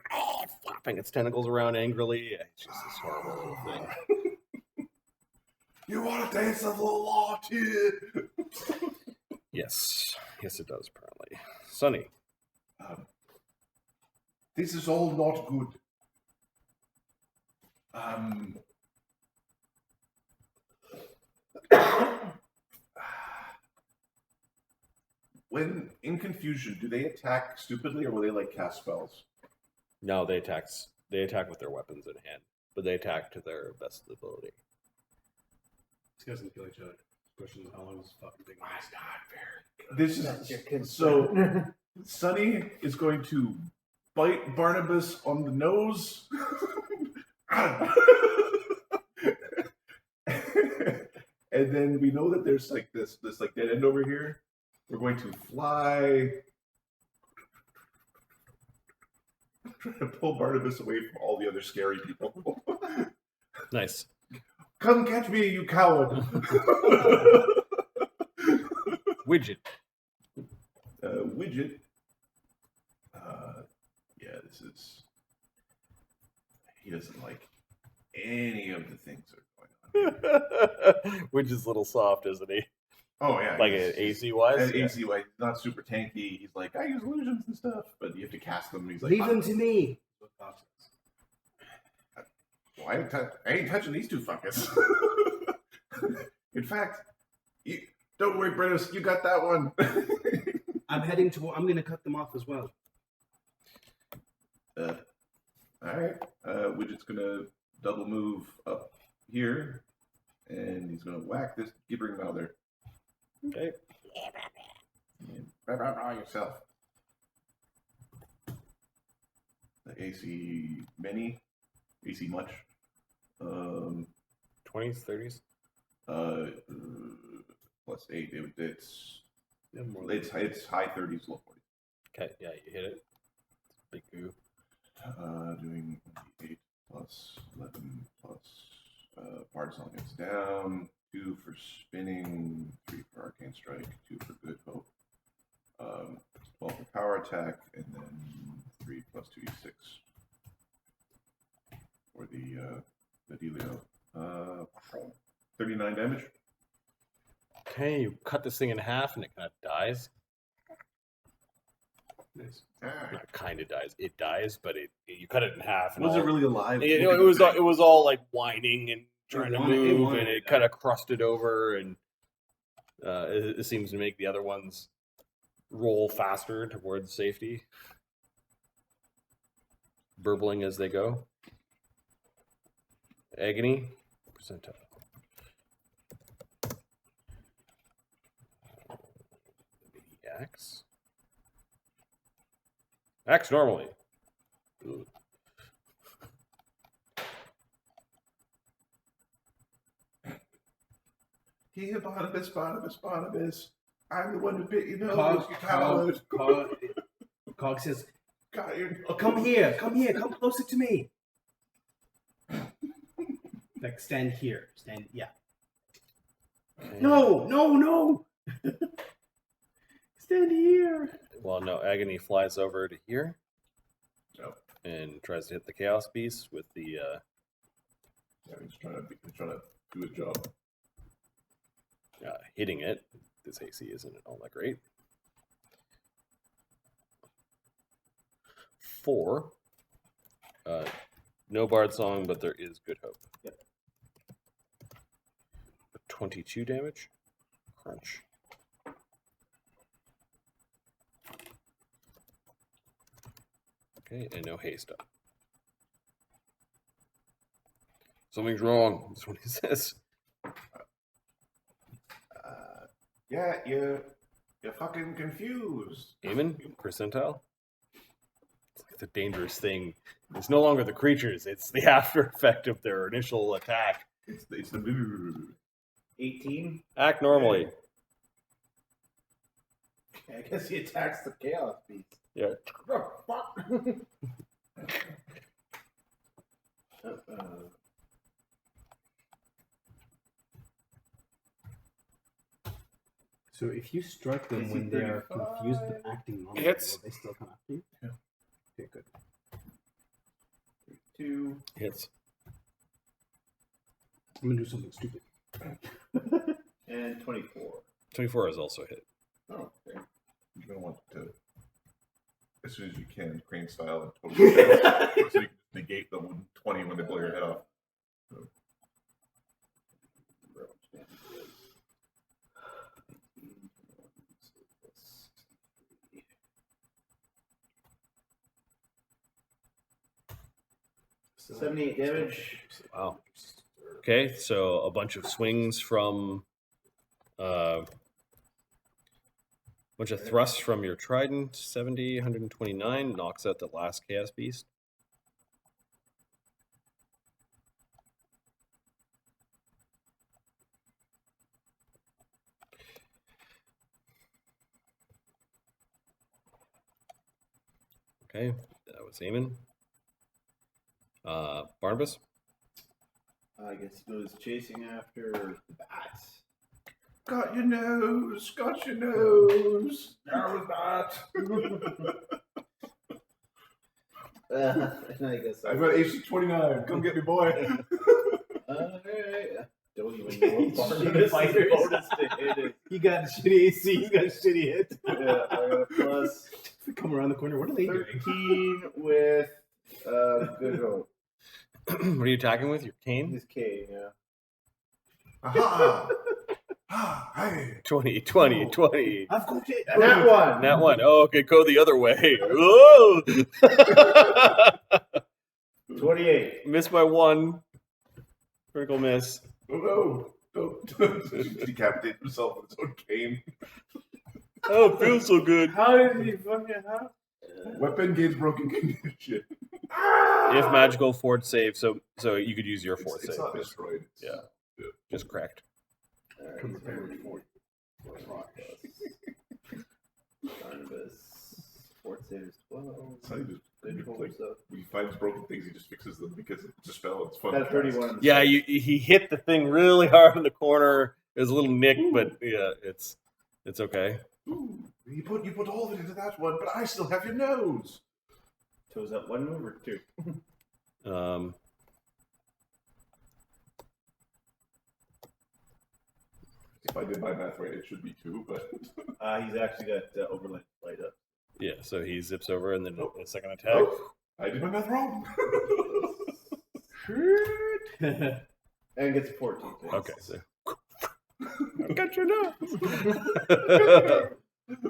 flapping its tentacles around angrily. It's just this horrible little thing. You want to taste of the law, kid? Yes, it does apparently. Sunny. This is all not good. When in confusion, do they attack stupidly or will they like cast spells? No, they attack with their weapons in hand, but they attack to their best ability. These guys can kill each other. Question is how long this fucking thing lasts. This is so. Sonny is going to bite Barnabus on the nose. And then we know that there's like this like dead end over here. We're going to fly. Trying to pull Barnabas away from all the other scary people. Nice. Come catch me, you coward! Widget. Widget. Yeah, this is. He doesn't like any of the things that are going on. Widget's a little soft, isn't he? Oh yeah, Like he's- an AC wise. And AC, like not super tanky. He's like, I use illusions and stuff, but you have to cast them. He's like, Leave them to me. Well, I ain't touching these two fuckers. In fact, don't worry, Brennos, you got that one. I'm heading to. I'm gonna cut them off as well. All right, Widget's gonna double move up here, and he's gonna whack this gibbering mouther. Okay. Yourself. The AC many, AC much. 20s, 30s. Plus 8. It's Yeah, more it's high 30s, low 40s. Okay, yeah, you hit it. Big goo. Doing 8 plus 11 plus Bard's gets down. 2 for spinning, 3 for arcane strike, 2 for good hope. 12 for power attack, and then 3 plus 2d6 for the dealio. 39 damage. Okay, you cut this thing in half and it kind of dies. nice. Not kind of dies. It dies, but you cut it in half. And Was it all- really alive? It was all like whining and trying to wanted- it move, wanted and to it die. kind of crusted over, and it seems to make the other ones roll faster towards safety, burbling as they go. Agony, percentile. Axe. Axe normally. Ooh. Here, Barnabas. I'm the one who bit your nose, you coward. Cog says, God, come here, come closer to me. Like, stand here. Yeah. Okay. No! Stand here. Well, no, Agony flies over to here. Oh. And tries to hit the Chaos Beast with the. Yeah, he's trying to do a job. Hitting it. This AC isn't all that great. 4. No Bard Song, but there is Good Hope. Yep. For 22 damage. Crunch. Okay, and no haste up. Something's wrong. That's what he says. Yeah, you're fucking confused. Eamon, percentile? It's like the dangerous thing. It's no longer the creatures, it's the after effect of their initial attack. It's the 18. Act normally. I guess he attacks the Chaos Beast. Yeah. Oh, fuck. So if you strike them Is when he they are 35? confused but acting normally, Hits. will they still come after you? Yeah. Okay, good. 2. Hits. I'm gonna do something stupid. And 24. 24 is also hit. Oh, okay. You're gonna want to, as soon as you can, crane style and totally so you can negate the 20 when they blow your head off. So 78 damage. Wow. Okay, so a bunch of swings from bunch of thrusts from your trident. 70, 129 knocks out the last Chaos Beast. Okay, that was Eamon. Barnabas. I guess he goes chasing after the bats. Got your nose, got your nose. There was that. And I guess I've got AC 29. Come get me, boy. Alright. Don't even know what Shitty fighters. bonus to hit it. You got a shitty AC, you got a shitty hit. Yeah, I got a plus Come around the corner, what are they doing? 13 with good hope. What are you attacking with? Your cane? His cane, yeah. Aha! Ah, hey. 20, 20, 20. I've got it. That one! That one. Oh, okay, go the other way. Whoa! 28. Missed by 1. Critical miss. Oh no! Don't decapitate himself with his own cane. Oh, it feels so good. How did he fucking have? Weapon gains broken condition. If magical fort save, so you could use your fort It's save. not destroyed. Yeah. Just cracked. Come prepared for Barnabas. Fort save is 12. It's not even Good hope like, stuff. when he finds broken things, he just fixes them because it's a spell. It's fun. Got a 31. in the Yeah, save. he hit the thing really hard in the corner. There's a little nick, but yeah, it's okay. Ooh, you put all of it into that one, but I still have your nose. So is that 1 move or 2? If I did my math right, it should be 2, but He's actually got overlay light up. Yeah, so he zips over and then a second attack. oh, I did my math wrong. And gets a 14. Okay, so I got your nose.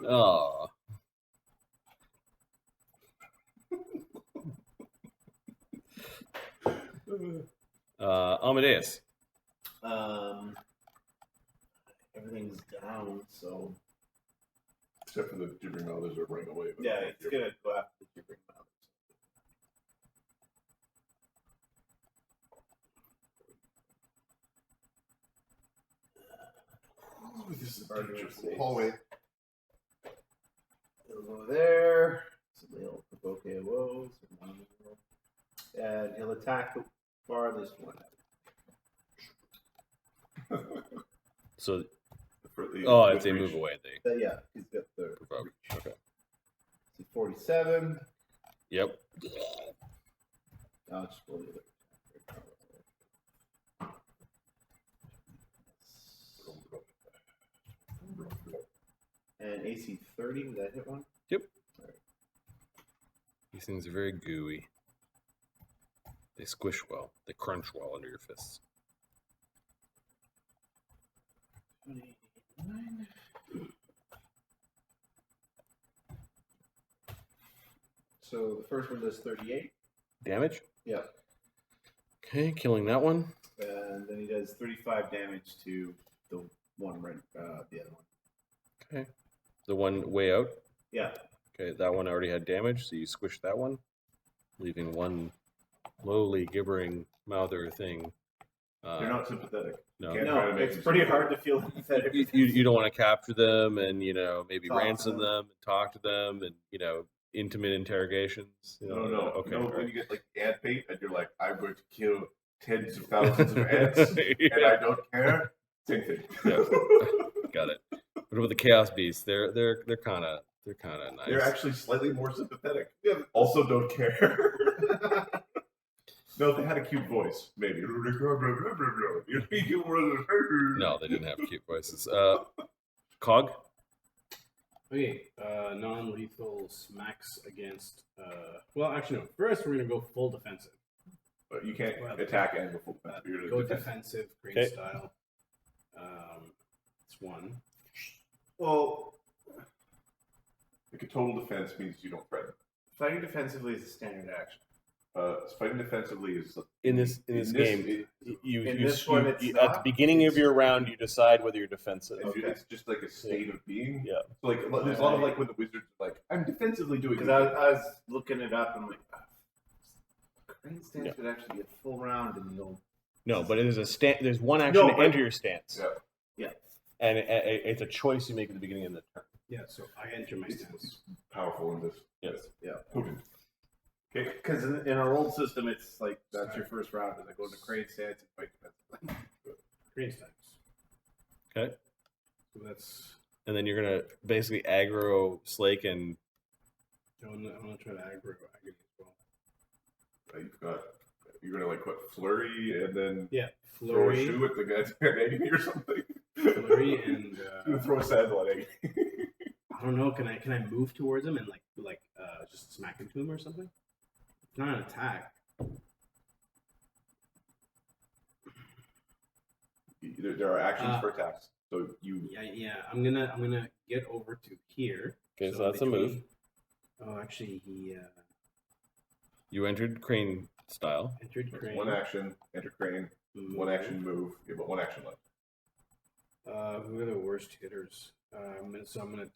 Oh. Amadeus. Everything's down, so Except for the gibbering mouthers are running away. but- yeah, it's gonna go after the gibbering mouths. Ooh, this is a Barnabas dangerous saves. hallway. It'll go there. So rolls. One of them roll. And he'll attack the farthest one. So, For the, oh, with if they reach. move away, they But yeah, he's got the provoke. Okay. 47. Yep. I'll just roll the other. And AC 30, would that hit one? Yep. These things are very gooey. They squish well. They crunch well under your fists. 29. So the first one does 38. Damage? Yep. Okay, killing that one. And then he does 35 damage to the one right, the other one. Okay. The one way out? Yeah. Okay, that one already had damage, so you squish that one, leaving one lowly, gibbering mouther thing. You're not sympathetic. No. Can't try to No, make it's them pretty sympathetic. hard to feel empathetic. You don't want to capture them and, maybe Talk to ransom them. them and talk to them and, intimate interrogations. No. Okay. No, when right. you get like ant bait and you're like, I'm going to kill tens of thousands of ants and Yeah. I don't care. Same thing. Yeah. Got it. What about the chaos beasts? They're kind of nice. They're actually slightly more sympathetic. Also don't care. No, they had a cute voice, maybe. No, they didn't have cute voices. Cog? Okay, non-lethal smacks against. Well, actually, no. First, we're gonna go full defensive. But you can't attack and go full defense. You're Go defensive. defensive, green Okay. style. It's one. Well, Like a total defense means you don't threaten. fighting defensively is a standard action. Fighting defensively is In this game, you in this one, it's at not. the beginning of your round, you decide whether you're defensive. it's just like a state of being. Yeah. So like there's a lot of like when the wizards are like, I'm defensively doing Because good. I was looking it up and I'm like, crane stance Yeah. would actually be a full round and you'll. No, but it is there's one action No, to but- enter your stance. Yeah. Yeah. And it's a choice you make at the beginning of the turn. Yeah, so I enter my It's stance. powerful in this. Yes. Yeah. Potent. Okay. Because in our old system, it's like that's your first round. Is I go into crane stance and fight defensively. Green stance. Okay. So that's. And then you're gonna basically aggro Slake and I'm gonna try to aggro Agony as well. You're gonna like what flurry and then Yeah, throw a flurry, shoe at the guy's agony or something. flurry, and You throw a sandal at agony. I don't know. Can I move towards him and just smack into him or something? It's not an attack. There are actions for attacks, so you. Yeah. I'm gonna get over to here. okay, so that's a move. Oh, actually, he You entered crane style. entered crane. One action, enter crane. One action, move. You have one action left. Who are the worst hitters? I'm gonna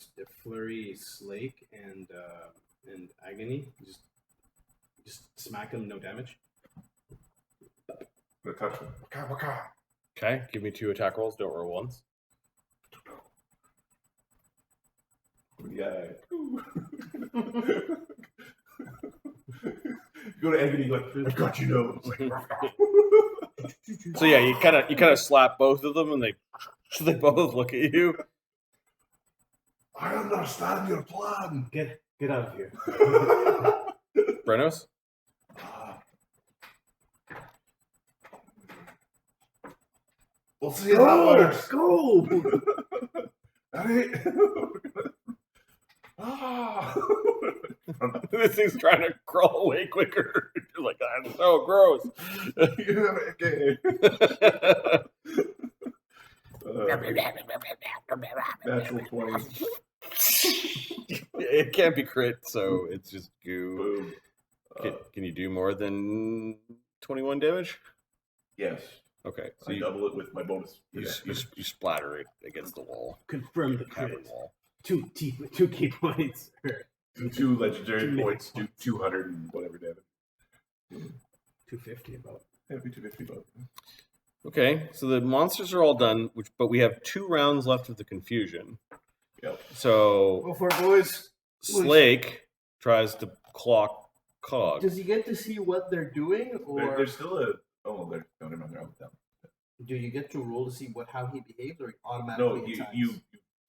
flurry Slake and Agony. Just smack him, no damage. I'm gonna touch him. Waka. Okay, give me 2 attack rolls. Don't roll ones. Yeah. Go to agony like I got you nose. So yeah, you kind of slap both of them, and they both look at you. I understand your plan. Get out of here. Brennos. We'll see how that works. Go. Ready? Ah. This thing's trying to crawl away quicker. You're like, that's so gross. Okay. Natural 20. It can't be crit, so it's just goo. Boom. Can you do more than 21 damage? Yes. Okay, so I you double it with my bonus. you splatter it against the wall, Confirm the cavern crit. wall. 2 key points. 2 legendary 2 points, do 200 and whatever damage. 250 about. That'd be 250 bucks. Okay, so the monsters are all done, but we have 2 rounds left of the confusion. Yep. So Go for it, boys. Slake tries to clock cog. Does he get to see what they're doing, or There's still a. Oh, they're never mind. They're out with them. do you get to roll to see how he behaves, or he No, automatically attacks? he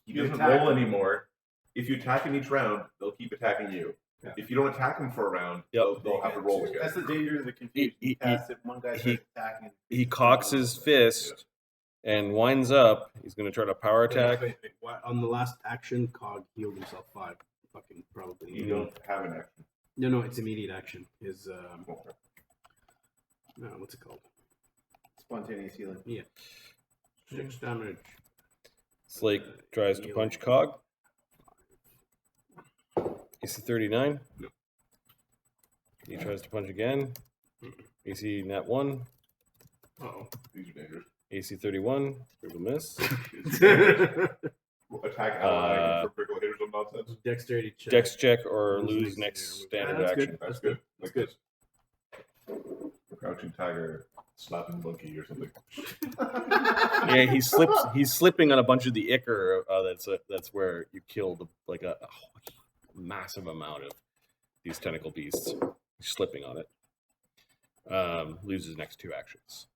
You doesn't attack roll him. anymore. If you attack him each round, they'll keep attacking you. Yeah. If you don't attack him for a round, Yep. they'll have to roll again. That's the danger of the confusion. He- You cast it, one guy starts attacking. He cocks his fist and winds up. He's going to try to power attack. Wait. On the last action, Cog healed himself 5. Fucking probably. You don't have an action. No, it's immediate action. His Okay. no, what's it called? Spontaneous healing. 6 damage. Slake tries to punch Cog. AC 39. He tries to punch again. AC nat 1. Oh. These are dangerous. AC 31. Critical miss. Attack ally for critical hitters of nonsense. Dexterity check. Dex check or Lose lose next next- standard that's action. good. That's good. Like this. Crouching tiger, slapping monkey or something. Yeah, he's slipping on a bunch of the ichor. That's where you killed like a massive amount of these tentacle beasts. He's slipping on it. Loses next 2 actions.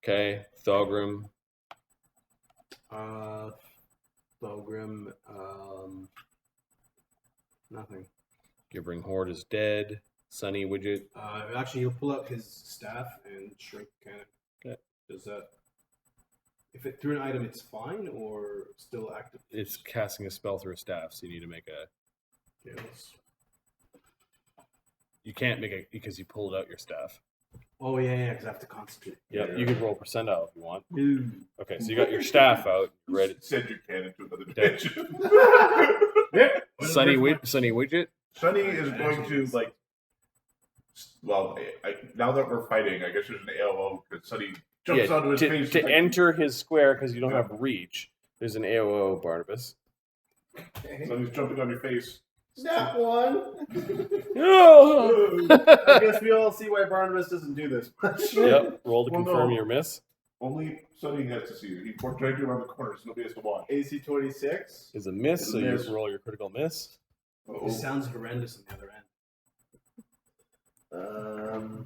Okay, Thogrim. Thogrim, nothing. Gibbering Horde is dead. Sunny Widget. Actually, he'll pull out his staff and shrink kind of. Okay. Does that? If it through an item, it's fine or still active? It's casting a spell through a staff, so you need to make a. Yeah, let's- You can't make it because you pulled out your staff. Oh yeah, because I have to concentrate. Yep, you can roll percentile if you want. Ooh. Okay, so you got your staff out. Ready. Send your cannon to another dimension. Sunny Widget. Sunny is going to like. Well, now that we're fighting, I guess there's an AOO because Sunny jumps onto his face. To like, enter his square because you don't have reach. There's an AOO, Barnabas. Sunny's jumping on your face. Step 1. No. I guess we all see why Barnabas doesn't do this much. Yep. Roll to Well, confirm no. your miss. Only Sunny has to see it. He dragged you around the corner so nobody has to watch. AC 26. Is a miss, It's a so miss. you roll your critical miss. It sounds horrendous on the other end.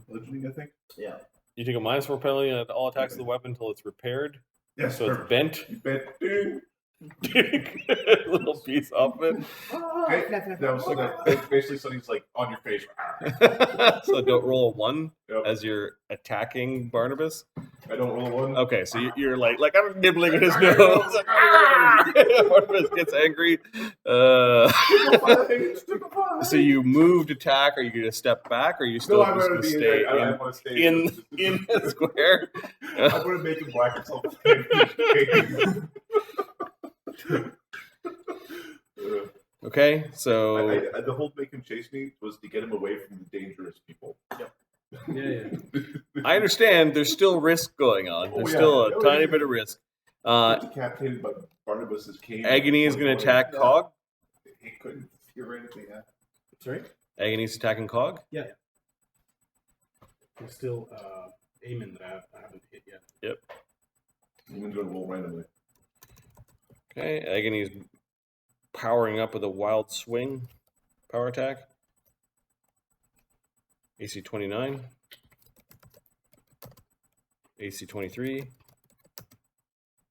Bludgeoning, I think. Yeah. You take a -4 penalty on all attacks of the weapon until it's repaired. Yes, So it's perfect. bent. You bet. Ding. Little piece off it. Okay. Now, so that basically Sunny's like on your face. So don't roll a 1 Yep. as you're attacking Barnabas. I don't roll a 1. Okay, so you're like I'm nibbling at his nose. Like, "Ah!" Barnabas gets angry. So you move to attack, or you going to step back, or you still I'm just going going to to be stay I want to stay in the square? I'm going to make him whack himself. Okay, so The whole make him chase me was to get him away from the dangerous people. Yeah. I understand there's still risk going on. There's Oh, yeah. still a Oh, tiny yeah. bit of risk. Decapitated by Barnabas's cane. Agony is going to attack Cog. He couldn't theoretically have. Sorry. Agony's attacking Cog. There's still Aemon that I haven't hit yet. I'm going to roll randomly. Okay, Agony's powering up with a wild swing. Power attack. AC 29. AC 23.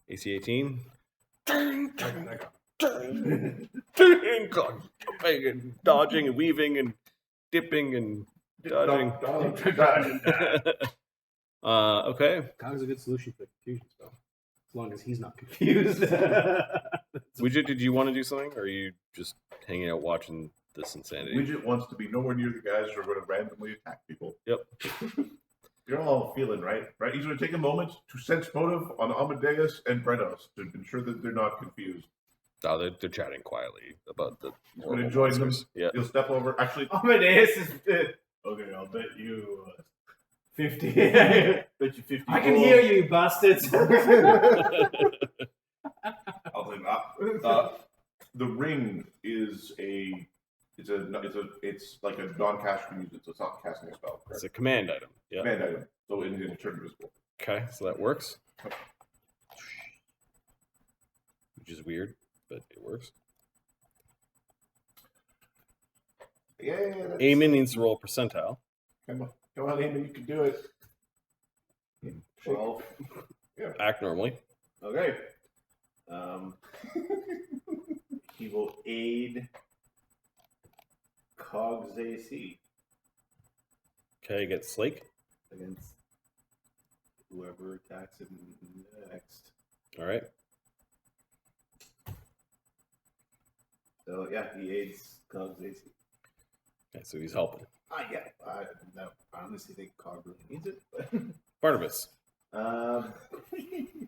AC 18. Jumping and dodging and weaving and dipping and dodging. Okay. Cog's a good solution for the confusion spell, as long as he's not confused. Widget, did you want to do something, or are you just hanging out watching this insanity? Widget wants to be nowhere near the guys who are going to randomly attack people. Yep. You're all feeling right? He's going to take a moment to sense motive on Amadeus and Brennos to ensure that they're not confused. No, they're chatting quietly about the. He's going to join them. Yeah. He'll step over. Actually, Amadeus is good. okay, I'll bet you 50. bet you 50. I can hear you, bastards. I'll take that. The ring is it's like a non-cast can use it, so it's not casting a spell. It's Correct? a command item. Yeah. Command item, so it'll turn invisible. Okay, so that works. Which is weird. but it works. Yeah, that's... Eamon needs to roll a percentile. Come on, Eamon, you can do it. 12. Act normally. Okay. He will aid Cog's AC Okay, get Slake. against whoever attacks him next. All right. So yeah, he aids Cog's AC. Okay, so he's helping. Yeah. I honestly think Cog really needs it. Barnabus.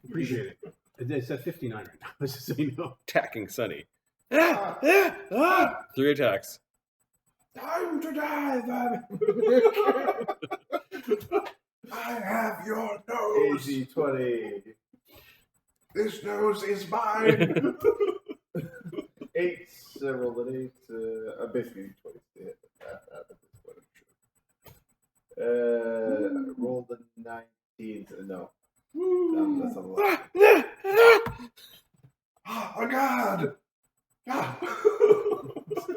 Appreciate it. It's at 59 right now. Let's just so you know. Attacking Sunny. 3 attacks. Time to die, Vamp. I have your nose. AC 20. This nose is mine. 8, several and 8. Basically 20. Yeah, at this point, I'm sure. Rolled a 19. No. That's a lot. Oh, God.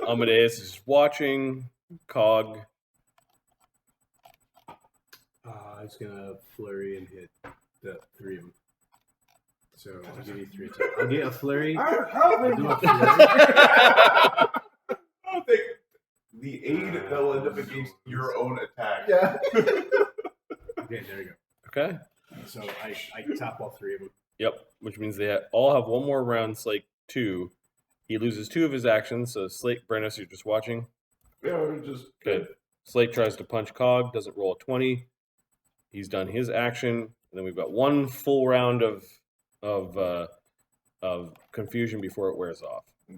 Amadeus is watching. Cog. It's gonna flurry and hit the 3 of them. So I'll give you 3 attacks. I'll get a flurry. I'm I'll helping do you. a flurry. I think the aid that will end up against your own attack. Yeah. Okay, there you go. Okay. So I tap all 3 of them. Yep. Which means they all have one more round. Slake 2. He loses 2 of his actions. So Slake, Brennos, you're just watching. Yeah, we're just Good. Slake tries to punch Cog. Doesn't roll a 20. He's done his action. And then we've got one full round of confusion before it wears off. I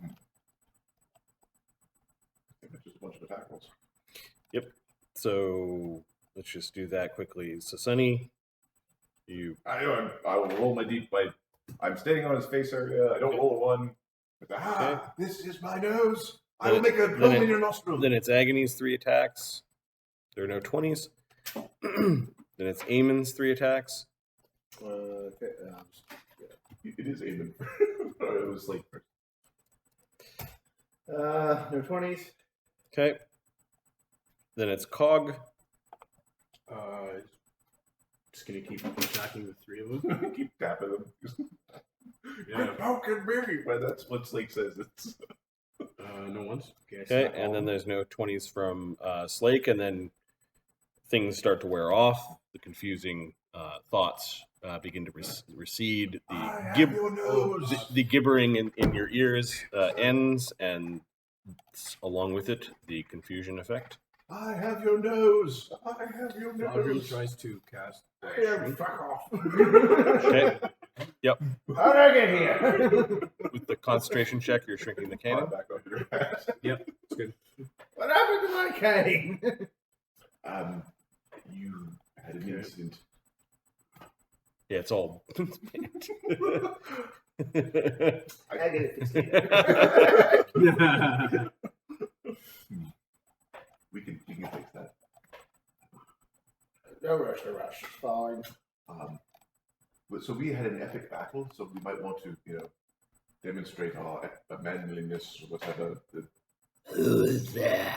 think it's just a bunch of attack rolls. Yep. So let's just do that quickly. So Sunny, I will roll my deep. I'm standing on his face area. I don't roll a 1. Okay. This is my nose. I Then will make a then hole it- in your nostril. then it's Agony's 3 attacks. There are no 20s. Then it's Eamon's 3 attacks. Okay. It is Eamon. It was like No 20s. Okay. Then it's Cog. Just gonna keep attacking the 3 of them. keep tapping them. Yeah. Quit poking me. But that's what Slake says. It's No ones. Okay. Okay. And then there's no 20s from Slake. And then things start to wear off. The confusing thoughts begin to recede. I have The, your nose. the gibbering in your ears ends, and along with it, the confusion effect. I have your nose. I have your Thogram nose. tries to cast. Yeah, fuck off. Okay. Yep. How did I get here? With the concentration check, you're shrinking the cannon. Back up your ass. Yep, it's good. What happened to my cane? You had an incident. Yeah, it's all. I gotta get it fixed later. We can fix that. No rush. Fine. So we had an epic battle, so we might want to, demonstrate our manliness or whatever. Who is there?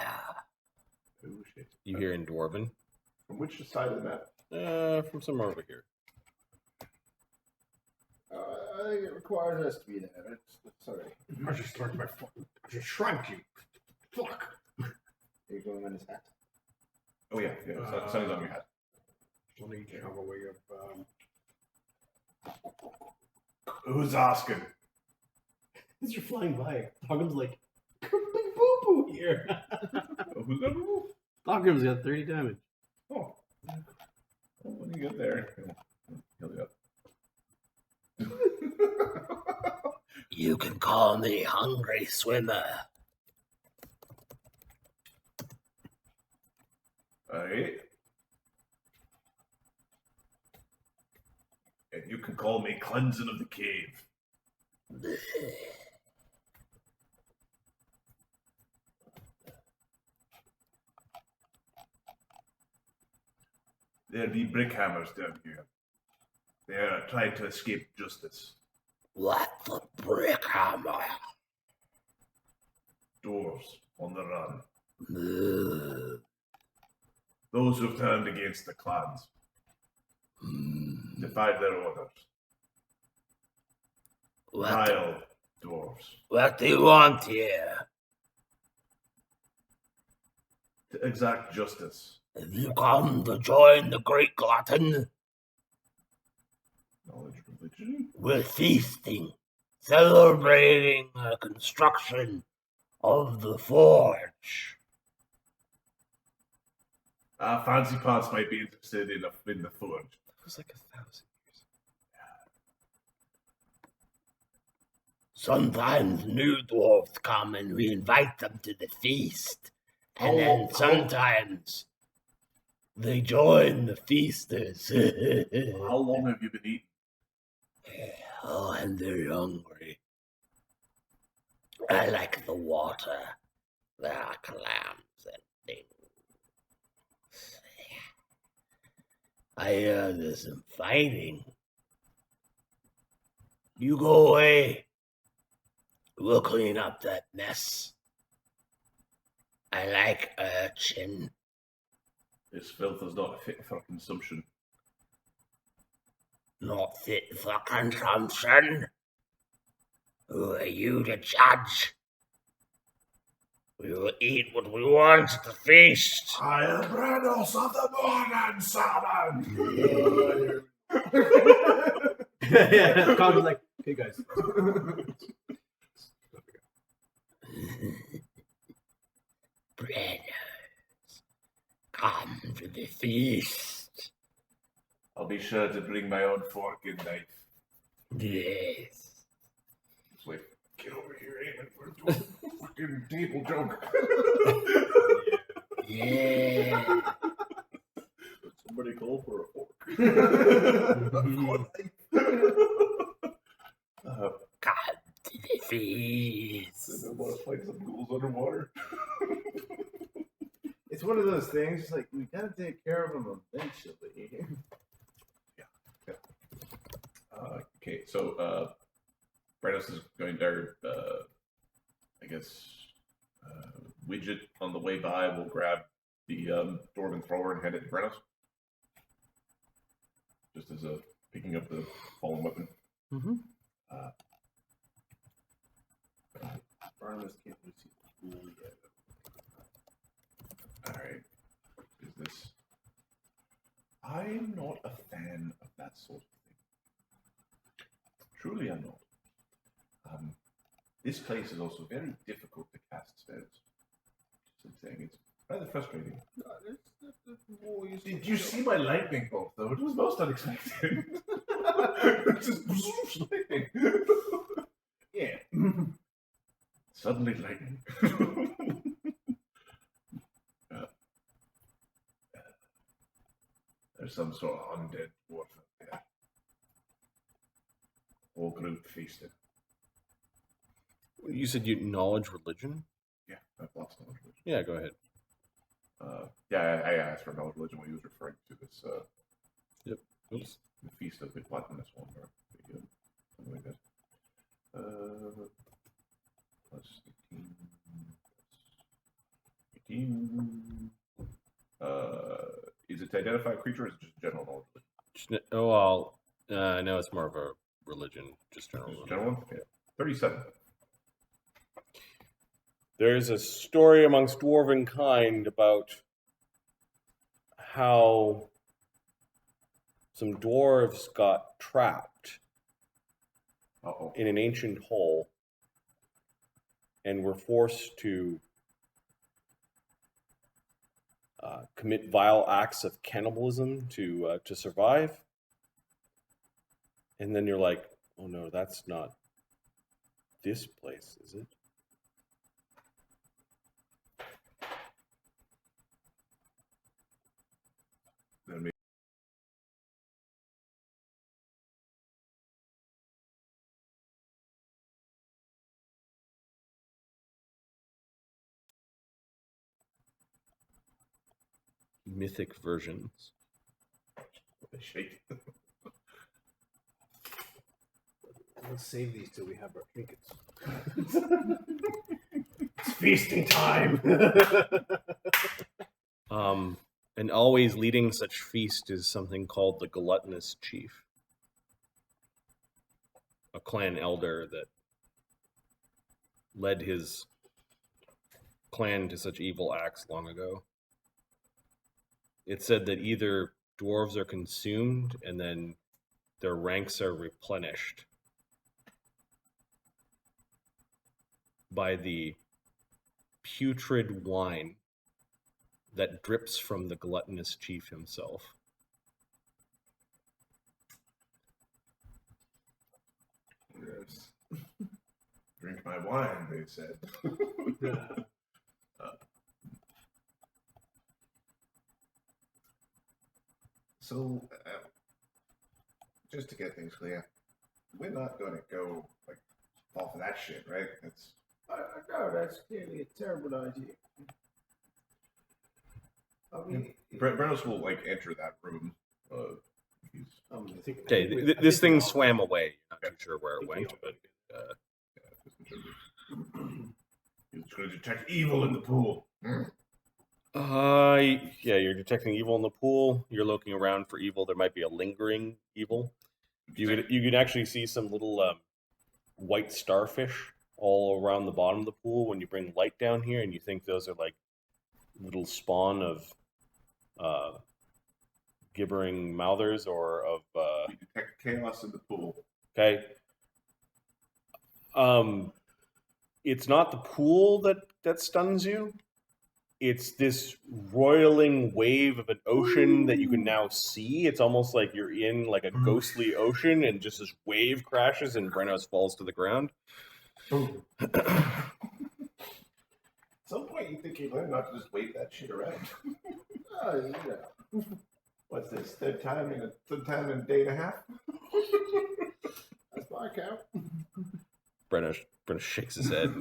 Oh shit! You hear in Dwarven. From which side of the map? From somewhere over here. I think it requires us to be there. Sorry. I just struck my fucking. I just shrank you. Fuck. Are you going on his hat? Oh yeah. Sunny's on your hat. Let me have a way of. Who's asking? As you're flying by, Thogram's like, big boo boo here. Who's that? Thogram's got 30 damage. Oh. When you get there, he'll be up. You can call me Hungry Swimmer. Alright. And you can call me Cleansing of the Cave. There be Brickhammers down here. They are trying to escape justice. What the Brickhammer? Dwarves on the run. Moo. Those who've turned against the clans. Defied their orders. Vile dwarves. What do you want here? To exact justice. Have you come to join the Great Glutton? Knowledge religion? We're feasting, celebrating the construction of the forge. Fancy Pants might be interested in the forge. It was like 1,000 years. Sometimes new dwarves come and we invite them to the feast. And then How- sometimes they join the feasters. How long have you been eating? Oh, I'm very hungry. I like the water. There are clams and things. I hear there's some fighting. You go away. We'll clean up that mess. I like urchin. This filth is not fit for consumption. Not fit for consumption. Who are you to judge? We will eat what we want at the feast. I am Brennos of the Morning Salmon! Yeah, Colin's like, hey guys. Brennos, come to the feast. I'll be sure to bring my own fork and knife. Yes. It's like, get over here, Eamon. We're doing a fucking table joke. Yeah. Somebody call for a fork. Come to the feast. I want to fight some ghouls underwater. It's one of those things. It's like we gotta take care of them eventually. Okay, so Brennos is going there. I guess Widget on the way by will grab the Dwarven Thrower and hand it to Brennos. Just as a picking up the fallen weapon. Mm-hmm. Barnabus can't really see the pool yet. Alright. Is this. I'm not a fan of that sort of thing. Truly, I'm not. This place is also very difficult to cast spells. Just saying, it's rather frustrating. Did you see my lightning bolt, though? It was most unexpected. It's just lightning. Yeah. Suddenly lightning. There's some sort of undead dwarf up there. Whole group feasted. You said you knowledge religion? Yeah, I've lost knowledge religion. Yeah, go ahead. Yeah, I asked for knowledge religion when he was referring to this. Oops. The feast of the gluttonous one, or something like that. Plus 18. 18. Is it to identify a creature, or is it just general knowledge religion? No, it's more of a religion, just general. Just general one? Yeah. 37. There's a story amongst dwarven kind about how some dwarves got trapped Uh-oh. in an ancient hole and were forced to commit vile acts of cannibalism to survive. And then you're like, oh no, that's not this place, is it? Then maybe Mythic versions. they shake. Let's save these till we have our trinkets. It's feasting time. And always leading such feast is something called the Gluttonous Chief, a clan elder that led his clan to such evil acts long ago. It said that either dwarves are consumed and then their ranks are replenished by the putrid wine that drips from the Gluttonous Chief himself. Yes. Drink my wine, they said. So, just to get things clear, we're not going to go fall for that shit, right? That's No, that's clearly a terrible idea. I mean, Brennos will enter that room. I think. Okay, this thing swam away. Not too sure where it went, but He's going to detect evil in the pool. yeah, you're detecting evil in the pool. You're looking around for evil. There might be a lingering evil. You can actually see some little white starfish all around the bottom of the pool when you bring light down here, and you think those are like little spawn of gibbering mouthers or of You detect chaos in the pool. okay. It's not the pool that stuns you. It's this roiling wave of an ocean that you can now see. It's almost like you're in like a ghostly ocean, and just this wave crashes and Brennos falls to the ground. At some point, you think you learn not to just wave that shit around. oh, yeah. What's this? Third time in a day and a half? That's my count. Brennos shakes his head.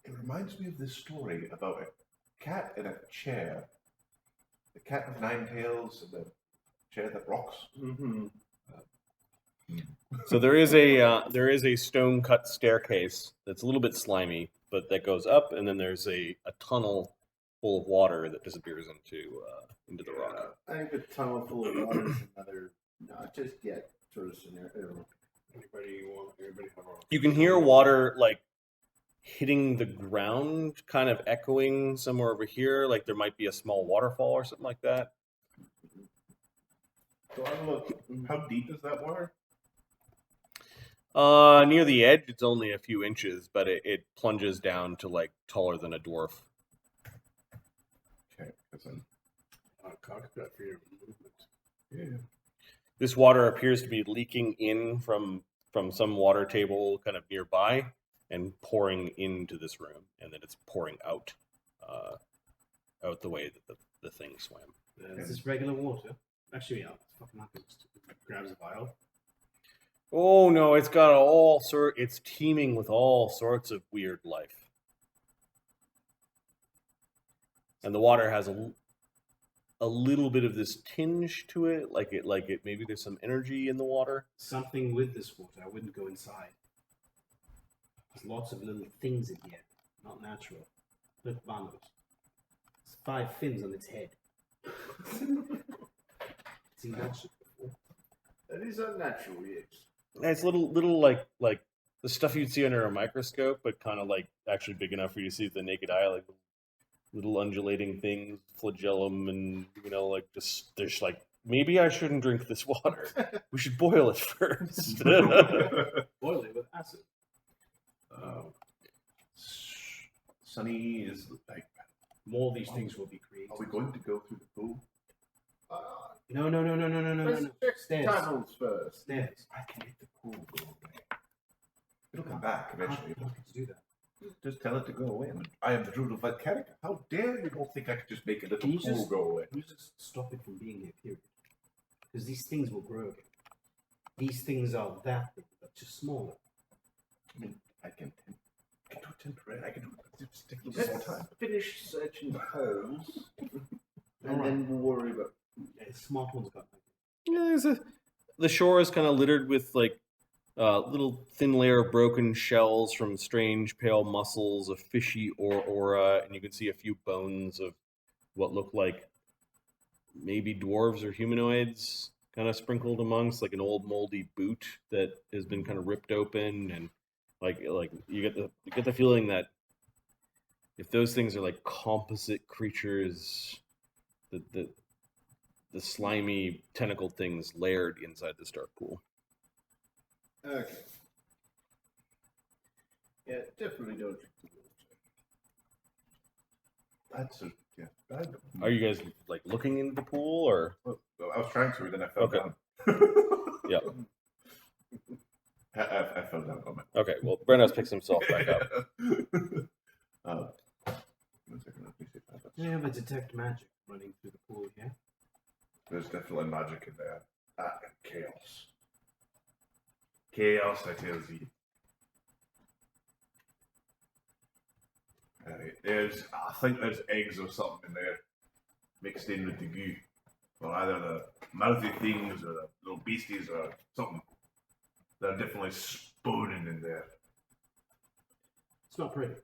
It reminds me of this story about a cat in a chair. The cat with 9 tails and the chair that rocks. Mm-hmm. So there is a stone cut staircase that's a little bit slimy, but that goes up, and then there's a tunnel full of water that disappears into the rock. I think the tunnel full of water is another not just yet sort of scenario. Everybody have a... You can hear water like hitting the ground, kind of echoing somewhere over here, like there might be a small waterfall or something like that. So I look. How deep is that water? Near the edge, it's only a few inches, but it plunges down to like taller than a dwarf. Okay, because I'm. Cockpit for your movement. Yeah. This water appears to be leaking in from some water table kind of nearby and pouring into this room, and then it's pouring out the way that the thing swam. Is this regular water? Actually, yeah. It's fucking happens. Grabs a vial. Oh no, it's got it's teeming with all sorts of weird life. And the water has a little bit of this tinge to it, like it maybe there's some energy in the water. Something with this water. I wouldn't go inside. There's lots of little things in here. Not natural. Look, Barnabus. There's 5 fins on its head. Seen that shit before? That is unnatural, yes. It's little like the stuff you'd see under a microscope, but kind of like actually big enough for you to see with the naked eye, like little undulating things, flagellum, and like just there's like maybe I shouldn't drink this water. We should boil it first. Boil it with acid. Sunny is like. More of these things will be created. Are we going to go through the pool? No. Let's check Stairs. tunnels first. Stairs. I can make the pool go away. It'll come back eventually. How could you do that? Just tell it to go away. I am the Druid of Volcanica. How dare you don't think I could just make a little Can you pool just- go away? Can you just stop it from being here, period? Because these things will grow again. These things are that big, but just smaller. I mean, I can do it temporarily. I can do it. Just take a little more Let's time. finish searching the holes, and Alright. then we'll worry about. Yeah, smart ones got like Yeah, the shore is kind of littered with like Little thin layer of broken shells from strange pale muscles, a fishy aura, and you can see a few bones of what look like maybe dwarves or humanoids kind of sprinkled amongst, like an old moldy boot that has been kind of ripped open, and like you get the feeling that if those things are like composite creatures, the slimy tentacled things layered inside this dark pool. Okay. Yeah, definitely don't drink the water. That's a, yeah. Are you guys like looking into the pool, or? Well, I was trying to, then I fell Okay. down. Yeah. I fell down on my. Okay, well, Brennos picks himself back up. 1 second, let me see if I have We have a detect magic running through the pool here. There's definitely magic in there. And chaos. Chaos, I tell you. I think there's eggs or something in there mixed in with the goo. Well, either the mouthy things or the little beasties or something. They're definitely spawning in there. It's not pretty.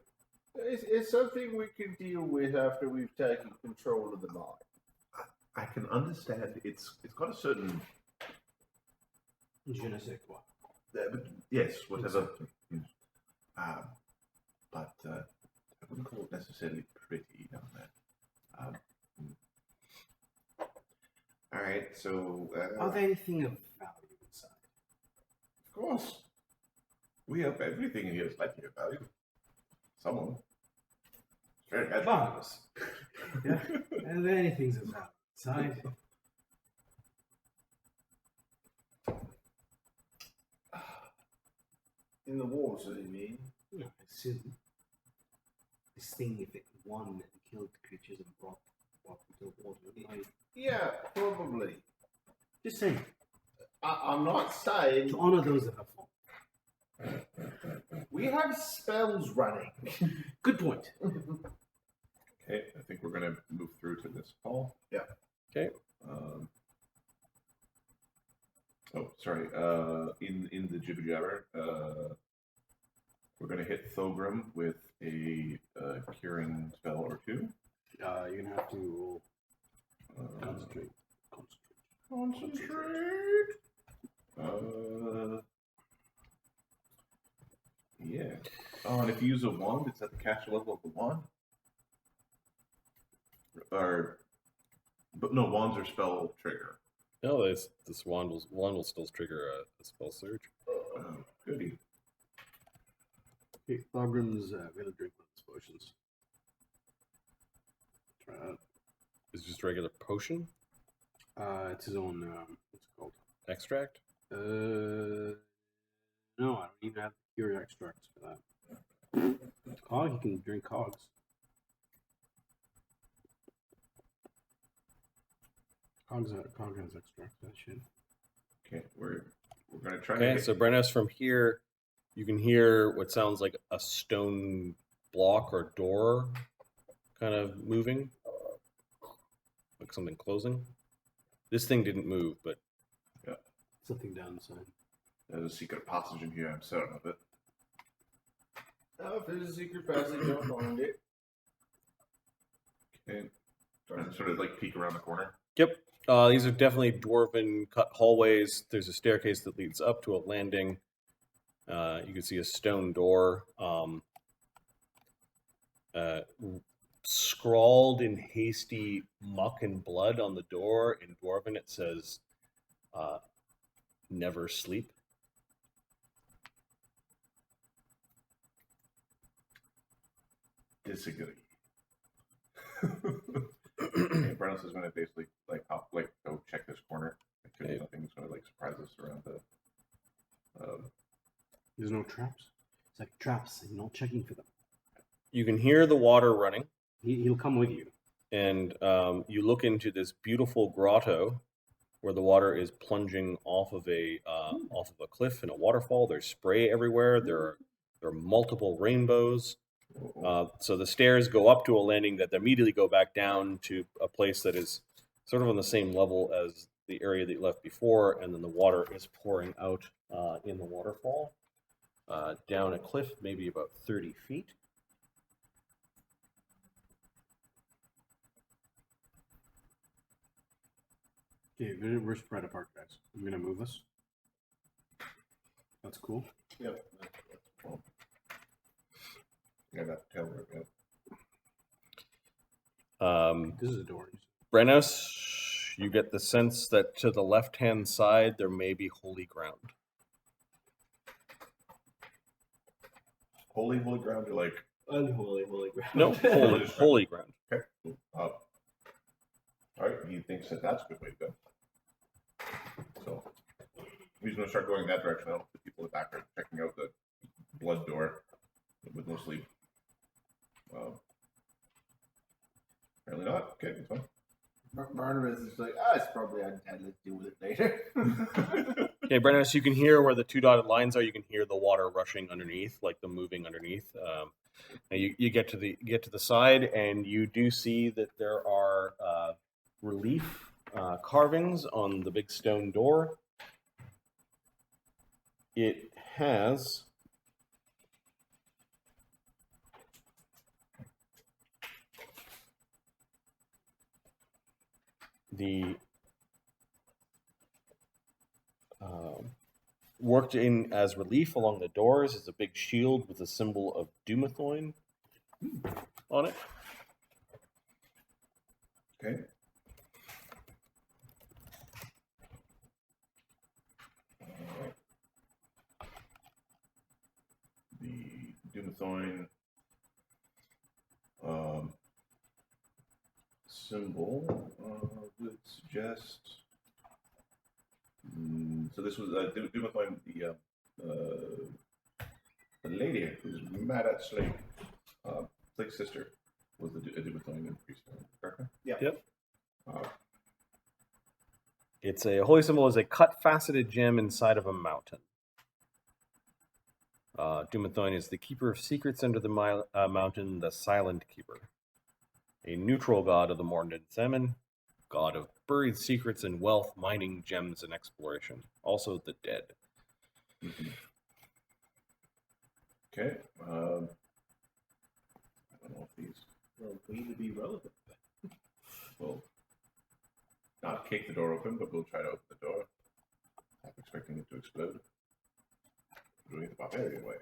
It's something we can deal with after we've taken control of the mine. I can understand it's got a certain Je ne sais quoi. yes, whatever. But I wouldn't call it necessarily pretty down there. All right, so Are there anything of value inside? of course, we hope everything in here is likely of value. Someone. It's very magical. Barnabus. Yeah. Are there anything of value inside? In the water, you mean? No, I assume. This thing, if it won and killed creatures and brought them to the water, it might. Yeah, probably. Just saying. I'm not saying To honor those that have fallen. we have spells running. Good point. Okay, I think we're gonna move through to this hall. Yeah. Okay. Oh, sorry. In the jibber jabber, we're gonna hit Thogram with a curing spell or two. You're gonna have to roll Concentrate. Concentrate. Yeah. Oh, and if you use a wand, it's at the caster level of the wand. But no, wands are spell trigger. No, this wand will still trigger a spell surge. Oh, goody. Okay, Thogram's gonna drink one of his potions. Try that. It's just regular potion It's his own. What's it called? extract. No, I don't even have pure extracts for that. Cog, you can drink cogs. Cog has extract. That shit. Okay, we're gonna try to Okay, hit. so Brennos, from here, you can hear what sounds like a stone block or door kind of moving, like something closing. This thing didn't move, but Something down the side. There's a secret passage in here, I'm certain of it. Oh, if there's a secret passage, I'll find it. Okay. Sort of like peek around the corner. yep. These are definitely dwarven cut hallways. There's a staircase that leads up to a landing. You can see a stone door. Scrawled in hasty muck and blood on the door in Dwarven, it says, "Never sleep." Disagree. Okay, Brennos is going to basically go check this corner. Make sure Okay. nothing's going to surprise us around the. There's no traps. It's like traps, and you're not checking for them. You can hear the water running, He'll come with you. and you look into this beautiful grotto where the water is plunging off of a cliff in a waterfall. There's spray everywhere. There are multiple rainbows. So the stairs go up to a landing that immediately go back down to a place that is sort of on the same level as the area that you left before, and then the water is pouring out in the waterfall, down a cliff, maybe about 30 feet. Okay, we're spread apart, guys. I'm gonna move us. That's cool. Yep. That's cool. Yeah, that tail work. Yep. This is a door. Brennos, you get the sense that to the left-hand side there may be holy ground. Holy ground, or like Unholy ground. No, holy ground. okay. Cool. All right. He thinks that that's a good way to go. So he's going to start going that direction. Now the people in the back are checking out the blood door with no sleep. Apparently not. Okay, that's fine. Barnabus is like, it's probably untitled. Let's deal with it later. Okay, Brennos, you can hear where the two dotted lines are. You can hear the water rushing underneath, like the moving underneath. Now you get to the side, and you do see that there are relief carvings on the big stone door. It has the worked in as relief along the doors is a big shield with a symbol of Dumathoin on it. Okay. The Dumathoin symbol would suggest. So this was Dumathoin, the lady who's mad at Slake, Slake's sister, was a Dumathoin in Grimstone, correct? Yep. Uh, It's a holy symbol is a cut faceted gem inside of a mountain. Dumathoin is the keeper of secrets under the mountain, the silent keeper. A neutral god of the morn and salmon, god of buried secrets and wealth, mining, gems, and exploration. Also the dead. Okay. I don't know if these We would be relevant. will not kick the door open, but we'll try to open the door. I'm expecting it to explode. Doing it the barbarian way.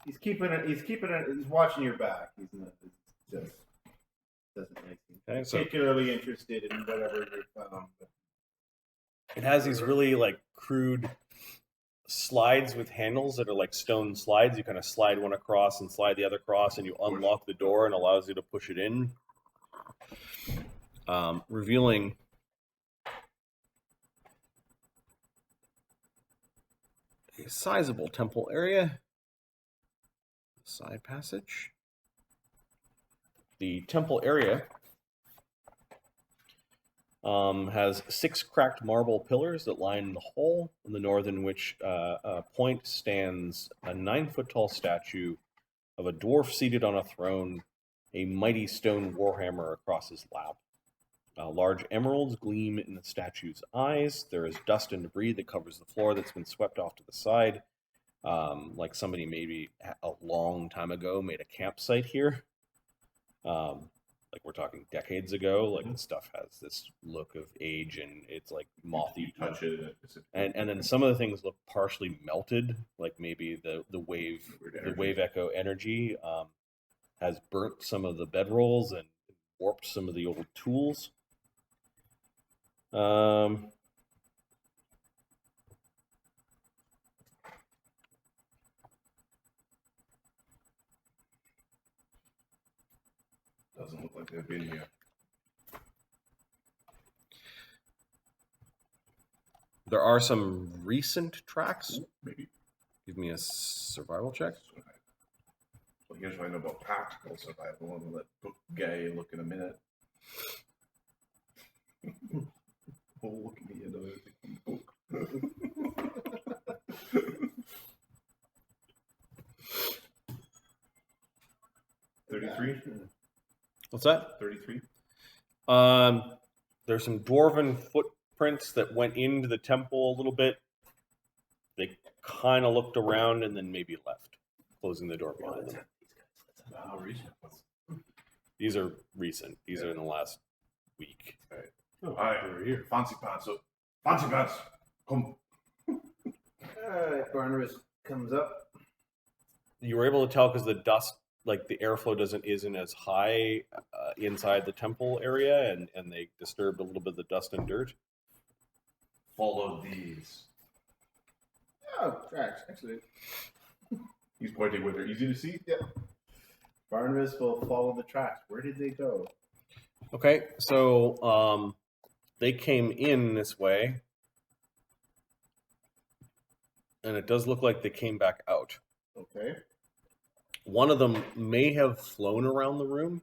He's keeping it. He's watching your back. He's not. He's just doesn't make him Okay, so particularly interested in whatever you found. But it has these really like crude slides with handles that are like stone slides. You kind of slide one across and slide the other across, and you unlock the door and allows you to push it in, revealing a sizable temple area. Side passage. The temple area has 6 cracked marble pillars that line the hole, in the northern which point stands a 9-foot-tall statue of a dwarf seated on a throne, a mighty stone warhammer across his lap. Large emeralds gleam in the statue's eyes. There is dust and debris that covers the floor that's been swept off to the side. Like somebody maybe a long time ago made a campsite here. Like we're talking decades ago. Like the stuff has this look of age and it's like mothy. Touch it, and then some of the things look partially melted. Like maybe the wave echo energy has burnt some of the bedrolls and warped some of the old tools. Doesn't look like they've been here. There are some recent tracks. Maybe. Give me a survival check. So here's what I know about practical survival. I'm gonna let Book Gay look in a minute. We'll look at the end of it. Book. 33. 33? What's that? 33? There's some dwarven footprints that went into the temple a little bit. They kind of looked around and then maybe left, closing the door behind them. How recent? These are recent. These are in the last week. Oh, Alright, we're here. Fancy Pants up. Fancy Pants, come. Alright, Barnabas comes up. You were able to tell because the dust, like the airflow isn't as high inside the temple area, and they disturbed a little bit of the dust and dirt. Follow these. Oh, tracks. Excellent. He's pointing where they're easy to see. Yeah. Barnabas will follow the tracks. Where did they go? Okay, so they came in this way, and it does look like they came back out. Okay. One of them may have flown around the room,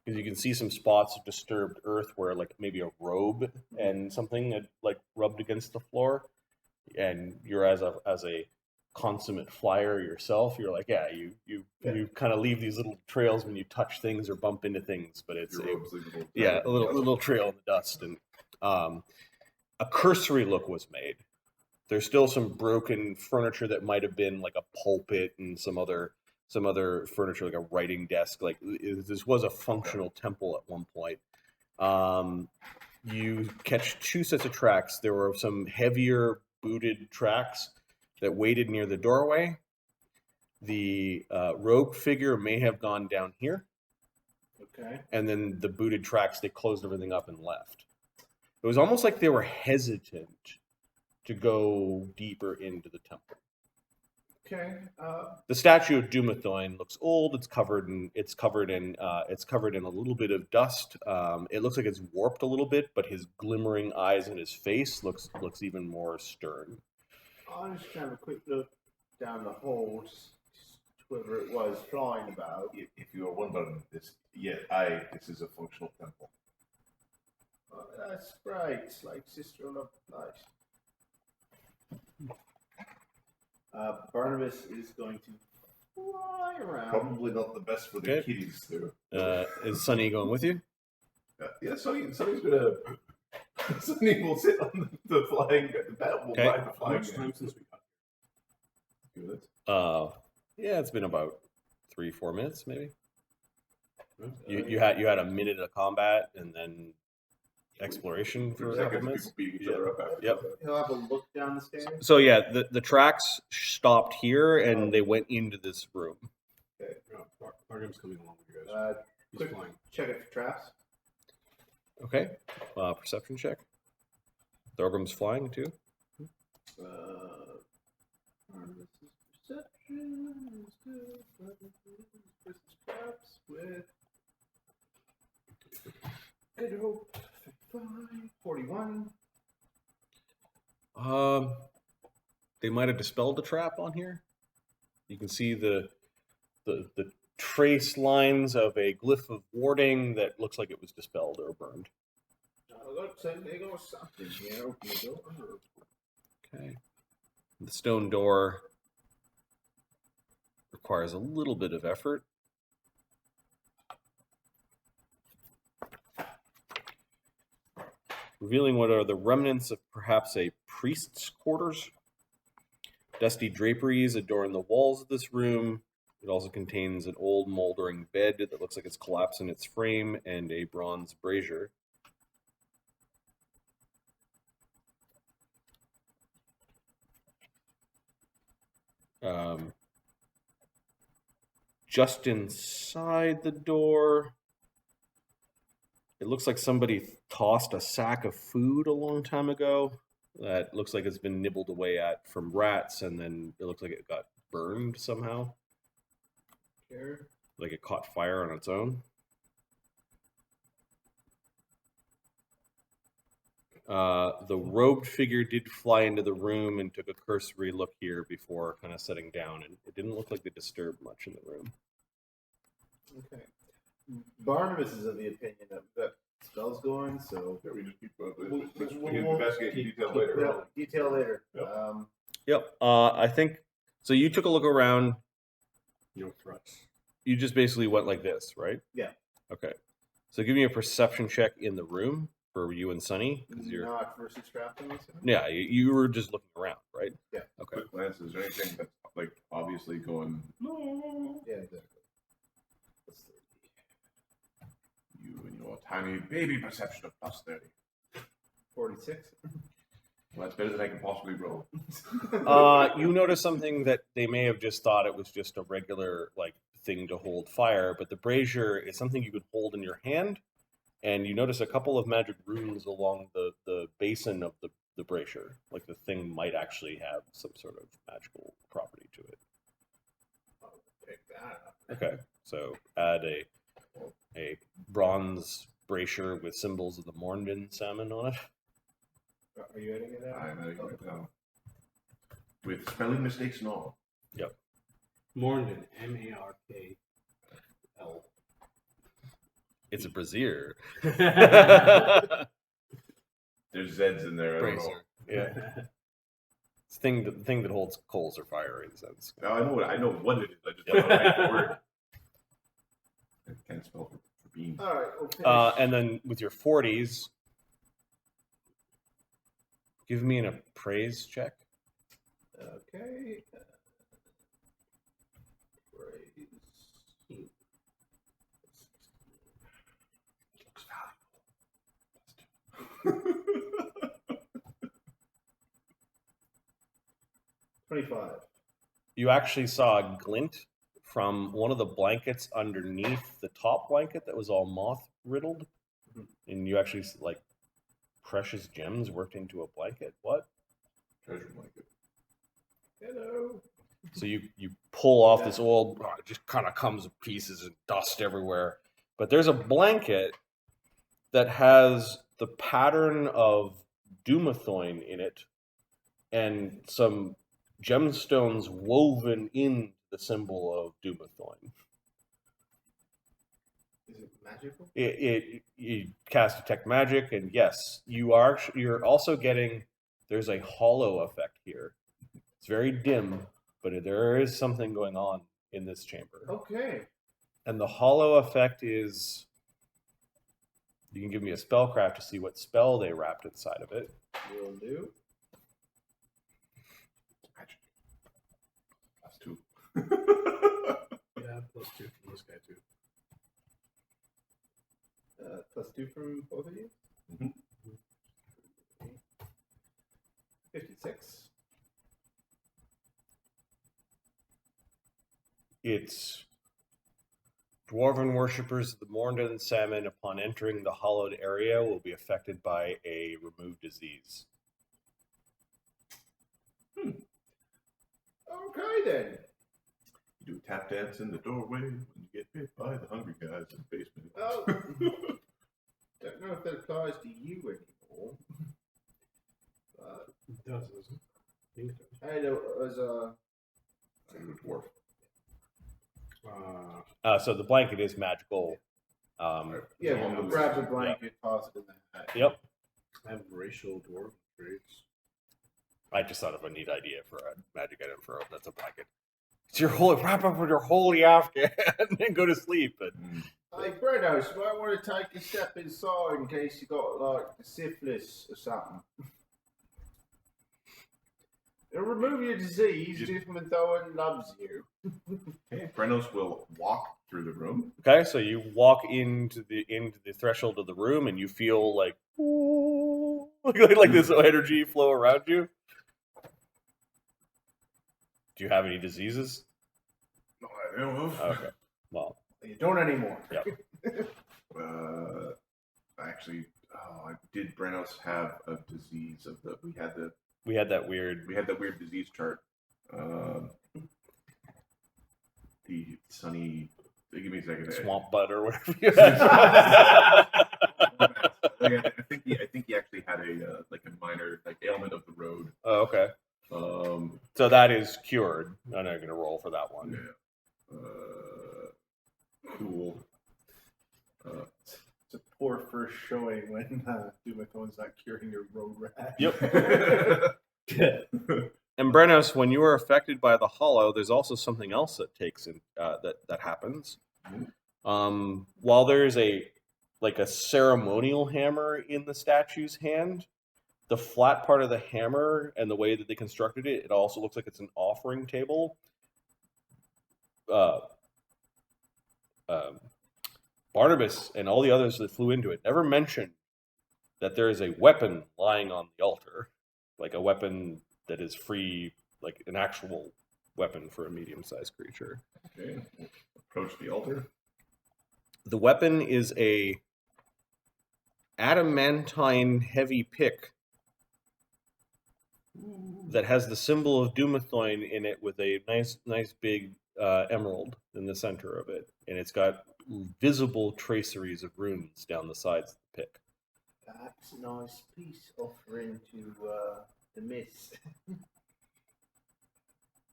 because you can see some spots of disturbed earth where, like, maybe a robe and something had, like, rubbed against the floor. And you're as a consummate flyer yourself, you're like, yeah, you kind of leave these little trails when you touch things or bump into things, but it's a little trail in the dust. And a cursory look was made. There's still some broken furniture that might have been like a pulpit and some other furniture, like a writing desk. Like this was a functional temple at one point. You catch two sets of tracks. There were some heavier booted tracks that waited near the doorway. The robed figure may have gone down here. Okay. And then the booted tracks, they closed everything up and left. It was almost like they were hesitant to go deeper into the temple. Okay. The statue of Dumathoin looks old. It's covered in a little bit of dust. It looks like it's warped a little bit, but his glimmering eyes and his face looks even more stern. I'll just have a quick look down the hole, just whoever it was flying about. If you are wondering this, this is a functional temple. Oh, that's right. It's like Sister of Light. Barnabas is going to fly around. Probably not the best for the Okay. kiddies, though. Is Sunny going with you? Yeah, Sonny's gonna. Sonny will sit on the flying. The bat will Okay. ride the How flying. much time since we got Good. Yeah, it's been about 3-4 minutes, maybe. here? You had a minute of combat and then exploration for a couple Seconds, minutes. people beating each other up after. Yep. He'll have a look down the stairs. So yeah, the tracks stopped here and they went into this room. Okay. Barnabas coming along with you guys. He's Quick flying. check it for traps. Okay. Perception check. Thorgrim's flying too. Barnabas' perception is good. Versus traps with good hope. 41. They might have dispelled the trap on here. You can see the trace lines of a glyph of warding that looks like it was dispelled or burned. Looks like they go something here. Open the door. Okay. The stone door requires a little bit of effort. Revealing what are the remnants of perhaps a priest's quarters. Dusty draperies adorn the walls of this room. It also contains an old moldering bed that looks like it's collapsed in its frame and a bronze brazier. Just inside the door, it looks like somebody tossed a sack of food a long time ago. That looks like it's been nibbled away at from rats, and then it looks like it got burned somehow. Here. Like it caught fire on its own. The robed figure did fly into the room and took a cursory look here before kind of setting down, and it didn't look like they disturbed much in the room. Okay. Barnabas is of the opinion that we've got spells going, so Yeah, we just keep we'll investigate in detail later. yeah, detail later. Yep. Yep. I think so. You took a look around. No threats. You just basically went like this, right? Yeah. Okay. So give me a perception check in the room for you and Sunny, because you're Not versus trapping. yeah, you were just looking around, right? Yeah. Okay. Quick glance. Is there anything that's like obviously going? No. Yeah, exactly. That's 30. You and your tiny baby perception of +30. 46. Well, that's better than I can possibly roll. You notice something that they may have just thought it was just a regular like thing to hold fire, but the brazier is something you could hold in your hand, and you notice a couple of magic runes along the basin of the brazier. Like the thing might actually have some sort of magical property to it. I'll pick that up. Okay, so add a bronze brazier with symbols of the Mornbin salmon on it. Are you adding it out? I'm adding it right now. With spelling mistakes and all. Yep. Morndon, M-A-R-K-L. It's a brazier. There's Zeds in there. I don't know. Brazier. Yeah. It's the thing that holds coals or fire in a sense. No, I know what it is. I just don't know the right word. I can't spell for bean. All right. We'll finish. And then with your 40s, give me an appraise check. Okay. Praise. Looks valuable. 25. You actually saw a glint from one of the blankets underneath the top blanket that was all moth riddled, and you actually like precious gems worked into a blanket. What? Treasure blanket. Hello. So you pull off this old, it just kind of comes in pieces and dust everywhere. But there's a blanket that has the pattern of Dumathoin in it, and some gemstones woven in the symbol of Dumathoin. Is it magical? You cast detect magic, and yes, you're also getting. There's a hollow effect here. It's very dim, but there is something going on in this chamber. Okay. And the hollow effect is. You can give me a spellcraft to see what spell they wrapped inside of it. Will do. Magic. +2. Yeah, +2 from this guy too. +2 from both of you? Mhm. 56. It's Dwarven worshippers of the Morndan salmon, upon entering the hollowed area, will be affected by a removed disease. Okay then. You do a tap dance in the doorway when you get bit by the hungry guys in the basement. Oh. Don't know if that applies to you anymore. It does, doesn't it? I think it does. Hey, there was a. You're a dwarf. So the blanket is magical. Yeah, Yeah, we'll grab the blanket, toss it in the hat. Yep. I have racial dwarf traits. I just thought of a neat idea for a magic item for that's a blanket. It's your holy wrap up with your holy Afghan and then go to sleep. But Hey, Brennos, you might want to take a step inside in case you got like syphilis or something. It'll remove your disease. Dumathoin loves you. Okay, Brennos will walk through the room. okay, so you walk into the threshold of the room and you feel like like this energy flow around you. Do you have any diseases? No, I know of. Okay. Well, You don't anymore. Yep. Actually, did Brennos have a disease of the? We had that weird. that weird disease chart. The sunny. Give me a second. Swamp butt or whatever you had. I think he actually had a like a minor like ailment of the road. Oh, okay. So that is cured. I'm not going to roll for that one. Yeah. Cool. It's a poor first showing when Dumathoin's not curing your road rat. Yep. And Brennos, when you are affected by the hollow, there's also something else that takes in, that happens. While there is a ceremonial hammer in the statue's hand, the flat part of the hammer and the way that they constructed it, it also looks like it's an offering table. Barnabus and all the others that flew into it never mentioned that there is a weapon lying on the altar, like a weapon that is free, like an actual weapon for a medium-sized creature. Okay. Approach the altar. The weapon is a adamantine heavy pick that has the symbol of Dumathoin in it with a nice big emerald in the center of it, and it's got visible traceries of runes down the sides of the pick. That's a nice peace offering to the mist.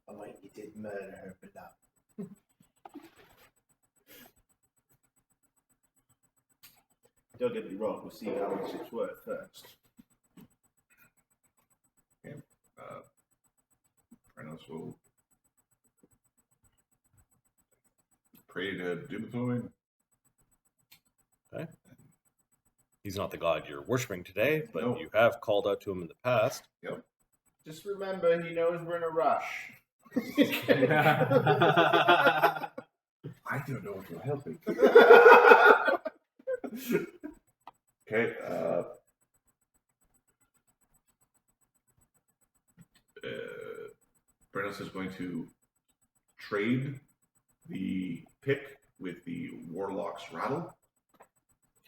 I mean, you did murder her for love. Don't get me wrong, we'll see how much it's worth first. Okay. Brennos will pray to Dumathoin. Okay. He's not the god you're worshiping today, but No. you have called out to him in the past. Yep. Just remember, he knows we're in a rush. I don't know if you're helping. Okay. Brennos is going to trade the pick with the Warlock's Rattle,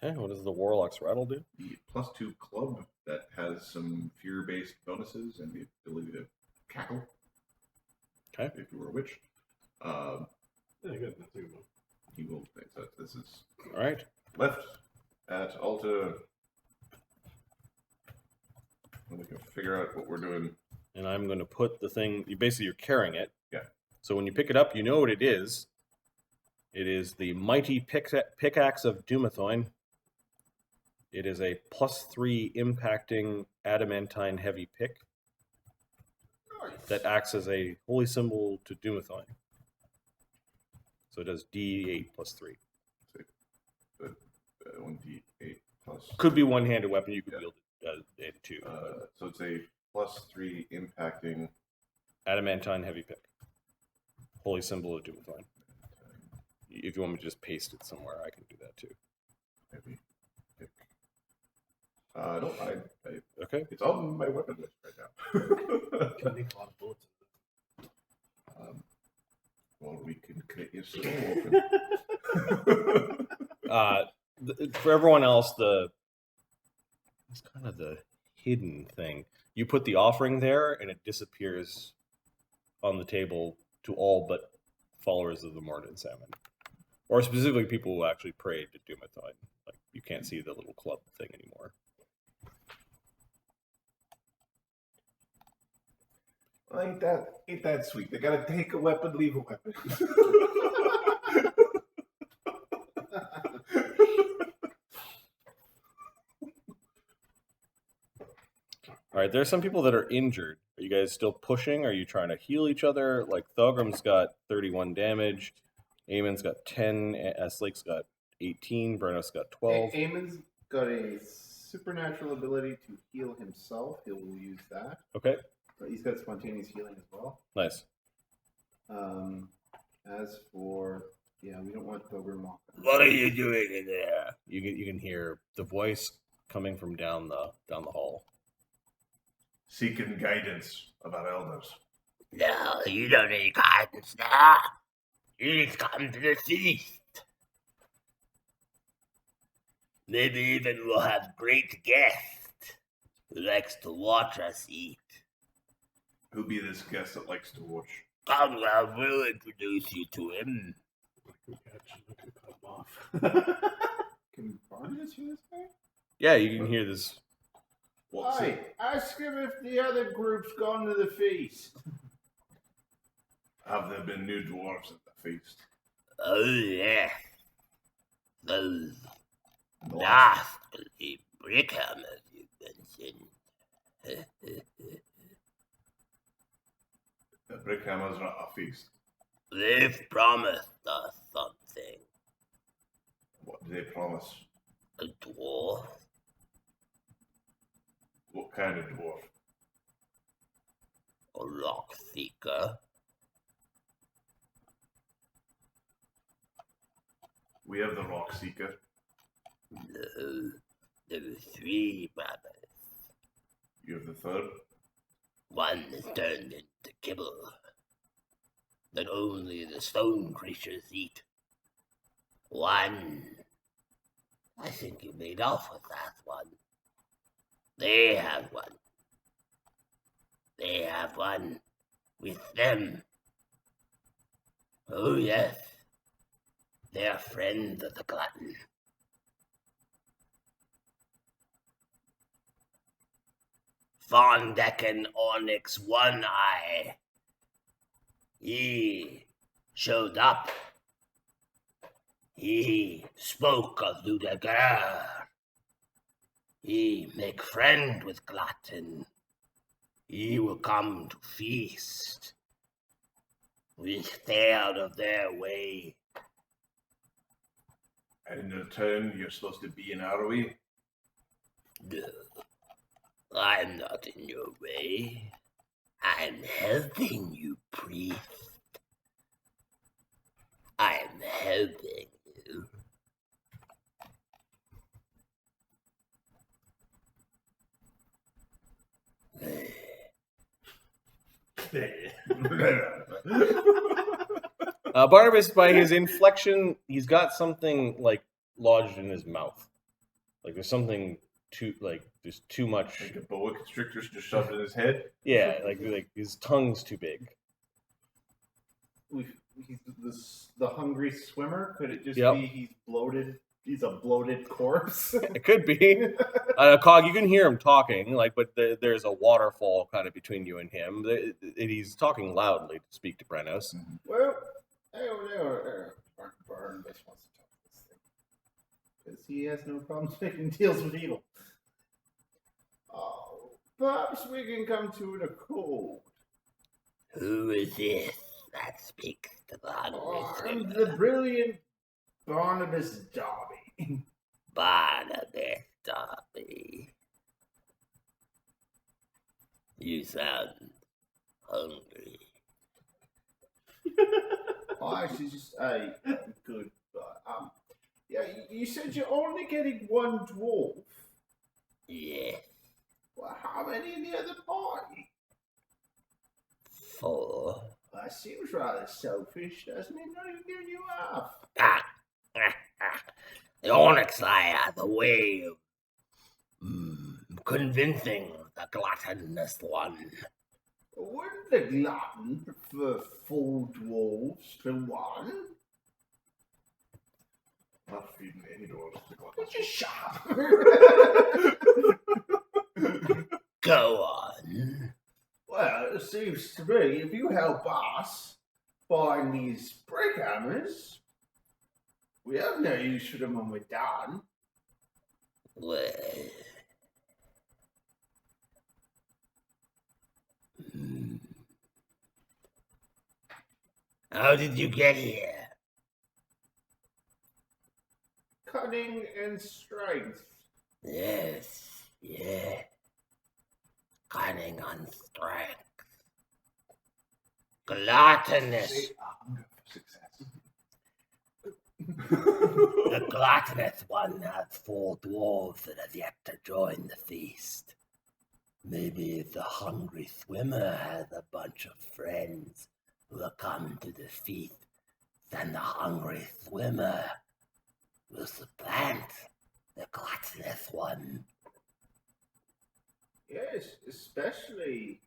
Okay, what does the Warlock's Rattle do? the +2 club that has some fear-based bonuses and the ability to cackle. Okay. If you were a witch. Yeah, good. That's a good one. He will think that this is All right. left at altar. And we can figure out what we're doing. And I'm going to put the thing, you're carrying it. Yeah. So when you pick it up, you know what it is. It is the mighty pickaxe of Dumathoin. It is a +3 impacting adamantine heavy pick that acts as a holy symbol to Dumathoin. So it does D8 +3. 1d8 plus. Could be one-handed weapon. You could Yeah. wield it too. So it's a +3 impacting. Adamantine heavy pick. Holy symbol of Dumathoin. If you want me to just paste it somewhere, I can do that too. Heavy pick. No, I Okay. it's on my weapon list right now. Can make a lot of bullets. Well, we can cut your skull open. For everyone else, it's kind of the hidden thing. You put the offering there, and it disappears on the table to all but followers of the Morden Salmon, or specifically people who actually prayed to Dumathoin. Like you can't see the little club thing anymore. Ain't that sweet? They gotta take a weapon, leave a weapon. All right, there's some people that are injured. Are you guys still pushing? Are you trying to heal each other? Like Thogram's got 31 damage, Eamon's got 10, Slake's got 18, Brennos got 12. Eamon's got a supernatural ability to heal himself. He'll use that. Okay, But he's got spontaneous healing as well. nice. As for we don't want Thogram walking. What are you doing in there? You can hear the voice coming from down the hall. Seeking guidance about elders. No, you don't need guidance now. You just come to the feast. Maybe even we'll have great guest who likes to watch us eat. Who be this guest that likes to watch? Come, I will introduce you to him. We can cut him off. Can Barnabus hear this guy? Yeah, you can hear this. Well, see, Hi, ask him if the other group's gone to the feast. have there been new dwarves at the feast? Oh, yeah. Those The last- nasty Brickhammer you mentioned. Brickhammer's not a feast. They've promised us something. What do they promise? A dwarf. What kind of dwarf? A rock seeker. We have the Rock Seeker. No, there were 3 brothers. You have the third. One is turned into kibble that only the stone creatures eat. One, I think you made off with that one. They have one. They have one with them. Oh yes, they are friends of the glutton. Fondecken Onyx One Eye. He showed up. He spoke of Laduguer. He make friend with Glutton. He will come to feast. We stay out of their way. And in return, you're supposed to be an Arrowy. No, I'm not in your way. I'm helping you, priest. I'm helping you. Barnabas, by his inflection, he's got something like lodged in his mouth. Like there's something too, like there's too much. Like a boa constrictor's just shoved in his head. Yeah, like his tongue's too big. He's the hungry swimmer. Could it just Yep. be he's bloated? He's a bloated corpse. It could be. Cog, you can hear him talking, like, but there's a waterfall kind of between you and him. He's talking loudly to speak to Brennos. Well, Barnabus wants to talk to this thing because he has no problems making deals with evil. Oh, perhaps we can come to an accord. Who is this that speaks to the I'm hungry the brilliant Barnabus Darby. Barnabus Darby? You sound hungry. Oh, actually, just good. Yeah, you said you're only getting one dwarf. Yes, Well, how many in the other party? 4. That seems rather selfish, doesn't it? Not even giving you half. The Onyx Eye has a way of convincing the gluttonous one. Wouldn't the glutton prefer 4 dwarves to 1? Not feeding any dwarves to go. Just shut up. Go on. Well, it seems to me if you help us find these brickhammers, we have no use for them when we're done. Well, how did you get here? Cunning and strength. Yes. Cunning on strength. Gluttonous. Success. The gluttonous one has 4 dwarves that have yet to join the feast. Maybe the hungry swimmer has a bunch of friends who will come to the feast, then the hungry swimmer will supplant the gluttonous one. Yes, especially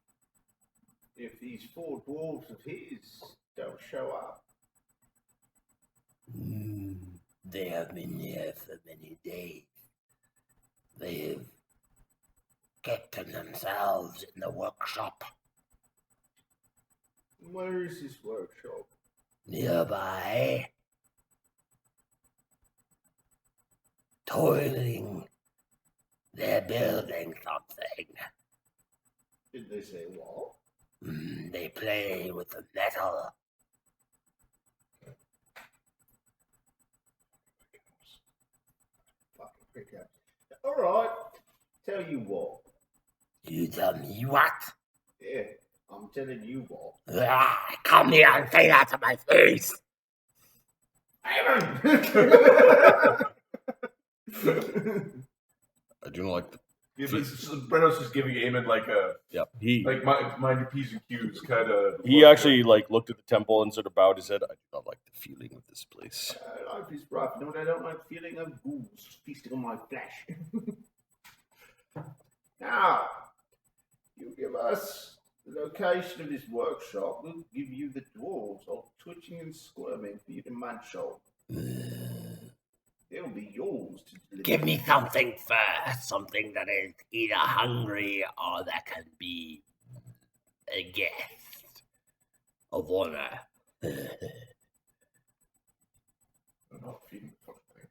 if these 4 dwarves of his don't show up. They have been here for many days. They have kept themselves in the workshop. Where is this workshop? Nearby, toiling, they're building something. Did they say what? They play with the metal. Fucking prick. All right. Tell you what. You tell me what? Yeah, I'm telling you what. Come here and say that to my face. Aaron! I do not like the. Brennos is giving Eamon like a He mind your P's and Q's kind of. he actually looked at the temple and sort of bowed his head. I do not like the feeling of this place. Life is rough. You know what I don't like? Feeling of ghouls feasting on my flesh. Now, you give us the location of this workshop. We'll give you the dwarves all twitching and squirming for you to munch on. They'll be yours to deliver. Give me something first, something that is either hungry or that can be a guest of honor. I'm not feeding the fucking thing.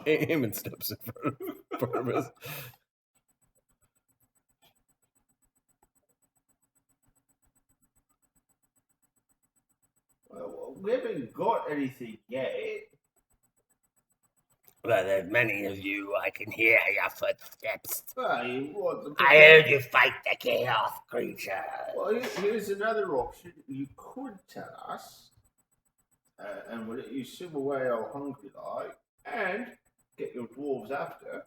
Eamon steps in front of Barnabus. Well, we haven't got anything yet. Well, there's many of you. I can hear your footsteps. Well, you want the I heard you fight the chaos creature. Well, here's another option. You could tell us, and we'll let you swim away all hungry like, and get your dwarves after.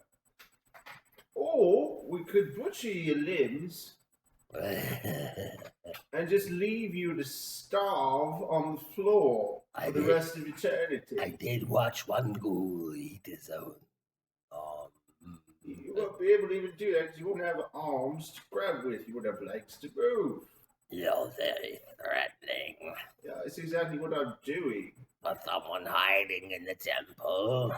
Or we could butcher your limbs and just leave you to starve on the floor for the rest of eternity. I did watch one ghoul eat his own. You won't be able to even do that because you won't have arms to grab with. You won't have legs to move. You're very threatening. Yeah, that's exactly what I'm doing. Was someone hiding in the temple?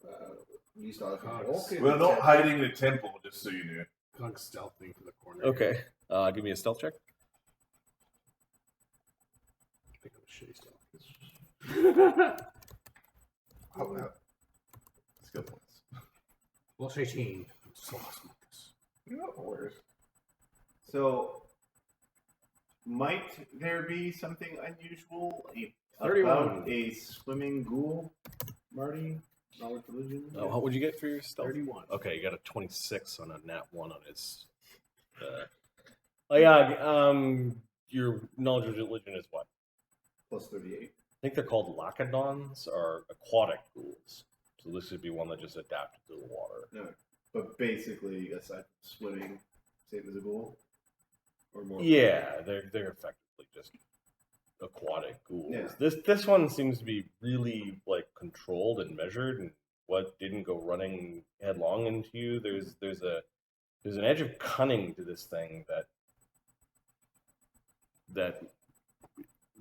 At least I can walk in. We're not hiding in the temple, just so you know. Cog stealthing to the corner. Okay. Give me a stealth check. I think it was shitty stealth. How about skill points? Plus 18. So awesome. No worries. So, might there be something unusual 31. about a swimming ghoul, Marty? Knowledge religion? Oh, what would you get for your stealth? 31. Okay, you got a 26 on a nat 1 on his. Oh yeah, your knowledge of religion is what? Plus 38. I think they're called lacodons, or aquatic ghouls. So this would be one that just adapted to the water. No, but basically, aside from swimming, same as a ghoul? Or more? Yeah, they're effectively just aquatic ghouls. Yeah. This one seems to be really controlled and measured, and what didn't go running headlong into you. There's an edge of cunning to this thing that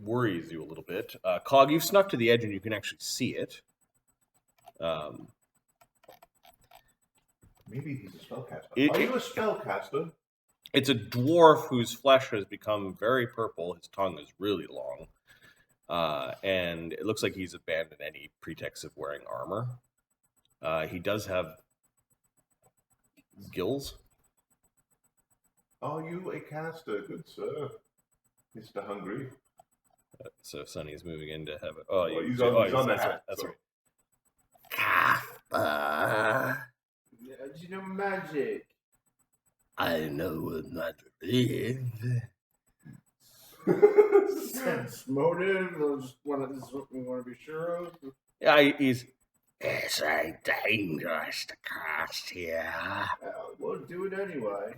worries you a little bit. Cog, you've snuck to the edge and you can actually see it. Maybe he's a spellcaster. It- Are you a spellcaster? It's a dwarf whose flesh has become very purple. His tongue is really long. And it looks like he's abandoned any pretext of wearing armor. He does have gills. Are you a caster, good sir? Mr. Hungry. So Sonny's moving in to have it. Oh, Well, you, he's on the that's hat, right. That's so. right. Yeah, do you know magic? I know what magic is. Sense motive? Or just this is what we want to be sure of? Yeah, he's. It's very dangerous to cast here. We'll do it anyway.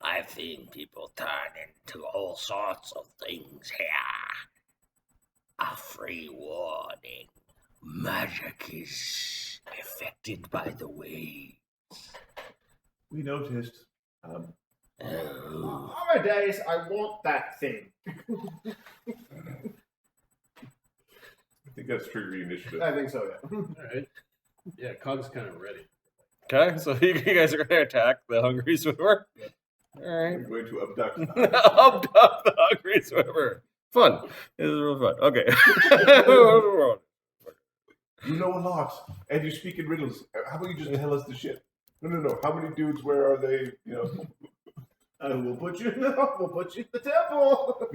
I've seen people turn into all sorts of things here. A free warning. Magic is affected by the waves. We noticed. Amadeus, I want that thing. I think that's trigger initiative. I think so, yeah. Alright. Yeah, Cog's kind of ready. Okay, so you guys are going to attack the hungry swimmer. Alright. I'm going to abduct. Abduct the hungry swimmer. Fun. This is real fun. Okay. You know a lot, and you speak in riddles. How about you just tell us the shit? No. How many dudes? Where are they? You know. We'll put you in the temple.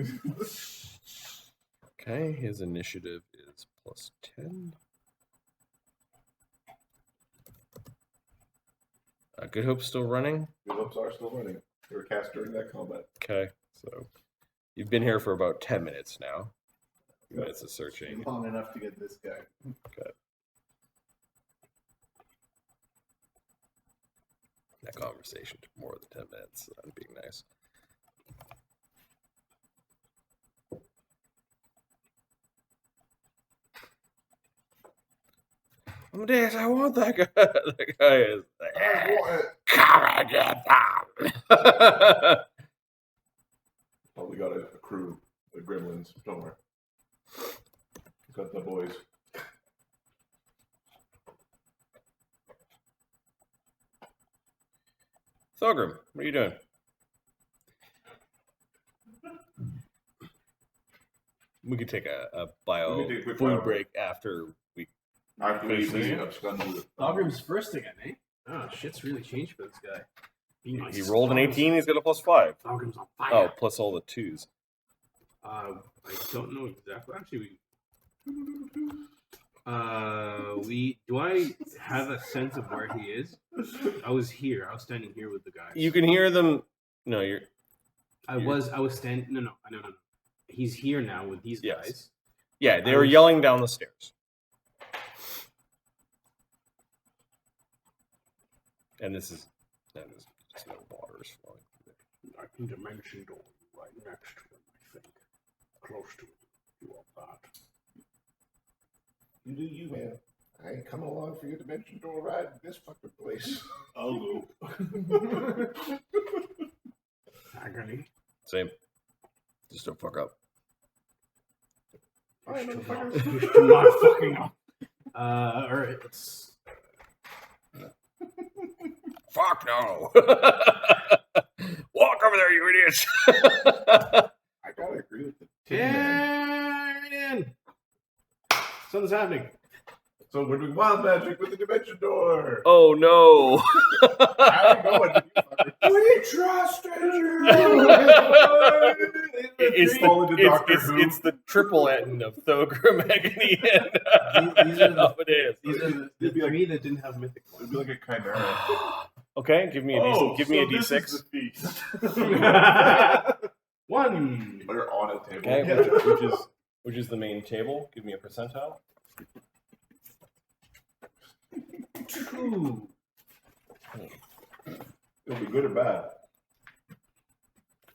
Okay, his initiative is +10. Good Hope's still running. Good hopes are still running. They were cast during that combat. Okay, so you've been here for about 10 minutes now. Minutes of searching. Long enough to get this guy. Okay. That conversation took more than 10 minutes. I'm being nice. Amadeus, I want that guy. That guy is come and get them. Probably got a crew of gremlins. Don't worry. Got the boys. Thogram, what are you doing? We could take a bio We could take a quick food bio break after we. After we see absconded. Thogram's first again, eh? Oh, shit's really changed for this guy. He rolled an 18. He's got a +5. Thogram's on Oh, fire. plus all the 2s. I don't know exactly. Actually, do I have a sense of where he is? I was here. I was standing here with the guys. You can hear them. No, you're. I was standing. No. He's here now with these Yes. guys. Yeah, they I were was- yelling down the stairs. And this is. That is just no waters flowing. I can dimension door right next to him, I think. Close to him. You want that? You do you, man. I ain't coming along for your dimension door ride in this fucking place. I'll go. Agony. Same. Just don't fuck up. Alright, motherfuckers. Just do not fucking up. Alright, let's. Fuck no! Walk over there, you idiots! I gotta agree with the Tin Man. And something's happening. So we're doing wild magic with the dimension door. Oh no! I know what you fucker. We trusted you. It's the triple end of Thogram, Agony, and These are the- Amadeus. These are the It'd be like- three that didn't have mythic It'd ones. be like a chimera. Okay, give me a D, give me a this D6. is the feast. One. We're on a table. Okay, which is the main table. Give me a percentile. 2. It'll be good or bad.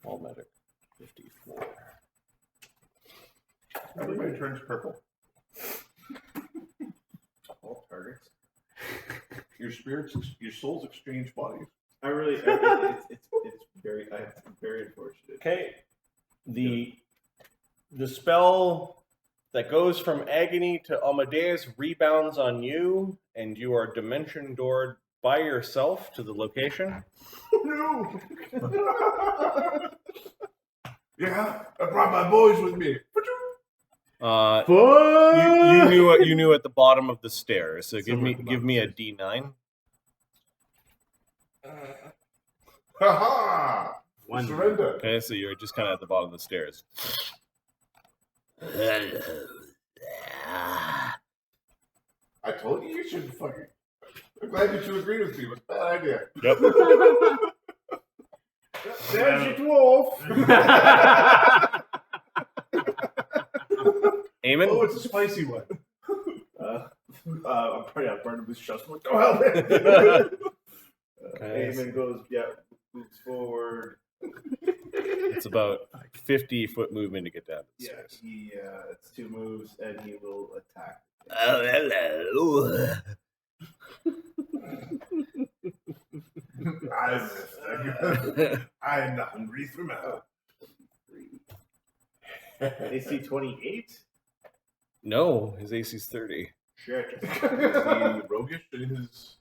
All medic. 54. Everybody turns purple. All targets. Your spirits, your souls exchange bodies. I really, it's very, I'm very unfortunate. Okay, the spell that goes from Agony to Amadeus rebounds on you, and you are dimension doored by yourself to the location. No. Yeah, I brought my boys with me. You knew at the bottom of the stairs. So give me a D9. Ha-ha! One. Surrender. Okay, so you're just kind of at the bottom of the stairs. I told you shouldn't fucking. I'm glad that you agreed with me. It was a bad idea. Yep. There's your dwarf. Eamon? Oh, it's a spicy one. I'm pretty out Barnabus just went, go help it. Okay. Eamon goes, moves forward. It's about 50-foot movement to get down to the Yeah, stairs. it's 2 moves, and he will attack. Oh, hello. I'm the hungry swimmer. AC 28? No, his AC's 30. Shit. Is he roguish in his?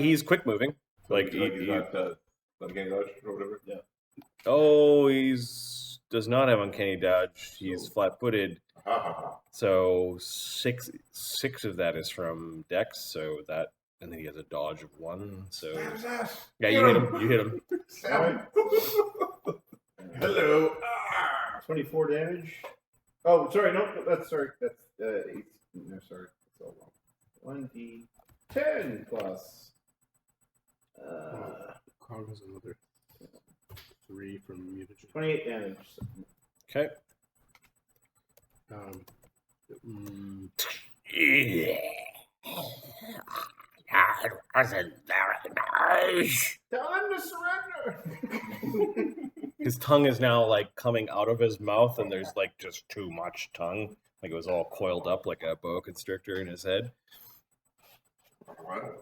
He's quick moving. Like he's got Uncanny dodge or whatever. Yeah. Oh, does not have uncanny dodge. He's So- flat-footed. Ha ha ha. So six of that is from Dex. So that, and then he has a dodge of 1. So Stab his ass. yeah, you hit him. You hit him. Stab him. Hello. Ah. 24 damage. Oh, sorry. No, that's sorry. That's 8. No, sorry. That's all wrong. 1d10 plus. Cog has another 3 from mutagen. 28 damage. Okay. That wasn't very nice. Tell him to surrender. His tongue is now like coming out of his mouth, and there's like just too much tongue. Like it was all coiled up like a boa constrictor in his head. What?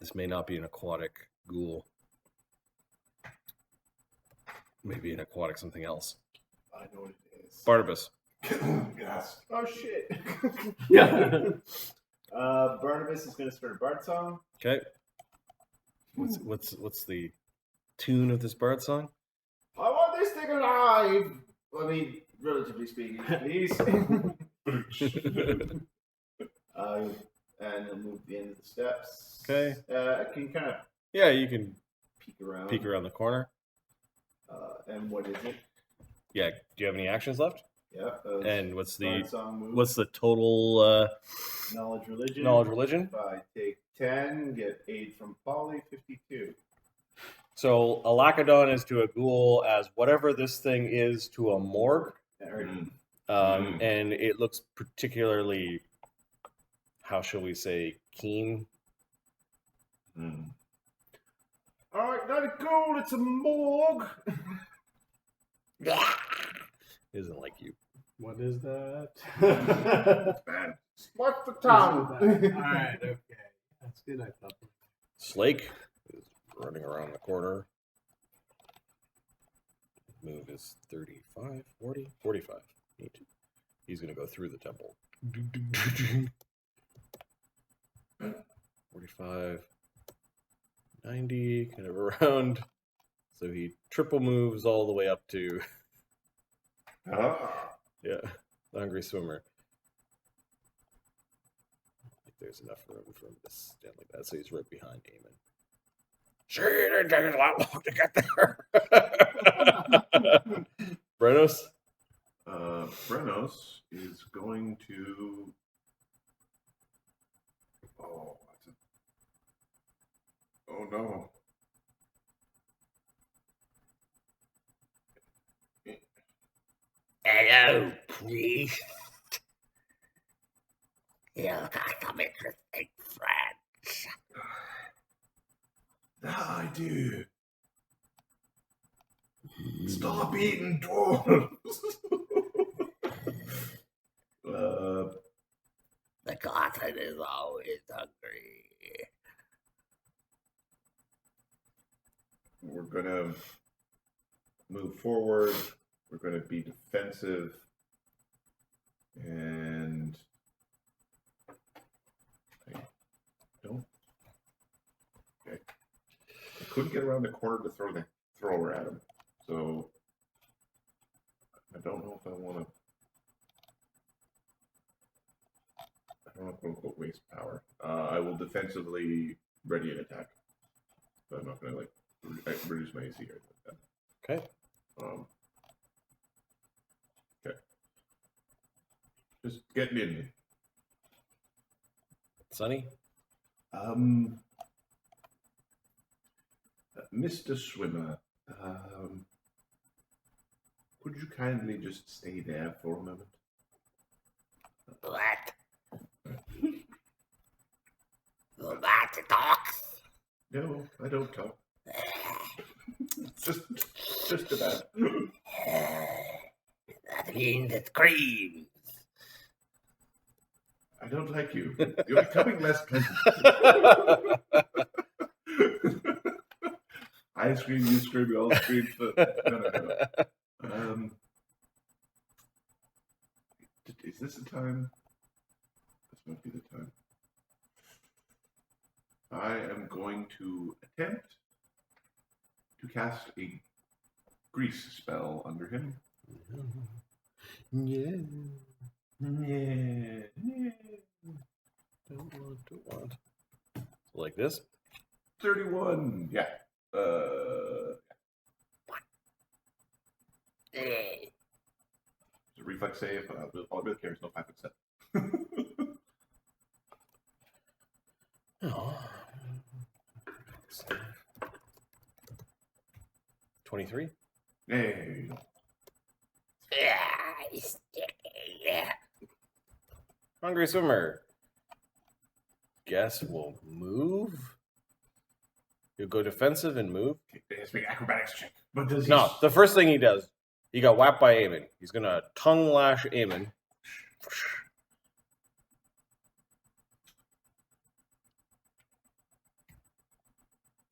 This may not be an aquatic ghoul. Maybe an aquatic something else. I know what it is. Barnabas. Yes. Oh shit. Yeah. Barnabas is going to start a bard song. Okay. What's the tune of this bard song? I want this thing alive. I mean, relatively speaking, please. And he'll move to the end of the steps. Okay. Can you kind of Yeah, you can peek around? peek around the corner. And what is it? Yeah. Do you have any actions left? Yeah. And what's the bard song move. what's the total knowledge religion? knowledge religion? If I take 10, get aid from Polly, 52. So a lacodon is to a ghoul as whatever this thing is to a morgue, and it looks particularly, how shall we say, keen. Mm. All right, not a ghoul, it's a morgue. Isn't like you. What is that? Bad. What's the All town? right, okay. That's good, I thought. Slake is running around the corner. Move is 35, 40, 45. Neat. He's going to go through the temple. 45, 90, kind of around. So he triple moves all the way up to, Ah. yeah, the Hungry Swimmer. I don't think there's enough room for him to stand like that, so he's right behind Eamon. Sure, it didn't take us that long to get there. Brennos? Brennos is going to. Oh, oh no. Hello, priest. You've got some interesting friends. I do. Stop eating dwarves. The glutton is always hungry. We're gonna move forward. We're gonna be defensive, and I don't. Okay. I couldn't get around the corner to throw the thrower at him, so I don't know if I want to. I don't know if I'm going to waste power. I will defensively ready an attack, but I'm not going to like reduce my AC or anything like that. Okay. Okay. Just get in. Sonny? Mr. Swimmer, could you kindly just stay there for a moment? What? The bat talks? No, I don't talk. just about. That means it screams. I don't like you. You're becoming less pleasant. I scream, you scream, we all scream. No. Is this the time? This might be the time. I am going to attempt to cast a grease spell under him. Yeah. Yeah. Don't want. Like this? 31. Yeah. It's a reflex save, but all it really cares. No 5 foot step. Oh. 23. There you go. Hungry swimmer. Guess we'll move. You'll go defensive and move. It has to be acrobatics check. But does he? No, the first thing he does, he got whacked by Eamon. He's gonna tongue lash Eamon.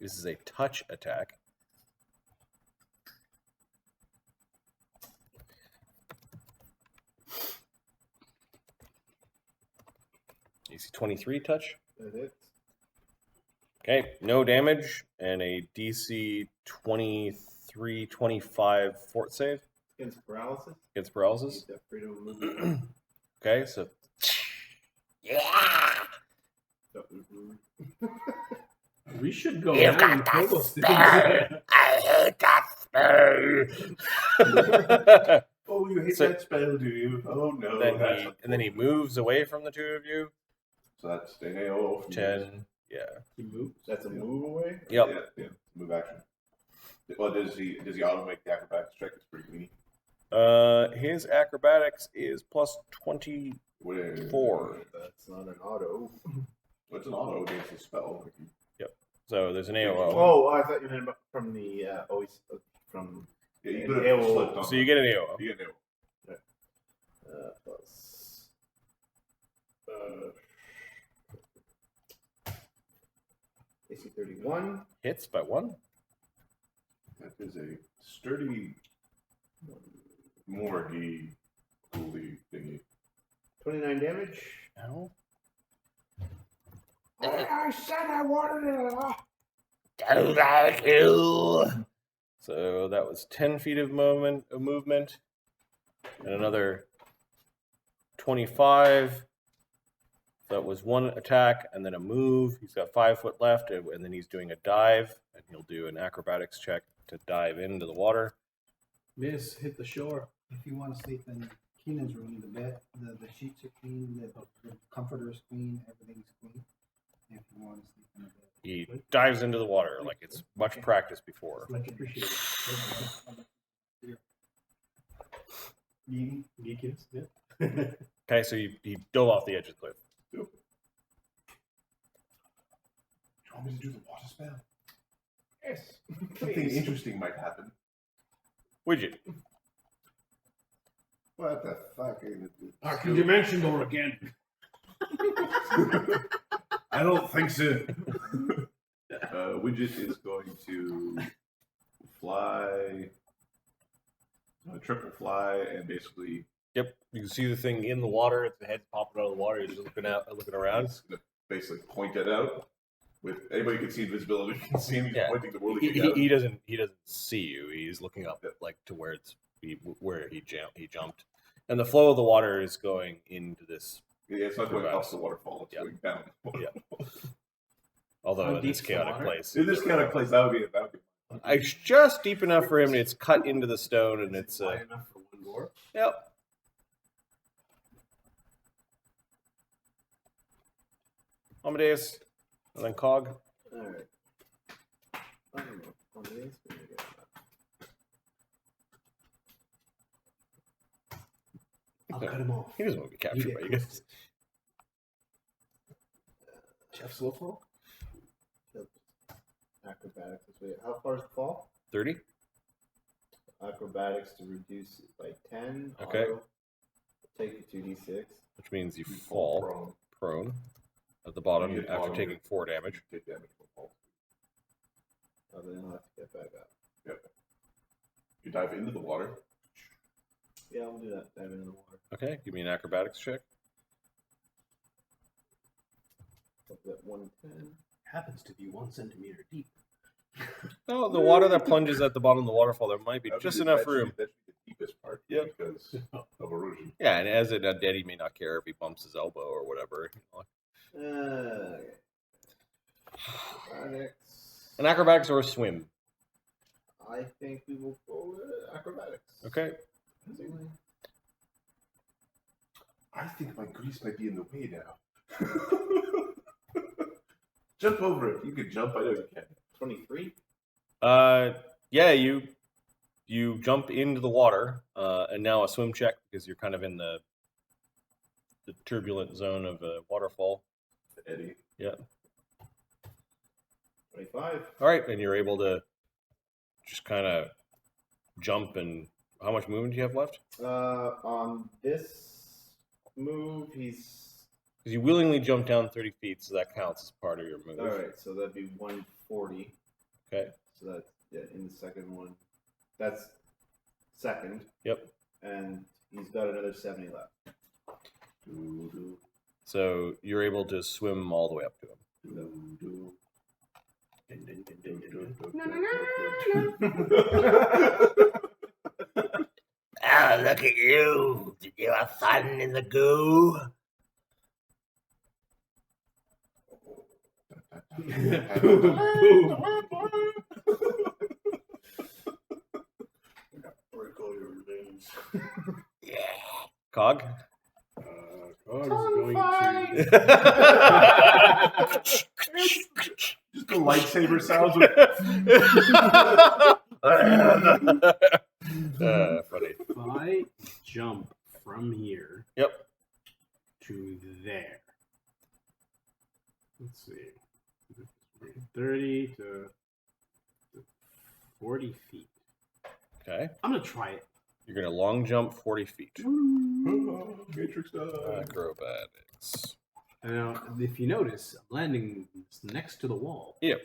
This is a touch attack. AC 23 touch. That hits. Okay, no damage, and a DC 23, 25 fort save Against paralysis. against paralysis. Use that freedom of movement. Okay, so We should go ahead and kill those things. I hate that spell. Oh, you hate So- that spell, do you? Oh no. then he moves away from the two of you. So that's an AO. 10, yeah. He moves. That's a move away. Yep. Yeah. Move action. Well, does he auto make the acrobatics check? It's pretty weenie. His acrobatics is plus 20. Four. That's not an auto. What's an auto against a spell? Like So there's an AOO. Oh, I thought you meant from the always from. yeah, you An could have AOO. slipped on So you get an AOO. You get an AOO. Plus. AC 31. Hits by 1. That is a sturdy Morgy ghoulie thingy. 29 damage. Ow. I said I wanted it. Don't like you. So that was 10 feet of movement, and another 25. That was one attack, and then a move. He's got 5 foot left, and then he's doing a dive, and he'll do an acrobatics check to dive into the water. Miss, hit the shore. If you want to sleep in Keenan's room, the bed, the sheets are clean, the comforter's clean, everything's clean. If you want to sleep in the bed. He dives into the water like it's much practice before. Much appreciated. Geekiness, yeah. Okay, so he dove off the edge of the cliff. Do you want me to do the water spell? Yes. Something interesting might happen. Widget. What the fuck? Arcane Dimension Door again. I don't think so. Widget is going to fly, triple fly, and basically Yep, you can see the thing in the water. Its head popping out of the water. He's just looking around. it's going to basically point it out. With anybody can see invisibility, can see him. He's Yeah. pointing the whirly He, thing he, out. he doesn't see you. He's looking up like to where he jumped, and the flow of the water is going into this. Yeah, it's not going up Crevasse. the waterfall. It's Yeah. going down. Yeah. Although How in this deep's the chaotic water? place, In this kind of place, that would be. it's just deep enough for him. It's cut into the stone, and it's Wide enough for one door. yep. Amadeus, and then Cog. Alright. I don't know. On this, we're gonna get that. I'll cut him off. He doesn't want to be captured by you guys. Jeff Slowfall? Acrobatics this way. How far is the fall? 30. Acrobatics to reduce it by 10. Okay. Auto. Take it 2d6. Which means you fall prone at the bottom You hit after bottom, taking 4 damage. Take damage from fall. Oh, then I'll have to get back up. Yep. You dive into the water. Yeah, I'll do that. Dive into the water. Okay, give me an acrobatics check. Up that 110. Happens to be 1 centimeter deep. No, the water that plunges at the bottom of the waterfall, there might be That'd just the- enough that should- room. That should be the deepest part. Yep. Because of erosion. Yeah, and as it undead, he may not care if he bumps his elbow or whatever. Acrobatics. An acrobatics or a swim. I think we will go with acrobatics. Okay. I think my grease might be in the way now. Jump over it. You can jump. I know you can. 23. Yeah, you jump into the water, and now a swim check because you're kind of in the turbulent zone of a waterfall. Eddie. Yeah. 25. All right, and you're able to just kind of jump. And how much movement do you have left? On this move, he's. Because you willingly jump down 30 feet, so that counts as part of your move. All right, so that'd be 140. Okay. So that's in the second one. That's second. Yep. And he's got another 70 left. So you're able to swim all the way up to him. Oh, look at you. Did you have fun in the goo? Break all your limbs. Yeah. Cog? Cog is going to. Just the lightsaber sounds. Funny. If I jump from here Yep. to there, let's see, 30 to 40 feet. Okay. I'm going to try it. You're going to long jump 40 feet. Matrix style. Acrobatics. Now, if you notice, I'm landing next to the wall. Yep.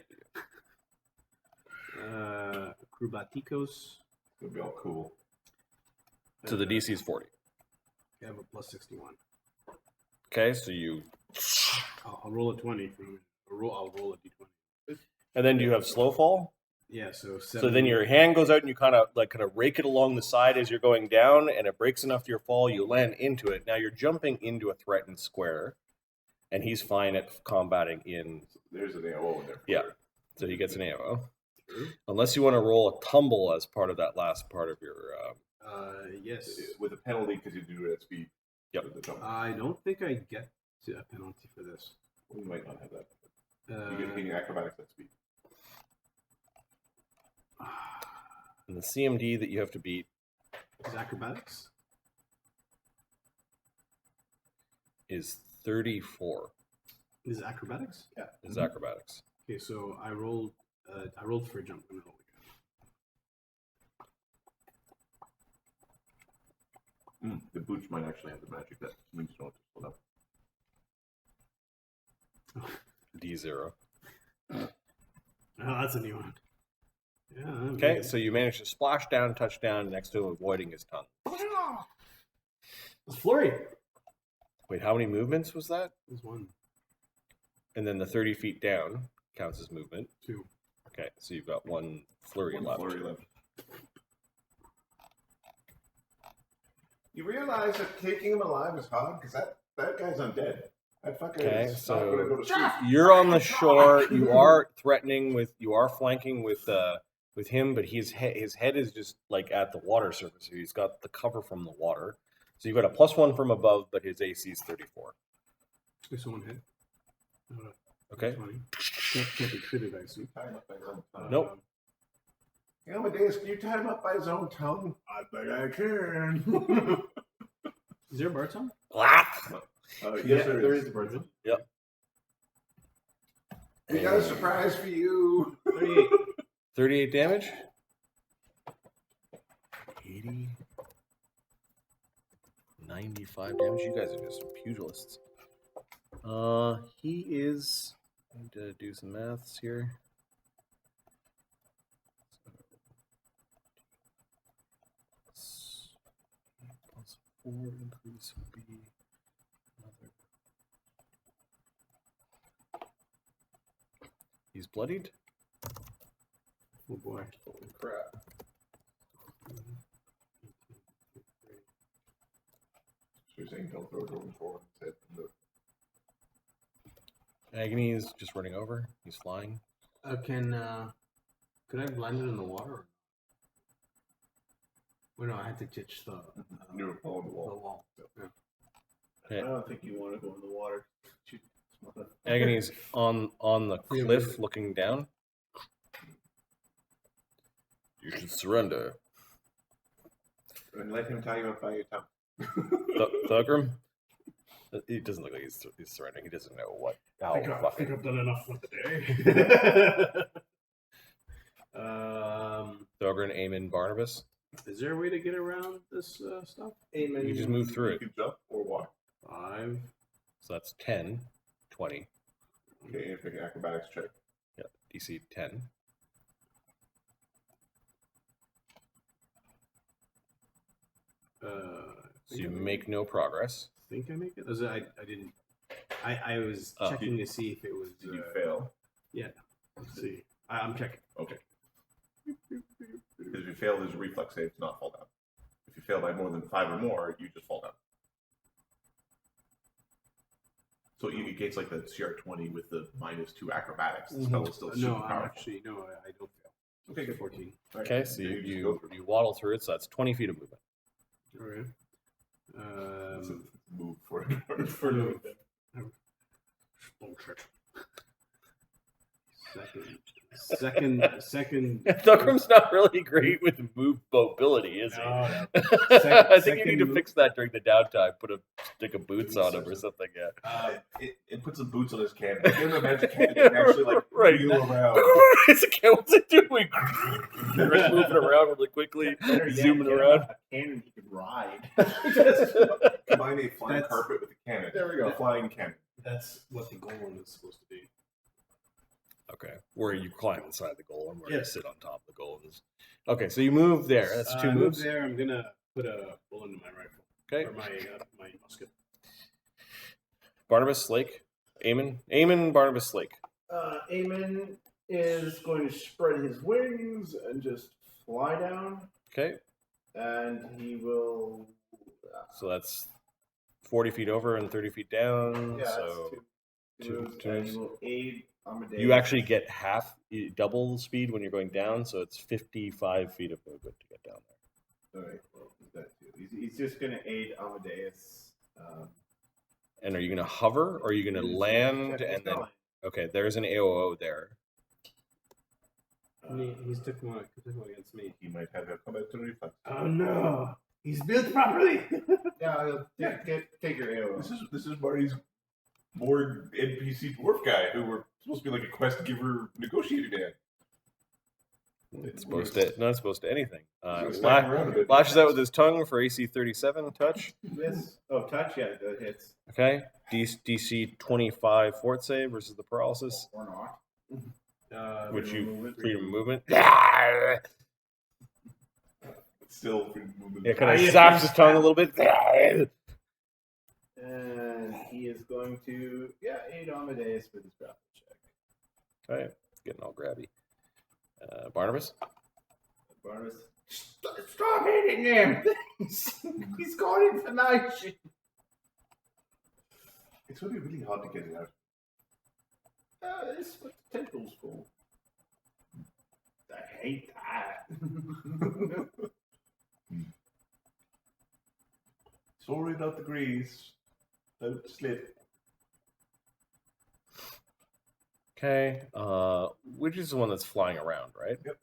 Acrobaticos. It'll be all cool. So the DC is 40. I have a plus 61. Okay, so you... I'll roll a 20 from. I'll roll a d20. And then do you have slow fall? Yeah, so 7. So then your hand goes out and you kind of rake it along the side as you're going down, and it breaks enough to your fall. You land into it. Now you're jumping into a threatened square, and he's fine at combating in. There's an AO in there. Yeah, so he gets an AO. Unless you want to roll a tumble as part of that last part of your. Yes. With a penalty because you do it at speed. Yep. The jump. I don't think I get a penalty for this. We might not have that. You get hitting acrobatics at speed. And the CMD that you have to beat Is acrobatics? is 34. Is acrobatics? Yeah. Is acrobatics. Okay, so I rolled for a jump. I'm gonna roll The boots might actually have the magic that means you don't split up. D0. again. Oh, that's a new one. Yeah. Okay, so you manage to splash down, touchdown next to him, avoiding his tongue. It's flurry. Wait, how many movements was that? There's 1, And then the 30 feet down counts as movement. 2. Okay, so you've got one flurry One left. flurry left. You realize that taking him alive is hard because that guy's undead. That fucker Okay, is so- not going to go to sleep. You're on the shore. You are flanking with him, but his head is just like at the water surface. He's got the cover from the water. So you've got a +1 from above, but his AC is 34. Okay, so 1 hit. Okay. 20. Can't be critted, I assume. Tie him up by his own tongue. Nope. Amadeus, can you tie him up by his own tongue? I bet I can. Is there a bar tongue? What? Yes, there is. the bird. We got a surprise for you. 38. 38 damage. 80. 95 damage. You guys are just pugilists. He is. I need to do some maths here. Plus 4 increase would be another. He's bloodied. Oh boy. Holy crap. So you're saying don't throw it over forward instead. Agony is just running over. He's flying. Could I blend it in the water? Well, no, I had to ditch the You're pulling the the wall. wall. Yeah. Okay. I don't think you want to go in the water. Agony's on the cliff looking down. You should surrender. And let him tie you up by your tongue. Thogram? He doesn't look like he's surrendering. He doesn't know what. How I think fucking. I've done enough for the day. Thogran, Eamon, Barnabas. Is there a way to get around this stuff? You just move through You it. can jump or walk. 5. So that's 10, 20. Okay, and pick an acrobatics check. Yeah, DC 10. So you make no progress. I think I make it. I didn't. I was Oh. checking to see if it was. Did you fail? Yeah. Let's see. I'm checking. Okay. Because if you fail, there's a reflex save to not fall down. If you fail by more than 5 or more, you just fall down. So it gets like the CR20 with the -2 acrobatics. The spell is still super No, I'm powerful. actually no. I don't fail. Okay, good. 14. All right. Okay, so Yeah, just you go for it. waddle through it, so that's 20 feet of movement. Okay. It's a move for it. For no. Bullshit. Second. Thogram's not really great with move mobility, is he? No. I think you need to second fix that during the downtime. Put a stick of boots on him or something. Yeah. It puts some boots on his cannon. I can't imagine cannon can actually like Right. wheel around. It's a cat. What's it doing? They're moving around really quickly, zooming around. A cannon he could ride. Combine a flying That's- carpet with a cannon. There we go. A flying cannon. That's what the golem is supposed to be. Okay, where you climb inside the golem, or Yeah. you sit on top of the golems. Okay, so you move there. That's two I move moves. there. I'm gonna put a bullet in my rifle. Okay. Or my musket. Barnabas, Slake, Eamon, Barnabas, Slake. Eamon is going to spread his wings and just fly down, Okay, and he will. so that's 40 feet over and 30 feet down. Yeah, so that's two moves, and moves. he will aid Amadeus. You actually get double the speed when you're going down, so it's 55 feet of movement to get down there. All right. Well, that too. He's just going to aid Amadeus. And are you going to hover, or are you going to land and then? Okay, there's an AOO there. He's took one against me. He might have a combat to reflex. Oh no! He's built properly. Yeah, take your arrow. This is Marty's board NPC dwarf guy who were supposed to be like a quest giver negotiator man. It's supposed to not supposed to anything. So stack around a bit. Lashes out with his tongue for AC 37 touch. Miss. Oh, touch. Yeah, that hits. Okay, DC 25 fort save versus the paralysis, Or not. which you movement. freedom of movement. Still moving. It kind of zaps his tongue a little bit. And he is going to, aid Amadeus with his grapple check. Okay, getting all grabby. Barnabas. Barnabas. Stop hitting him! He's got information! It's going to be really hard to get it out. This is what the tentacles for. I hate that. Sorry about the grease. Don't slip. Okay, which is the one that's flying around, right? Yep.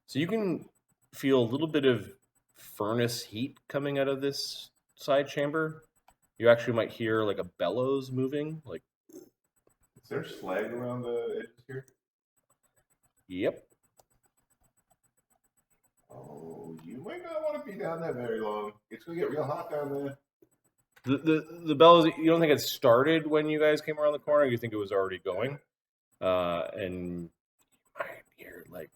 So you can feel a little bit of furnace heat coming out of this side chamber. You actually might hear like a bellows moving. Like, Is there slag around the edges here? yep. Oh, you might not want to be down there very long. It's going to get real hot down there. The bellows. You don't think it started when you guys came around the corner? You think it was already going? And you might hear like,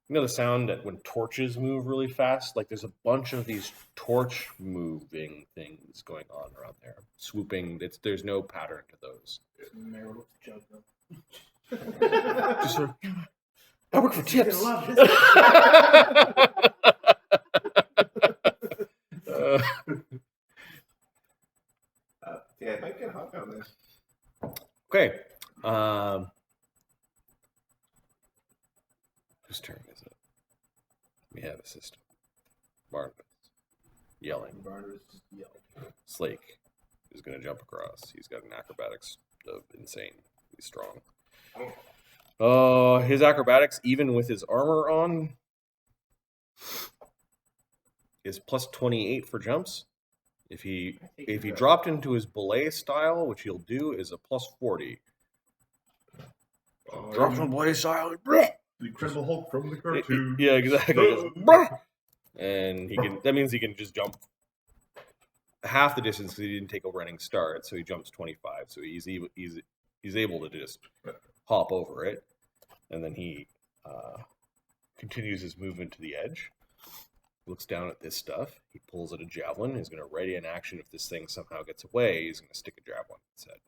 you know, the sound that when torches move really fast. Like there's a bunch of these torch moving things going on around there, swooping. There's no pattern to those. Meredith Juggle. Just sort of, I work for You're gonna tips. love this. Yeah, it might get hot down there. Okay. Whose turn is it? We have a system. Barnabus. Yelling. Barnabas just yelled. Slake is going to jump across. He's got an acrobatics of insane. He's strong. His acrobatics, even with his armor on, is plus 28 for jumps. If he dropped into his belay style, which he'll do, is a plus 40. Drops in belay style. The Incredible Hulk from the cartoon. Yeah, exactly. Goes, "Brah!" And he can. That means he can just jump half the distance because he didn't take a running start, so he jumps 25. So he's able to just hop over it, and then he continues his movement to the edge. Looks down at this stuff. He pulls out a javelin. He's going to ready an action if this thing somehow gets away. He's going to stick a javelin in his head.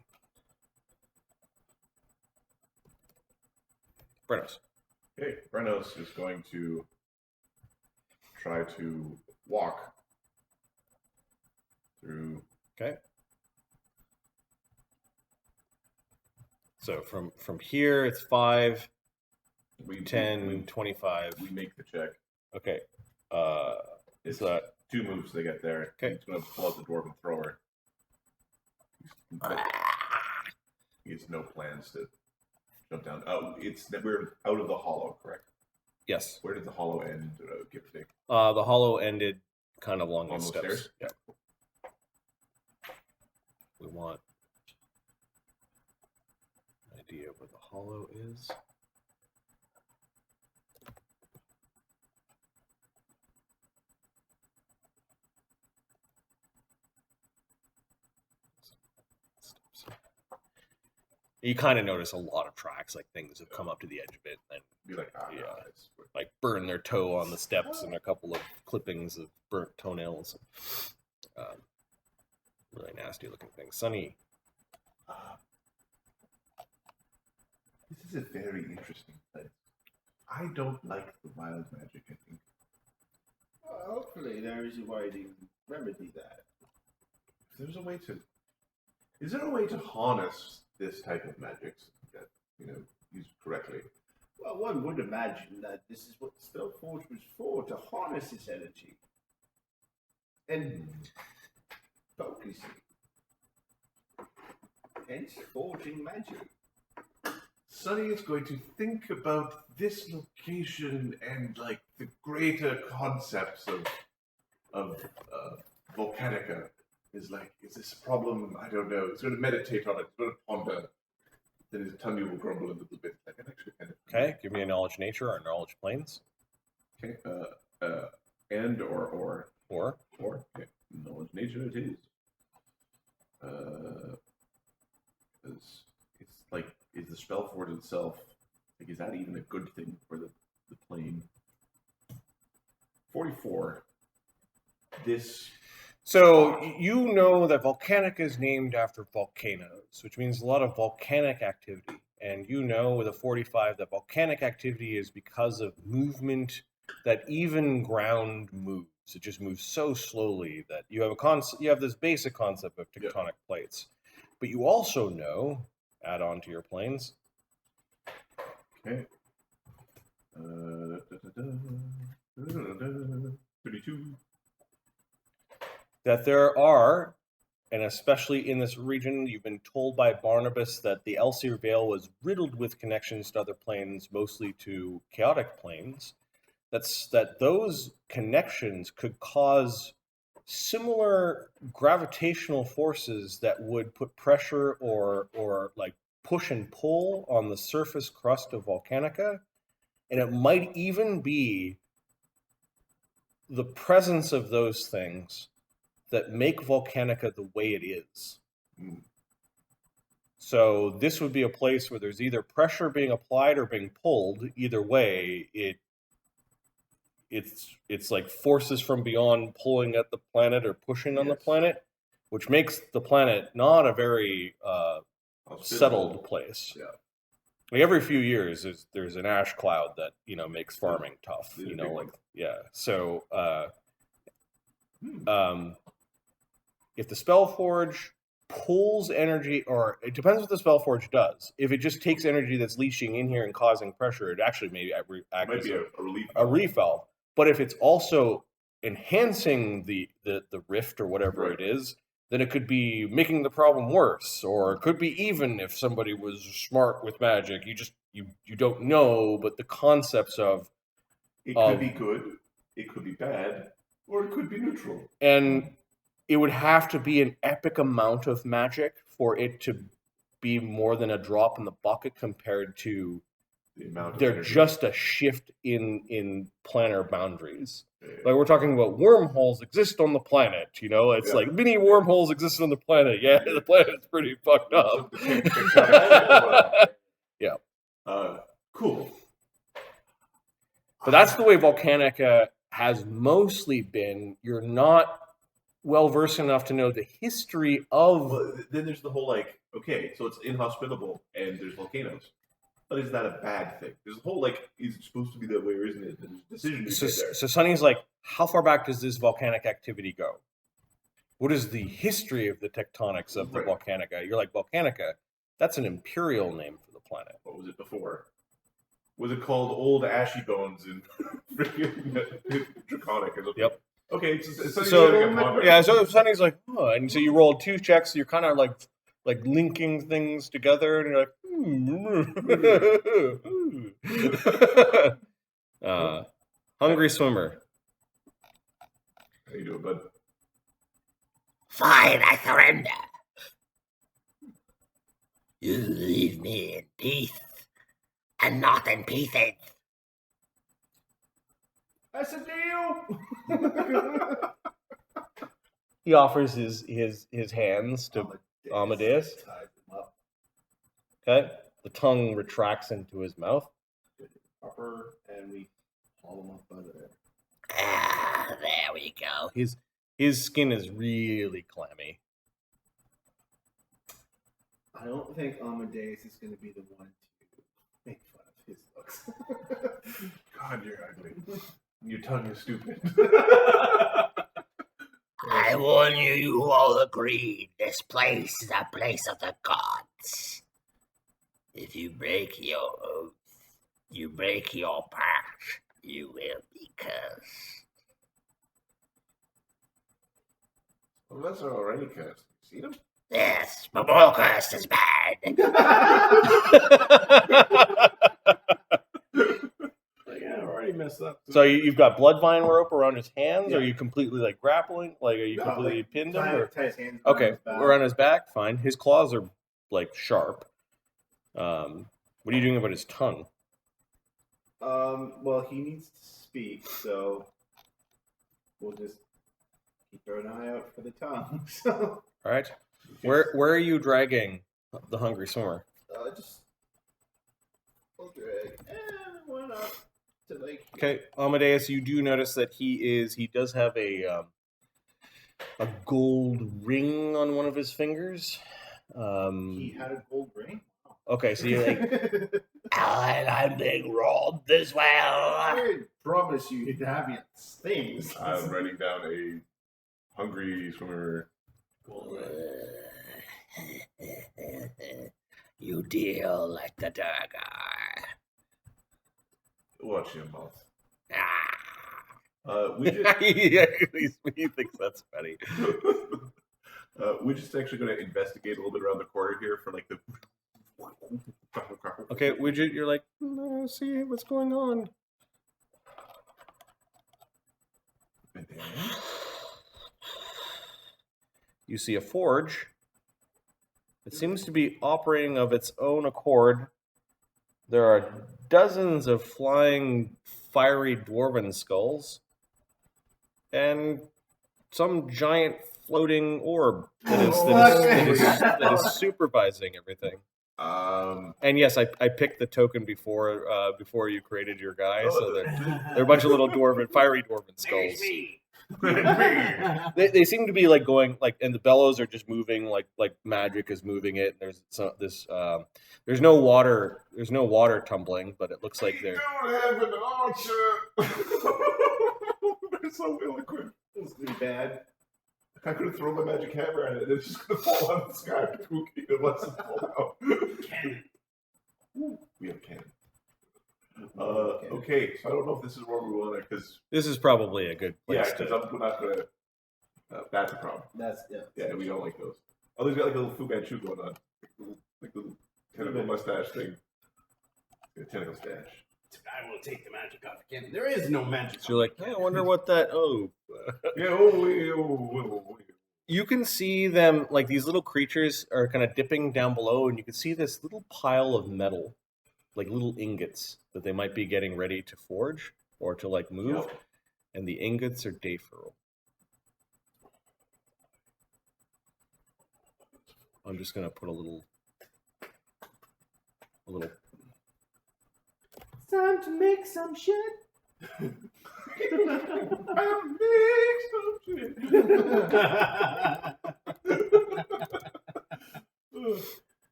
Brennos. Okay, Brennos is going to try to walk through. Okay. So from here, it's 5, 10, 25. We make the check. Okay. It's So that 2 moves they get there. Okay. He's going to pull out the Dwarven Thrower. He has no plans to jump down. Oh, we're out of the hollow, correct? yes. Where did the hollow end, give or take? The hollow ended kind of along On these those steps. stairs? Yeah. We want an idea of where the hollow is. You kind of notice a lot of tracks, like things have come up to the edge of it, and Be like, Yeah. no, it's like burn their toe on the steps, and a couple of clippings of burnt toenails. Really nasty looking thing. Sunny. This is a very interesting place. I don't like the wild magic, I think. Well, hopefully there is a way to remedy that. If there's a way to... Is there a way to harness this type of magic that, used correctly? Well, one would imagine that this is what Spellforge was for, to harness its energy. And focus it. Hence, forging magic. Sunny is going to think about this location and like the greater concepts of Volcanica. Is this a problem? I don't know. He's going to meditate on it. He's going to ponder. Then his tummy will grumble a little bit. I can actually kind of. Okay, give me a knowledge nature or knowledge planes. Okay. And or. Okay. Knowledge nature it is. It's like, is the Spellforge itself, like, is that even a good thing for the plane? 44. So you know that Volcanica is named after volcanoes, which means a lot of volcanic activity. And you know with a 45 that volcanic activity is because of movement that even ground moves. It just moves so slowly that you have you have this basic concept of tectonic plates. But you also know, add on to your planes. Okay. 32. That there are, and especially in this region, you've been told by Barnabus that the Elsyr Vale was riddled with connections to other planes, mostly to chaotic planes. That those connections could cause similar gravitational forces that would put pressure or like push and pull on the surface crust of Volcanica, and it might even be the presence of those things that make Volcanica the way it is. So this would be a place where there's either pressure being applied or being pulled. Either way, it's like forces from beyond pulling at the planet or pushing on the planet, which makes the planet not a very settled place. Yeah. Like every few years, there's an ash cloud that makes farming tough. The big one. So if the Spellforge pulls energy, or it depends what the Spellforge does. If it just takes energy that's leaching in here and causing pressure, it actually may act Might as be a relief. a refill. But if it's also enhancing the rift or whatever Right. it is, then it could be making the problem worse, or it could be even if somebody was smart with magic. You don't know, but the concepts of It could be good, it could be bad, or it could be neutral. and it would have to be an epic amount of magic for it to be more than a drop in the bucket compared to The amount of they're energy. just a shift in planar boundaries. Yeah. Like we're talking about wormholes exist on the planet, it's Yeah. like mini wormholes exist on the planet. Yeah, the planet's pretty fucked up. Yeah. Cool. But that's the way Volcanica has mostly been. You're not well versed enough to know the history of. Well, then there's the whole okay, so it's inhospitable and there's volcanoes. But is that a bad thing? There's a whole is it supposed to be that way or isn't it? There's a decision to get there. So Sonny's like, how far back does this volcanic activity go? What is the history of the tectonics of the Right. Volcanica? You're like, Volcanica, that's an imperial name for the planet. What was it before? Was it called Old Ashy Bones and freaking Draconic or something? Yep. Okay, it's So Sonny's like, oh, and so you rolled 2 checks. You're kind of like linking things together, and you're like, hungry swimmer. How you doing, bud? Fine, I surrender. You leave me in peace, and not in pieces. That's a deal. He offers his hands to Amadeus. Ties him up. Okay, the tongue retracts into his mouth. Upper, and we haul him up under there. Ah, there we go. His skin is really clammy. I don't think Amadeus is going to be the one to make fun of his looks. God, you're ugly. Your tongue is stupid. I warn you, you all agreed this place is a place of the gods. If you break your oath, you break your pact, you will be cursed. Well, that's already cursed. You see them? Yes, but more cursed is bad. I already messed up. So you've got bloodvine rope around his hands? Or are Yeah. you completely grappling? Are you completely pinned him? Or? Tie his hands around Okay, his back. we're on his back. Fine. His claws are sharp. What are you doing about his tongue? Well, he needs to speak, so we'll just keep an eye out for the tongue. So, All right. Where are you dragging the hungry swimmer? just we'll drag. Why not? To Okay, Amadeus, you do notice that he does have a gold ring on one of his fingers. He had a gold ring. Okay, so you're like, And I'm being robbed as well. I promise you to have your things. I'm writing down a hungry swimmer. You deal like the dagger. Watch your mouth. Ah. We just he thinks that's funny. we're just actually going to investigate a little bit around the corner here for the. Okay, Widget, you're like, see what's going on. You see a forge. It seems to be operating of its own accord. There are dozens of flying, fiery dwarven skulls, and some giant floating orb that is supervising everything. And yes, I picked the token before you created your guy, so they're a bunch of little fiery dwarven skulls. They seem to be like going like, and the bellows are just moving like magic is moving it. There's there's no water tumbling, but it looks like We they're. don't have an archer. They're so ill-equipped. It's really bad. I could have thrown my magic hammer at it, and it's just gonna fall out of the sky unless it falls out. Cannon. Ooh, we have cannon. Okay, so I don't know if this is where we want to, because This is probably a good yeah, place because to. I'm not gonna. That's a problem. That's Yeah, we don't like those. Oh, there's got like a little Fu Manchu going on, like the little tentacle mustache thing. A tentacle stash. I will take the magic off the cannon. There is no magic. So you're like, hey, I wonder what that. Oh, Yeah. you can see them like these little creatures are kind of dipping down below, and you can see this little pile of metal, like little ingots that they might be getting ready to forge or to like move, Yep. and the ingots are Dayfurl. I'm just gonna put a little. Time to make some shit.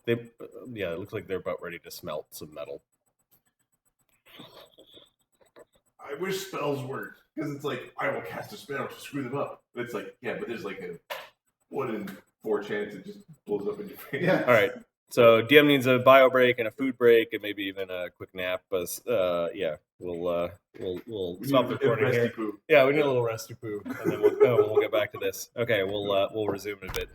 They, yeah, it looks like they're about ready to smelt some metal. I wish spells worked, because it's like I will cast a spell to screw them up. But it's like, yeah, but there's like a 1 in 4 chance it just blows up in your face. Yeah. All right, so DM needs a bio break and a food break and maybe even a quick nap. But yeah, we'll We stop need the recording a here. resty poo. Yeah, we need a little resty poo, and then we'll get back to this. Okay, we'll resume in a bit.